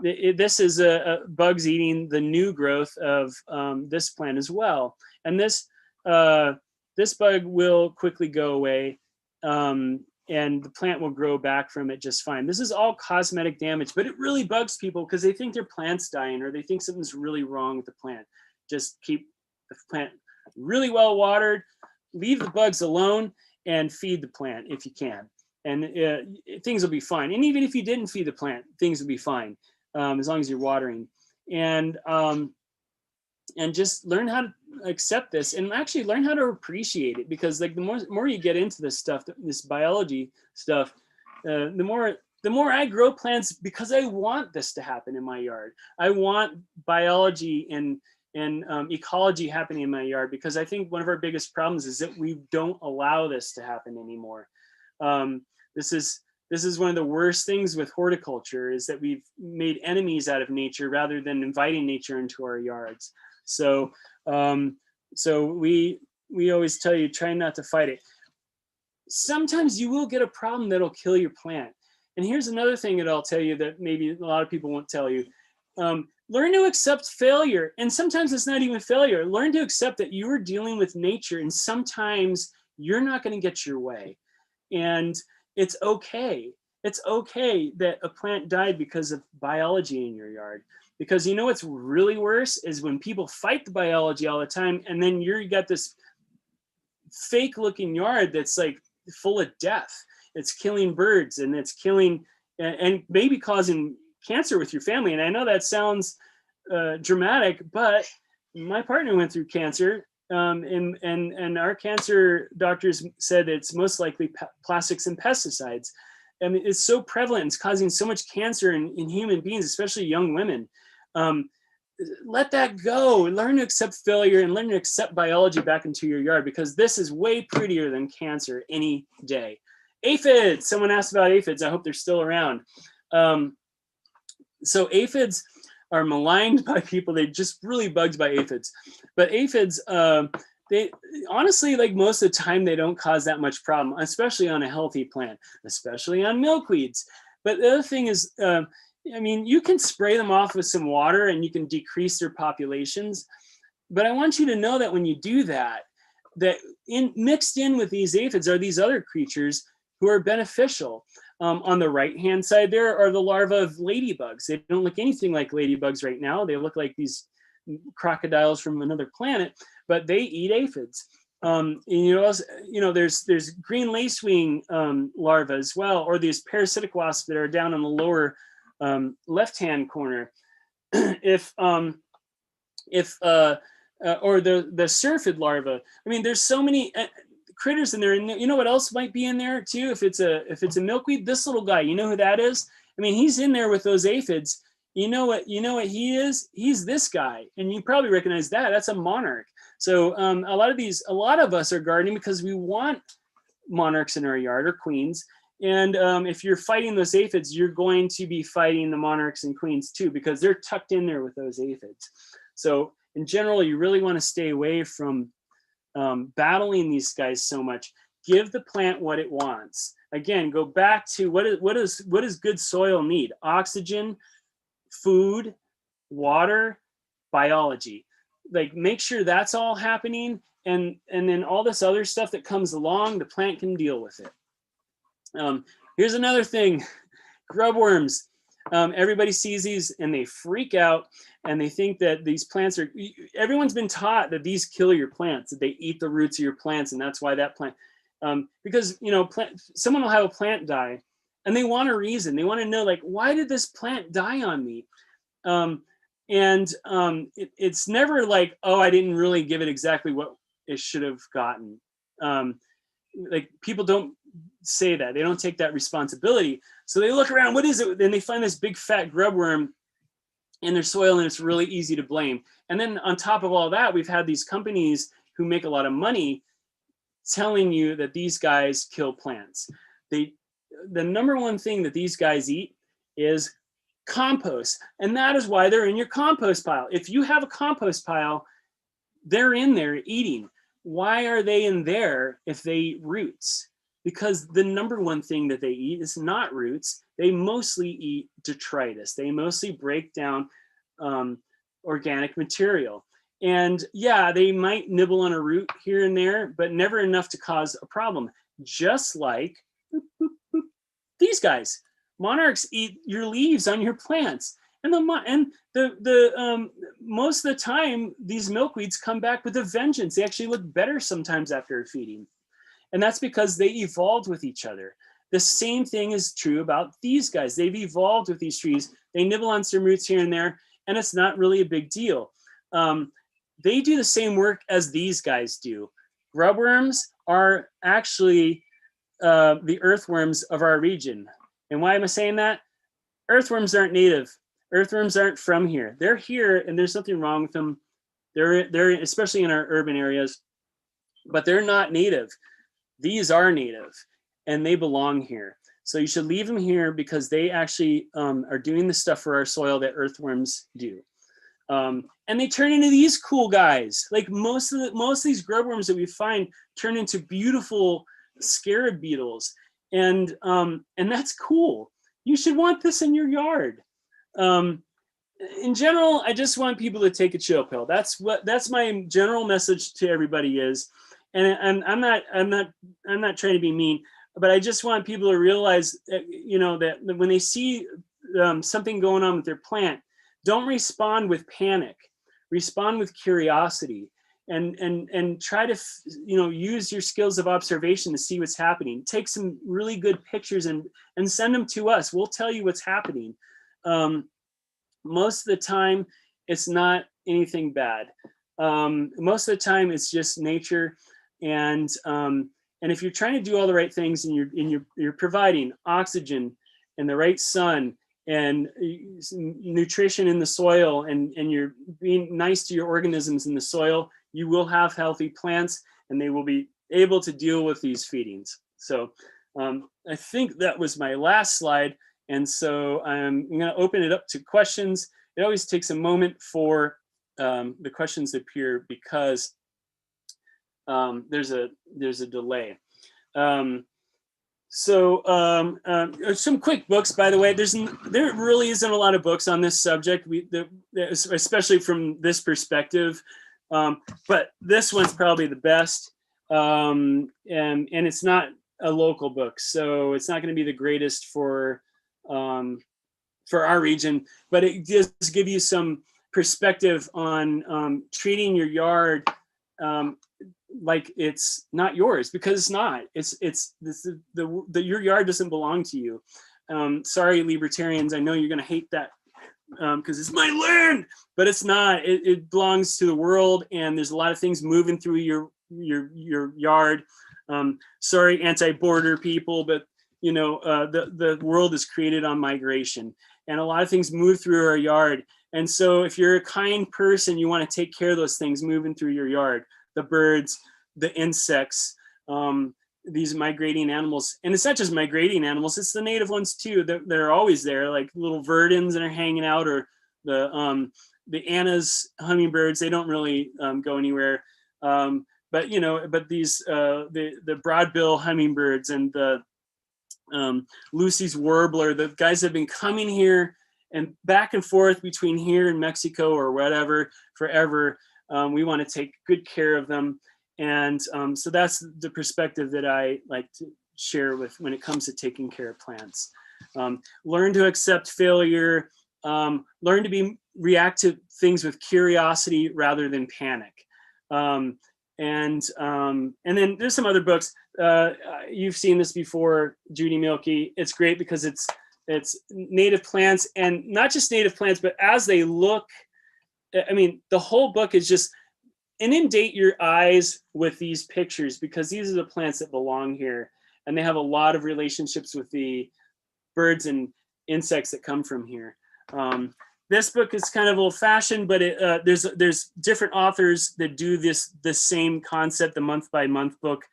This is bugs eating the new growth of this plant as well. And this bug will quickly go away, and the plant will grow back from it just fine. This is all cosmetic damage, but it really bugs people because they think their plant's dying, or they think something's really wrong with the plant. Just keep the plant really well watered, leave the bugs alone, and feed the plant if you can. And things will be fine. And even if you didn't feed the plant, things will be fine, as long as you're watering. And just learn how to accept this, and actually learn how to appreciate it, because like the more you get into this stuff, this biology stuff, the more I grow plants, because I want this to happen in my yard. I want biology and ecology happening in my yard, because I think one of our biggest problems is that we don't allow this to happen anymore. This is one of the worst things with horticulture, is that we've made enemies out of nature rather than inviting nature into our yards. So we always tell you, try not to fight it. Sometimes you will get a problem that'll kill your plant. And here's another thing that I'll tell you that maybe a lot of people won't tell you. Learn to accept failure. And sometimes it's not even failure. Learn to accept that you are dealing with nature, and sometimes you're not going to get your way. And it's okay. It's okay that a plant died because of biology in your yard. Because you know what's really worse is when people fight the biology all the time, and then you got this fake looking yard that's like full of death. It's killing birds, and it's killing and maybe causing cancer with your family. And I know that sounds dramatic, but my partner went through cancer, and our cancer doctors said it's most likely plastics and pesticides. I mean, it's so prevalent. It's causing so much cancer in human beings, especially young women. Let that go. Learn to accept failure, and learn to accept biology back into your yard, because this is way prettier than cancer any day. Aphids. Someone asked about aphids. I hope they're still around. So aphids are maligned by people. They're just really bugged by aphids. But aphids, they honestly, like most of the time, they don't cause that much problem, especially on a healthy plant, especially on milkweeds. But the other thing is, I mean, you can spray them off with some water and you can decrease their populations. But I want you to know that when you do that, that mixed in with these aphids are these other creatures who are beneficial. On the right-hand side there are the larvae of ladybugs. They don't look anything like ladybugs right now. They look like these crocodiles from another planet, but they eat aphids. There's green lacewing larvae as well, or these parasitic wasps that are down in the lower left-hand corner. Or the syrphid larva. I mean, there's so many critters in there. And you know what else might be in there too? If it's a milkweed, this little guy, you know who that is? I mean, he's in there with those aphids. You know what he is? He's this guy, and you probably recognize that. That's a monarch. So a lot of us are gardening because we want monarchs in our yard, or queens. And if you're fighting those aphids, you're going to be fighting the monarchs and queens too, because they're tucked in there with those aphids. So in general, you really want to stay away from battling these guys so much. Give the plant what it wants. Again, go back to what does good soil need? Oxygen, food, water, biology. Like, make sure that's all happening, and then all this other stuff that comes along, the plant can deal with it. Here's another thing: grub worms. Everybody sees these and they freak out, and they think that these plants are, everyone's been taught that these kill your plants, that they eat the roots of your plants, and that's why that plant, because, someone will have a plant die, and they want a reason. They want to know, like, why did this plant die on me? It's never like, oh, I didn't really give it exactly what it should have gotten. Like, people don't say that. They don't take that responsibility. So they look around, what is it? Then they find this big fat grub worm in their soil, and it's really easy to blame. And then on top of all that, we've had these companies who make a lot of money telling you that these guys kill plants. The number one thing that these guys eat is compost. And that is why they're in your compost pile. If you have a compost pile, they're in there eating. Why are they in there if they eat roots? Because the number one thing that they eat is not roots. They mostly eat detritus. They mostly break down organic material. And yeah, they might nibble on a root here and there, but never enough to cause a problem. Just like these guys. Monarchs eat your leaves on your plants. And most of the time, these milkweeds come back with a vengeance. They actually look better sometimes after feeding. And that's because they evolved with each other. The same thing is true about these guys. They've evolved with these trees. They nibble on some roots here and there, and it's not really a big deal. They do the same work as these guys do. Grubworms are actually the earthworms of our region. And why am I saying that? Earthworms aren't native. Earthworms aren't from here. They're here, and there's nothing wrong with them. They're especially in our urban areas, but they're not native. These are native, and they belong here. So you should leave them here because they actually are doing the stuff for our soil that earthworms do. And they turn into these cool guys. Like most of these grubworms that we find turn into beautiful scarab beetles, and that's cool. You should want this in your yard. In general, I just want people to take a chill pill. That's my general message to everybody is. And I'm not trying to be mean, but I just want people to realize that, that when they see something going on with their plant, don't respond with panic. Respond with curiosity, and try to use your skills of observation to see what's happening. Take some really good pictures and send them to us. We'll tell you what's happening. Most of the time, it's not anything bad. Most of the time, it's just nature. And if you're trying to do all the right things, and you're providing oxygen and the right sun and nutrition in the soil, and you're being nice to your organisms in the soil, you will have healthy plants, and they will be able to deal with these feedings. So I think that was my last slide. And so I'm going to open it up to questions. It always takes a moment for the questions to appear because there's a delay. Some quick books, by the way. There really isn't a lot of books on this subject. Especially from this perspective, But this one's probably the best. And it's not a local book, so it's not going to be the greatest for our region, but it does give you some perspective on treating your yard like it's not yours, because it's not. Your yard doesn't belong to you. Sorry, libertarians, I know you're going to hate that because it's my land, but it's not. It belongs to the world, and there's a lot of things moving through your yard. Sorry, anti-border people, but you know, the world is created on migration, and a lot of things move through our yard. And so if you're a kind person, you want to take care of those things moving through your yard, the birds, the insects, these migrating animals. And it's not just migrating animals, it's the native ones too. They're always there, like little verdins that are hanging out, or the Anna's hummingbirds. They don't really go anywhere. But you know, but these the broadbill hummingbirds and the Lucy's warbler, the guys have been coming here and back and forth between here and Mexico or whatever forever. We want to take good care of them. And so that's the perspective that I like to share with when it comes to taking care of plants. Learn to accept failure, learn to react to things with curiosity rather than panic. And then there's some other books. You've seen this before, Judy Milky. It's great because it's native plants, and not just native plants, but as they look. I mean, the whole book is just inundate your eyes with these pictures, because these are the plants that belong here, and they have a lot of relationships with the birds and insects that come from here. This book is kind of old-fashioned, but there's different authors that do this same concept, the month-by-month book.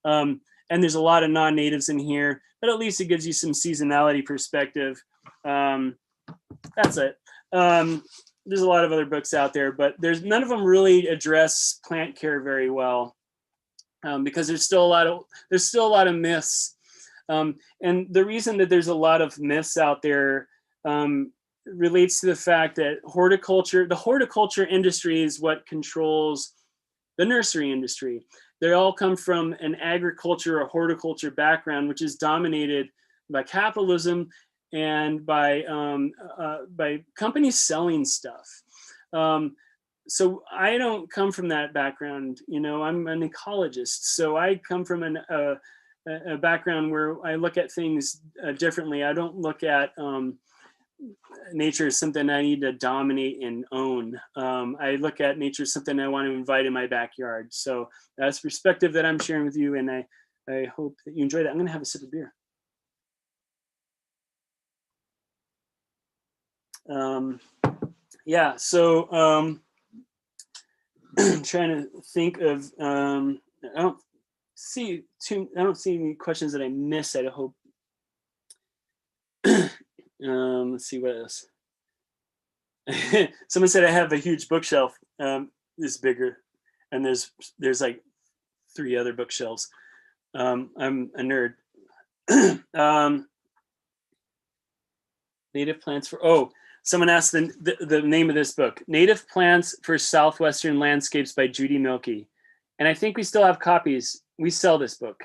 And there's a lot of non-natives in here, but at least it gives you some seasonality perspective. That's it. There's a lot of other books out there, but none of them really address plant care very well, because there's still a lot of myths. And the reason that there's a lot of myths out there relates to the fact that the horticulture industry is what controls the nursery industry. They all come from an agriculture or horticulture background, which is dominated by capitalism and by companies selling stuff. So I don't come from that background. You know, I'm an ecologist, so I come from a background where I look at things differently. I don't look at nature as something I need to dominate and own. I look at nature as something I want to invite in my backyard. So that's perspective that I'm sharing with you, and I hope that you enjoy that. I'm going to have a sip of beer. Yeah, so I'm trying to think of I don't see any questions that I missed. I hope. Let's see what else. Someone said I have a huge bookshelf. It's bigger, and there's like 3 other bookshelves. I'm a nerd. Native plants for someone asked the name of this book, Native Plants for Southwestern Landscapes by Judy Milky. And I think we still have copies. We sell this book.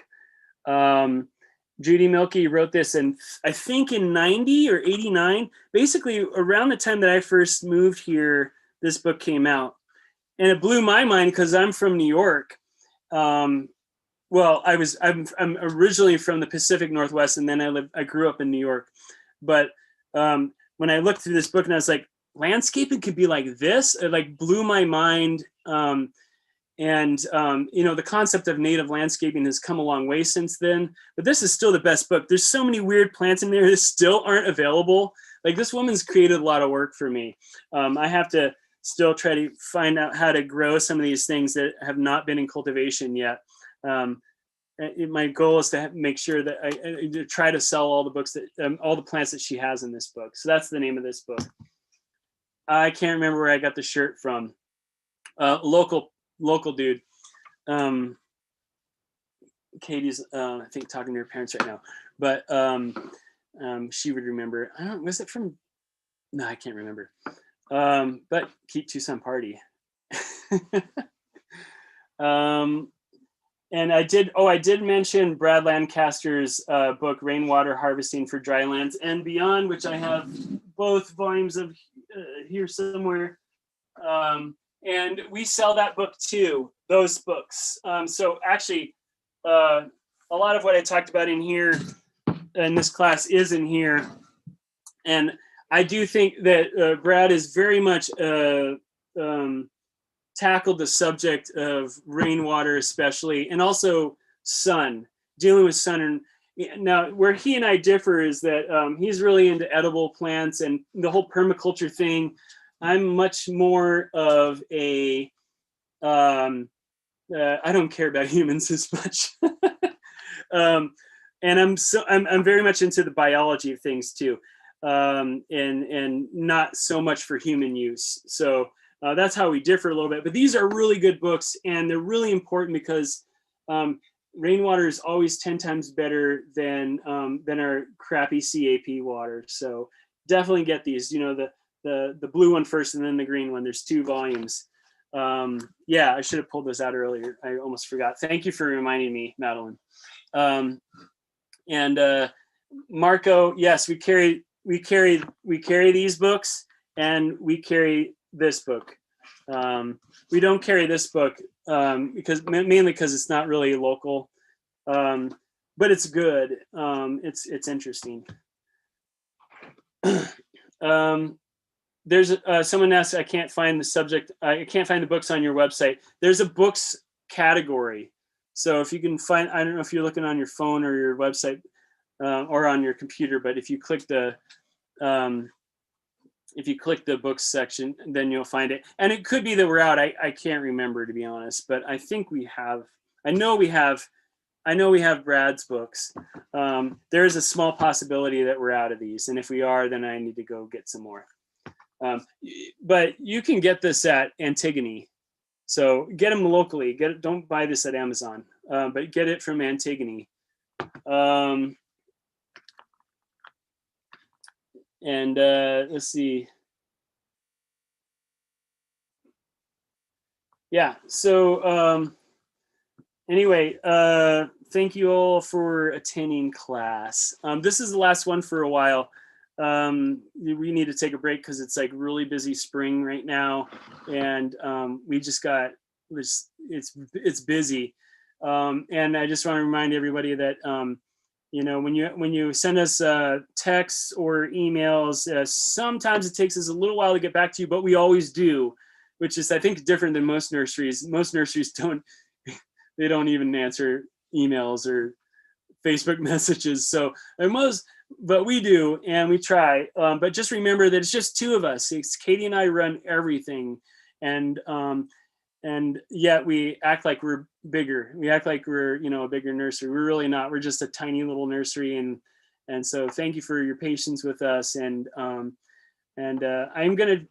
Judy Milky wrote this I think in 90 or 89, basically around the time that I first moved here, this book came out. And it blew my mind because I'm from New York. Well, I'm originally from the Pacific Northwest, and then I grew up in New York. But when I looked through this book and I was like, landscaping could be like this, it like blew my mind. You know, the concept of native landscaping has come a long way since then, but this is still the best book. There's so many weird plants in there that still aren't available. Like, this woman's created a lot of work for me. I have to still try to find out how to grow some of these things that have not been in cultivation yet. My goal is to make sure that I try to sell all the books all the plants that she has in this book. So that's the name of this book. I can't remember where I got the shirt from. Local dude. Katie's I think talking to her parents right now, but she would remember. Was it from? No, I can't remember. But keep Tucson Party. And I did mention Brad Lancaster's book, Rainwater Harvesting for Drylands and Beyond, which I have both volumes of here somewhere. And we sell that book too, those books. So actually, a lot of what I talked about in here, in this class, is in here. And I do think that Brad is very much tackled the subject of rainwater, especially, and also sun, dealing with sun. And now, where he and I differ is that he's really into edible plants and the whole permaculture thing. I'm much more of a I don't care about humans as much. And I'm very much into the biology of things too, and not so much for human use. So that's how we differ a little bit. But these are really good books, and they're really important because rainwater is always 10 times better than our crappy CAP water. So definitely get these. You know, the blue one first, and then the green one. There's 2 volumes. Yeah, I should have pulled those out earlier. I almost forgot. Thank you for reminding me, Madeline. And Marco, yes, we carry these books, and we carry this book. We don't carry this book mainly because it's not really local, but it's good. It's interesting. There's someone asked, I can't find the subject. I can't find the books on your website. There's a books category. So if you can find, I don't know if you're looking on your phone or your website or on your computer, but if you click the books section, then you'll find it. And it could be that we're out. I can't remember, to be honest, but I think we have. I know we have Brad's books. There is a small possibility that we're out of these, and if we are, then I need to go get some more. But you can get this at Antigone, so get them locally. Don't buy this at Amazon, but get it from Antigone. And let's see. Yeah. So anyway, thank you all for attending class. This is the last one for a while. We need to take a break because it's like really busy spring right now, and we just got it's busy. And I just want to remind everybody that you know, when you send us texts or emails, sometimes it takes us a little while to get back to you, but we always do, which is, I think, different than most nurseries. Most nurseries don't even answer emails or Facebook messages. So but we do, and we try. But just remember that it's just 2 of us. It's Katie and I run everything, and yet we act like we're bigger. We act like we're, you know, a bigger nursery. We're really not. We're just a tiny little nursery, and so thank you for your patience with us. And I'm gonna,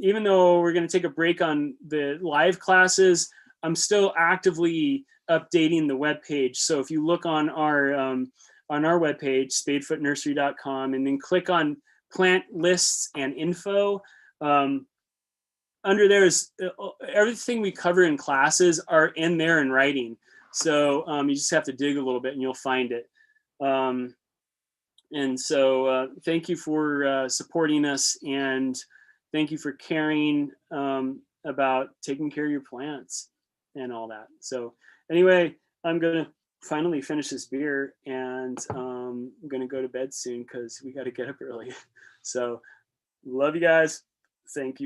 even though we're gonna take a break on the live classes, I'm still actively updating the webpage. So if you look on our webpage, spadefootnursery.com, and then click on plant lists and info, under there is everything we cover in classes are in there in writing. So you just have to dig a little bit and you'll find it. And so thank you for supporting us, and thank you for caring about taking care of your plants and all that. So anyway, I'm gonna finally finish this beer, and I'm gonna go to bed soon because we got to get up early. So love you guys. Thank you.